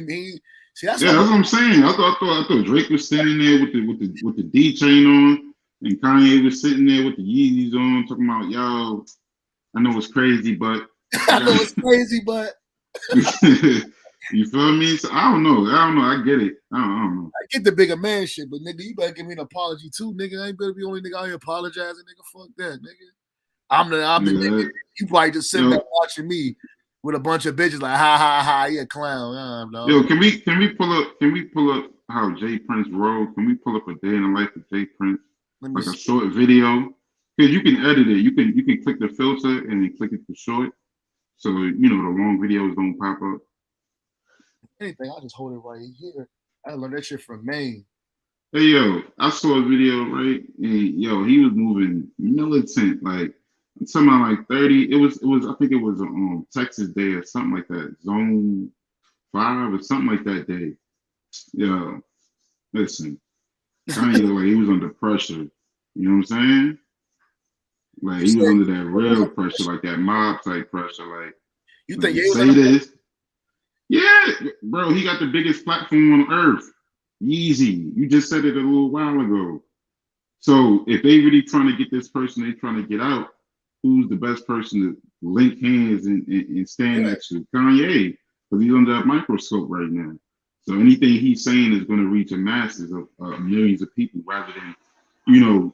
see that's what I'm saying. I thought Drake was standing there with the D chain on, and Kanye was sitting there with the Yeezys on, talking about, yo, I know it's crazy, but I know it's crazy, but you feel me? So I don't know. I get it. I don't know. I get the bigger man shit, but nigga, you better give me an apology too, nigga. I ain't better be the only nigga out here apologizing, nigga. Fuck that, nigga. I'm the nigga. You probably just sitting there watching me with a bunch of bitches like ha ha ha, you a clown. Yo, can we pull up how Jay Prince rolled? Can we pull up a day in the life of Jay Prince? Like a short video? Because you can edit it. You can click the filter and then click it to short. So you know the long videos don't pop up. Anything, I'll just hold it right here. I learned that shit from Maine. Hey yo, I saw a video, right? And yo, he was moving militant, like I'm talking about like 30. It was I think it was Texas Day or something like that, Zone 5 or something like that day. Yo, listen, Kanye looked like he was under pressure. You know what I'm saying? Like he was under that real pressure, like that mob type pressure. Like you think you say this? Yeah, bro, he got the biggest platform on earth. Easy. You just said it a little while ago. So if they really trying to get this person, they trying to get out, who's the best person to link hands and stand next to? Kanye, because he's under a microscope right now. So anything he's saying is going to reach a masses of millions of people rather than, you know,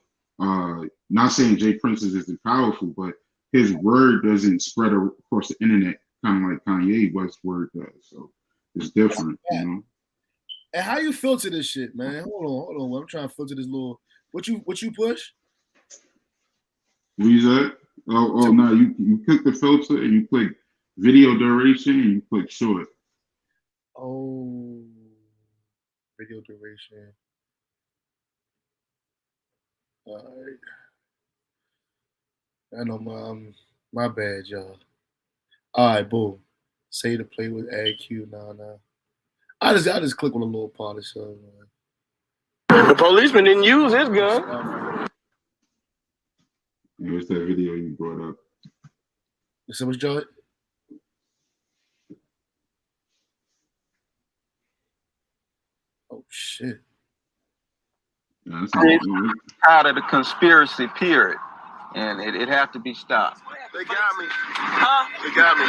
not saying Jay Prince isn't powerful, but his word doesn't spread across the internet kind of like Kanye West's word does. So it's different, you know. And how you filter this shit, man? Hold on. I'm trying to filter this little. What you push? What is that? Oh no, you click the filter and you click video duration and you click short. Oh, video duration. All right. I know my bad, y'all. All right, boom. Say to play with add Q. Nah. I just click on a little polish. The policeman didn't use his gun. What's that video you brought up? So much joy. Oh shit. Yeah, out of the conspiracy period, and it had to be stopped. They got me. Huh? They got me,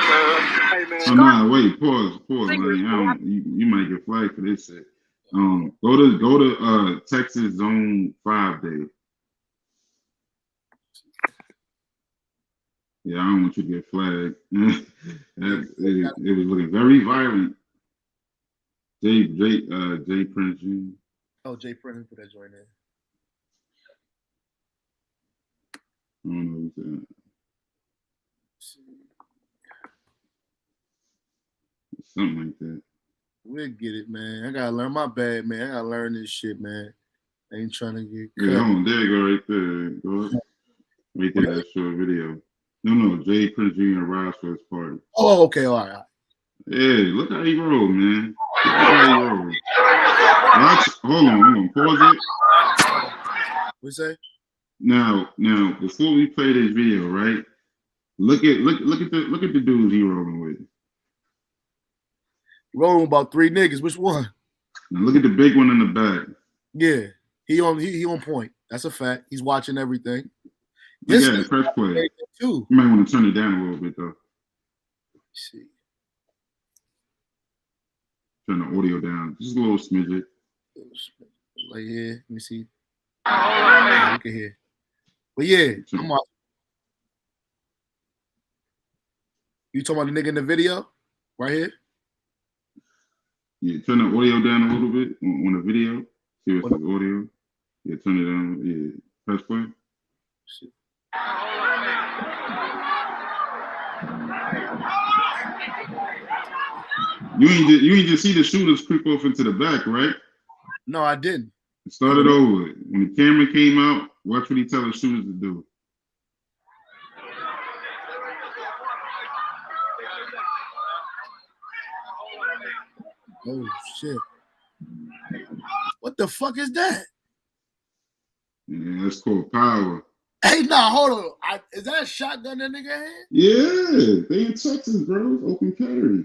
Hey, man. Oh, nah, wait, pause, man. You might get flagged for this shit. Go to Texas Zone 5 Day. Yeah, I don't want you to get flagged. It was looking very violent. Jay Prince Jr. Oh, Jay Prince put that joint in. I don't know what's that. Something like that. We'll get it, man. I gotta learn my bad, man. I gotta learn this shit, man. I ain't trying to get cut. Yeah, hold on. There you go, right there. Go right there, that short video. No, Jay Prince Jr. arrives for his party. Oh, okay, all right. Yeah, look how he rolled, man. Look how he rolled. Hold on. Pause it. What you say? Now, before we play this video, right? Look at the dudes he rolling with. Rolling with about 3 niggas. Which one? Now look at the big one in the back. Yeah, he on point. That's a fact. He's watching everything. Yeah, press play. You might want to turn it down a little bit though. Let's see. Turn the audio down just a little smidget. Like here, let me see. You can hear. But yeah, come on. You talking about the nigga in the video? Right here? Yeah, turn the audio down a little bit on the video. See what's the audio. Yeah, turn it down. Yeah, press play. You ain't just see the shooters creep off into the back, right? No, I didn't. It started over. When the camera came out, watch what he tell the shooters to do. Oh shit! What the fuck is that? Yeah, that's called power. Hey, nah, hold on. Is that a shotgun that nigga had? Yeah, they in Texas, bro. Open carry.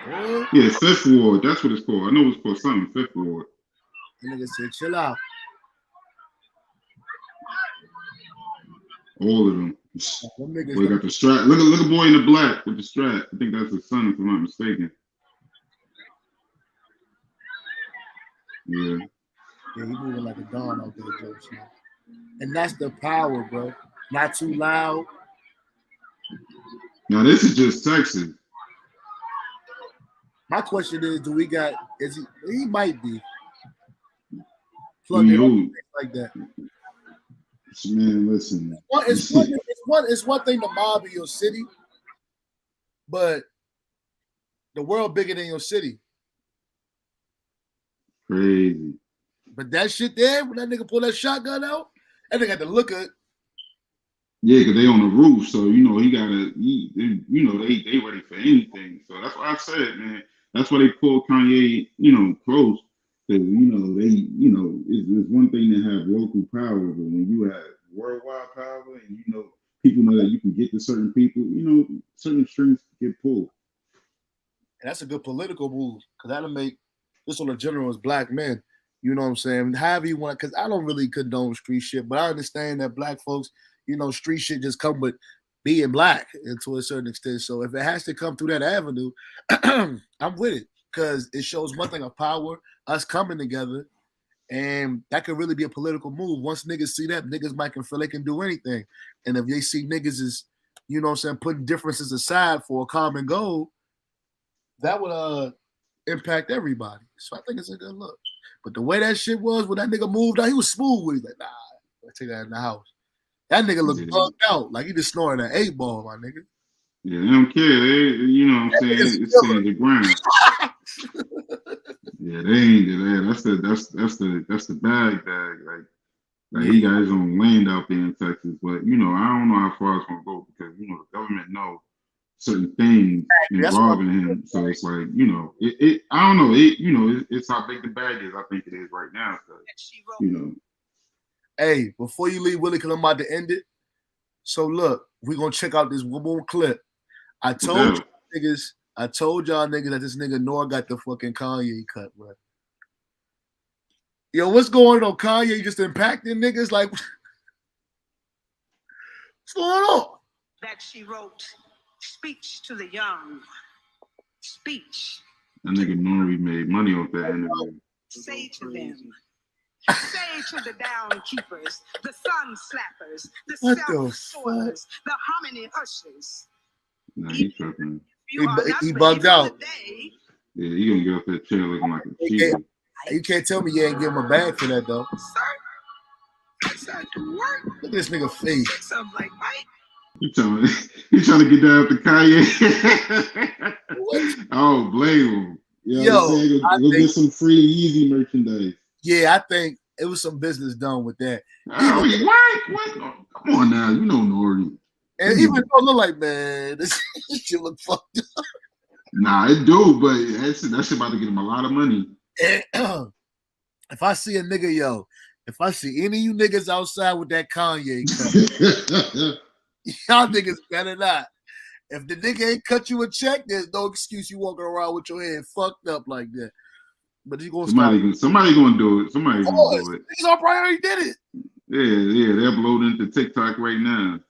What? Yeah, Fifth Ward. That's what it's called. I know it's called something. Fifth Ward. The nigga said, chill out. All of them. Niggas Boy got the strap. Look at boy in the black with the strap. I think that's his son, if I'm not mistaken. Yeah. Yeah, he moving like a dawn out there, Joe. And that's the power, bro. Not too loud. Now this is just Texas. My question is, he might be plugged in like that. Man, listen. It's one thing to mob in your city, but the world bigger than your city. Crazy. But that shit there, when that nigga pull that shotgun out, that nigga got to look at. Yeah, because they on the roof, so you know they ready for anything. So that's why I said, man, that's why they pulled Kanye, close. Because it's one thing to have local power, but when you have worldwide power and people know that you can get to certain people, certain strings get pulled. And that's a good political move, because that'll make this on the general as black men. You know what I'm saying? However you want, because I don't really condone street shit, but I understand that black folks, street shit just come with being black and to a certain extent. So if it has to come through that avenue, I'm with it, because it shows one thing of power, us coming together, and that could really be a political move. Once niggas see that, niggas might feel they can do anything. And if they see niggas as, putting differences aside for a common goal, that would impact everybody. So I think it's a good look. But the way that shit was, when that nigga moved out, he was smooth with it. Like, nah, I'll take that in the house. That nigga looked bugged out, like he just snoring an 8-ball, my nigga. Yeah, they don't care. They, what I'm saying, it's staying the ground. Yeah, they ain't that. That's the bag. Like he got his own land out there in Texas, but I don't know how far it's gonna go, because the government knows certain things involving him. So it's like, I don't know. It's how big the bag is. I think it is right now. So, Hey, before you leave, Willie, because I'm about to end it. So look, we're gonna check out this one more clip. I told y'all niggas that this nigga Nor got the fucking Kanye cut, bro. Yo, what's going on? Kanye just impacting niggas? Like, what's going on? That she wrote, speech to the young. Speech. That nigga Nori made money off that interview. Say to them. Say to the down keepers, the sun slappers, the self-soilers, the hominy ushers. Nah, he tripping. He bugged out. Yeah, he gonna get off that chair looking like a cheater. You can't tell me you ain't give him a bag for that, though. Sir, work. Look at this nigga face. Something like Mike. He trying to get down to Kanye. I don't blame him. Go get some free Easy merchandise. Yeah, I think it was some business done with that. What? Come on now, Nori. And even though look like, man, this shit look fucked up. Nah, it do, but that shit about to get him a lot of money. And, if I see a nigga, if I see any of you niggas outside with that Kanye cut, y'all niggas better not. If the nigga ain't cut you a check, there's no excuse you walking around with your head fucked up like that. But you gonna somebody gonna do it. Somebody gonna do it. Niggas already did it. Yeah, they're uploading to TikTok right now.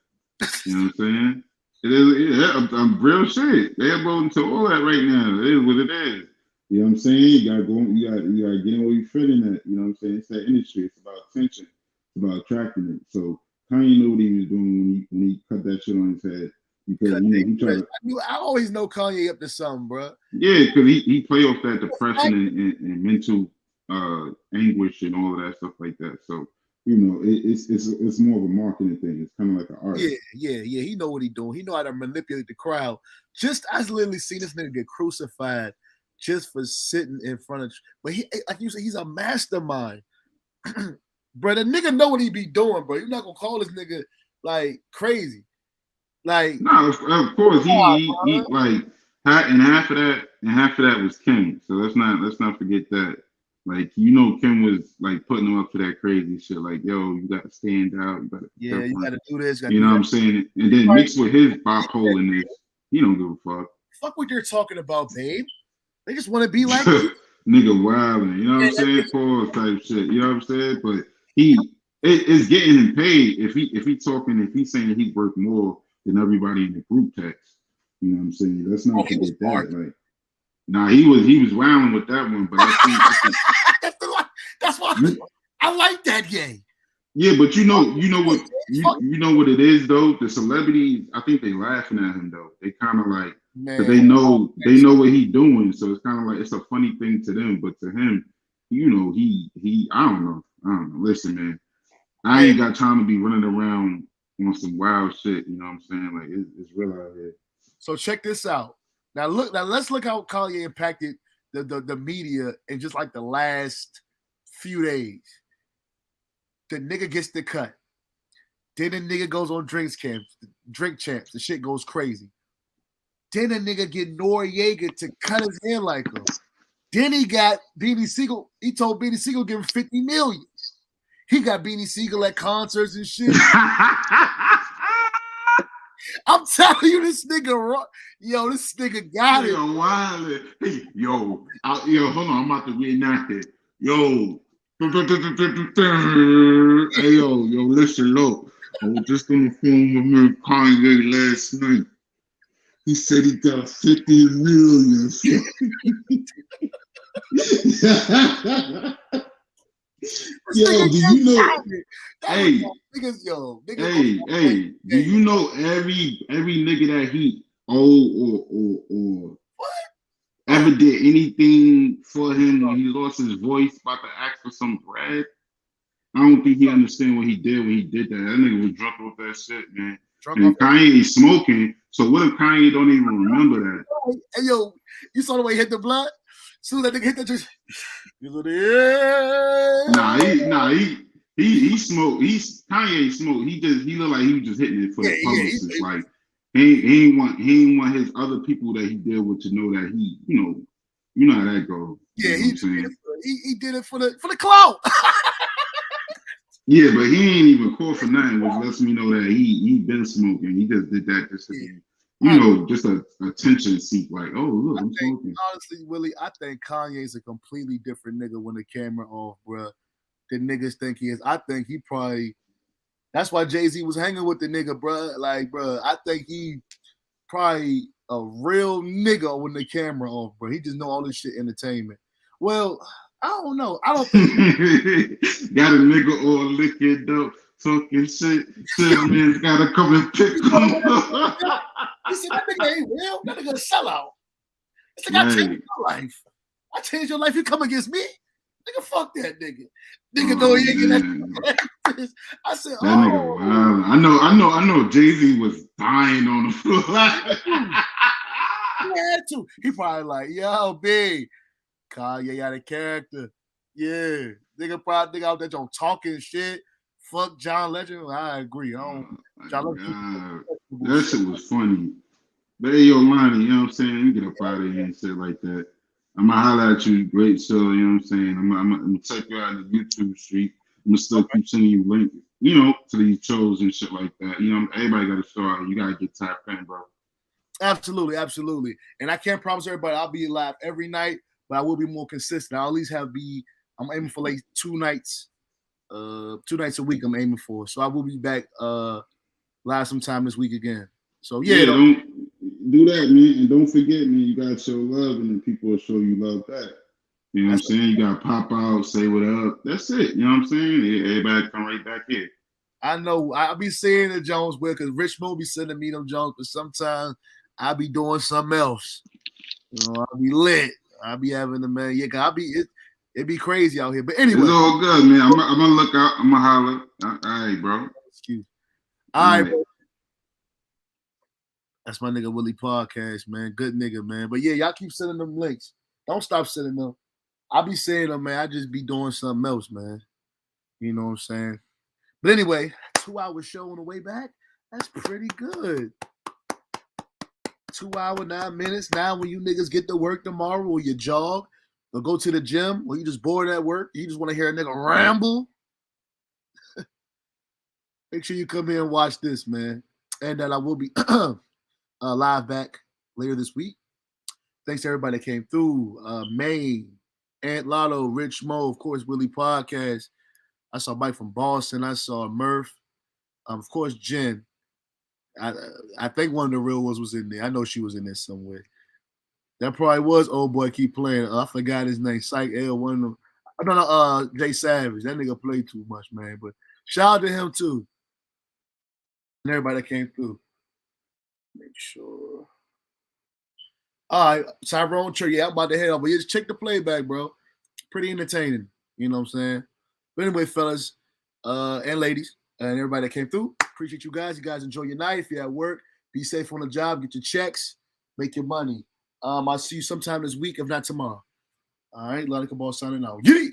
You know what I'm saying? It is. Yeah, I'm real shit. They're uploading to all that right now. It is what it is. You know what I'm saying? You gotta go. You gotta get in where you fit in that. You know what I'm saying? It's that industry. It's about attention. It's about attracting it. So Kanye knew what he was doing when he cut that shit on his head. Because he tried to, I always know Kanye up to something, bro. Yeah, because he play off that depression and mental anguish and all of that stuff like that. So you know, it's more of a marketing thing. It's kind of like an art. Yeah. He know what he doing. He know how to manipulate the crowd. I literally seen this nigga get crucified just for sitting in front of. But he, like you said, he's a mastermind, bro. The nigga know what he be doing, bro. You're not gonna call this nigga like crazy, like. No, of course he like half of that was Kim. So let's not forget that. Like, you know, Kim was like putting him up to that crazy shit. Like, yo, you got to stand out. You got to do this. You know what I'm saying? And then mixed with his bipolarness, he don't give a fuck. Fuck what you're talking about, babe. They just want to be like nigga wilding. You know what I'm saying? Pause type shit. You know what I'm saying? But it's getting him paid if he's saying he's worth more than everybody in the group text. You know what I'm saying? Let's not forget that. Like, nah, he was wilding with that one, but that's why I like that game. Yeah, but you know what it is though. The celebrities, I think they laughing at him though. They kind of like, because they know what he doing, so it's kind of like it's a funny thing to them, but to him, you know, he I don't know. Listen, man, I ain't got time to be running around on some wild shit. You know what I'm saying? Like it's real out here. So check this out. Now let's look how Kanye impacted the media in just like the last few days. The nigga gets the cut. Then the nigga goes on drink champs. The shit goes crazy. Then the nigga get Noriega to cut his hair like him. Then he got Beanie Siegel. He told Beanie Siegel give him $50 million. He got Beanie Siegel at concerts and shit. I'm telling you, this nigga got it. Yo, hold on, I'm about to reenact it. Yo. Hey, yo, listen, look. I was just on the phone with me Kanye last night. He said he got 50 million. Yo, do you know? Hey, do you know every nigga that he or ever did anything for him when he lost his voice, about to ask for some bread? I don't think he understand what he did when he did that. That nigga was drunk off that shit, man. And Kanye ain't smoking, so what if Kanye don't even remember that? Hey, yo, you saw the way he hit the blood? Soon that nigga hit that just. He smoked. Kanye smoked. He looked like he was just hitting it for the publicist. Like he ain't want his other people that he deal with to know that he, you know how that goes. Yeah, he did it for the clout. Yeah, but he ain't even caught for nothing, which lets me know that he been smoking. He just did that just to be, just a attention seek. Like, oh look, I'm smoking. Honestly, Willie, I think Kanye's a completely different nigga when the camera off, bro. The niggas think he is. I think he probably. That's why Jay-Z was hanging with the nigga, bro. Like, bro, I think he probably a real nigga when the camera off, bro. He just know all this shit entertainment. Well, I don't know. I don't think got a nigga all liquored up, talking shit. Man's gotta come and pick him up. He said that nigga ain't real. That nigga a sellout. He said, I changed your life. I changed your life. You come against me? Nigga, fuck that nigga. Nigga know he ain't get that. I said, that nigga, wow. I know Jay-Z was dying on the floor. He had to. He probably like, yo, big. Kanye got a character. Yeah. Nigga out there talking shit. Fuck John Legend. I agree. John Legend. That shit was funny. But hey, yo, Lonny, you know what I'm saying? You get up out of here and shit like that. I'm gonna holler at you, great show, you know what I'm saying? I'm gonna check you out on the YouTube street. I'm gonna still keep sending you links, to these shows and shit like that. Everybody got a show out. You gotta get tapped in, bro. Absolutely. And I can't promise everybody I'll be live every night, but I will be more consistent. I'll at least I'm aiming for like 2 nights a week I'm aiming for. So I will be back live sometime this week again. So yeah, don't do that, man. And don't forget, man, you gotta show love and then people will show you love back. You know what I'm saying? You gotta pop out, say what up. That's it. You know what I'm saying? Everybody come right back here. I know I'll be saying the Jones will because Rich Mo be sending me them Jones, but sometimes I'll be doing something else. I'll be lit. I'll be having the man. Yeah, It'd be crazy out here. But It's anyway. all good, man. I'm gonna look out. I'm gonna holler. All right, bro. Excuse me. All right, bro. That's my nigga Willie podcast, man. Good nigga, man. But yeah, y'all keep sending them links. Don't stop sending them. I be saying them, man. I just be doing something else, man. You know what I'm saying? But anyway, 2-hour show on the way back. That's pretty good. 2 hours, 9 minutes. Now when you niggas get to work tomorrow or you jog or go to the gym or you just bored at work, you just want to hear a nigga ramble. Make sure you come here and watch this, man. And that I will be live back later this week. Thanks to everybody that came through. May, Ant Lotto, Rich Mo, of course, Willie Podcast. I saw Mike from Boston. I saw Murph. Of course, Jen. I think one of the real ones was in there. I know she was in there somewhere. That probably was Old Boy Keep Playing. I forgot his name. Psych L, one of them. I don't know, Jay Savage. That nigga played too much, man. But shout out to him, too. And everybody that came through. Make sure. All right, Tyrone Church. Yeah, I'm about to head over. Yeah, just check the playback, bro. Pretty entertaining. You know what I'm saying? But anyway, fellas and ladies and everybody that came through, appreciate you guys. You guys enjoy your night. If you're at work, be safe on the job. Get your checks. Make your money. I'll see you sometime this week, if not tomorrow. All right, LonnyKabal signing out. Yeet!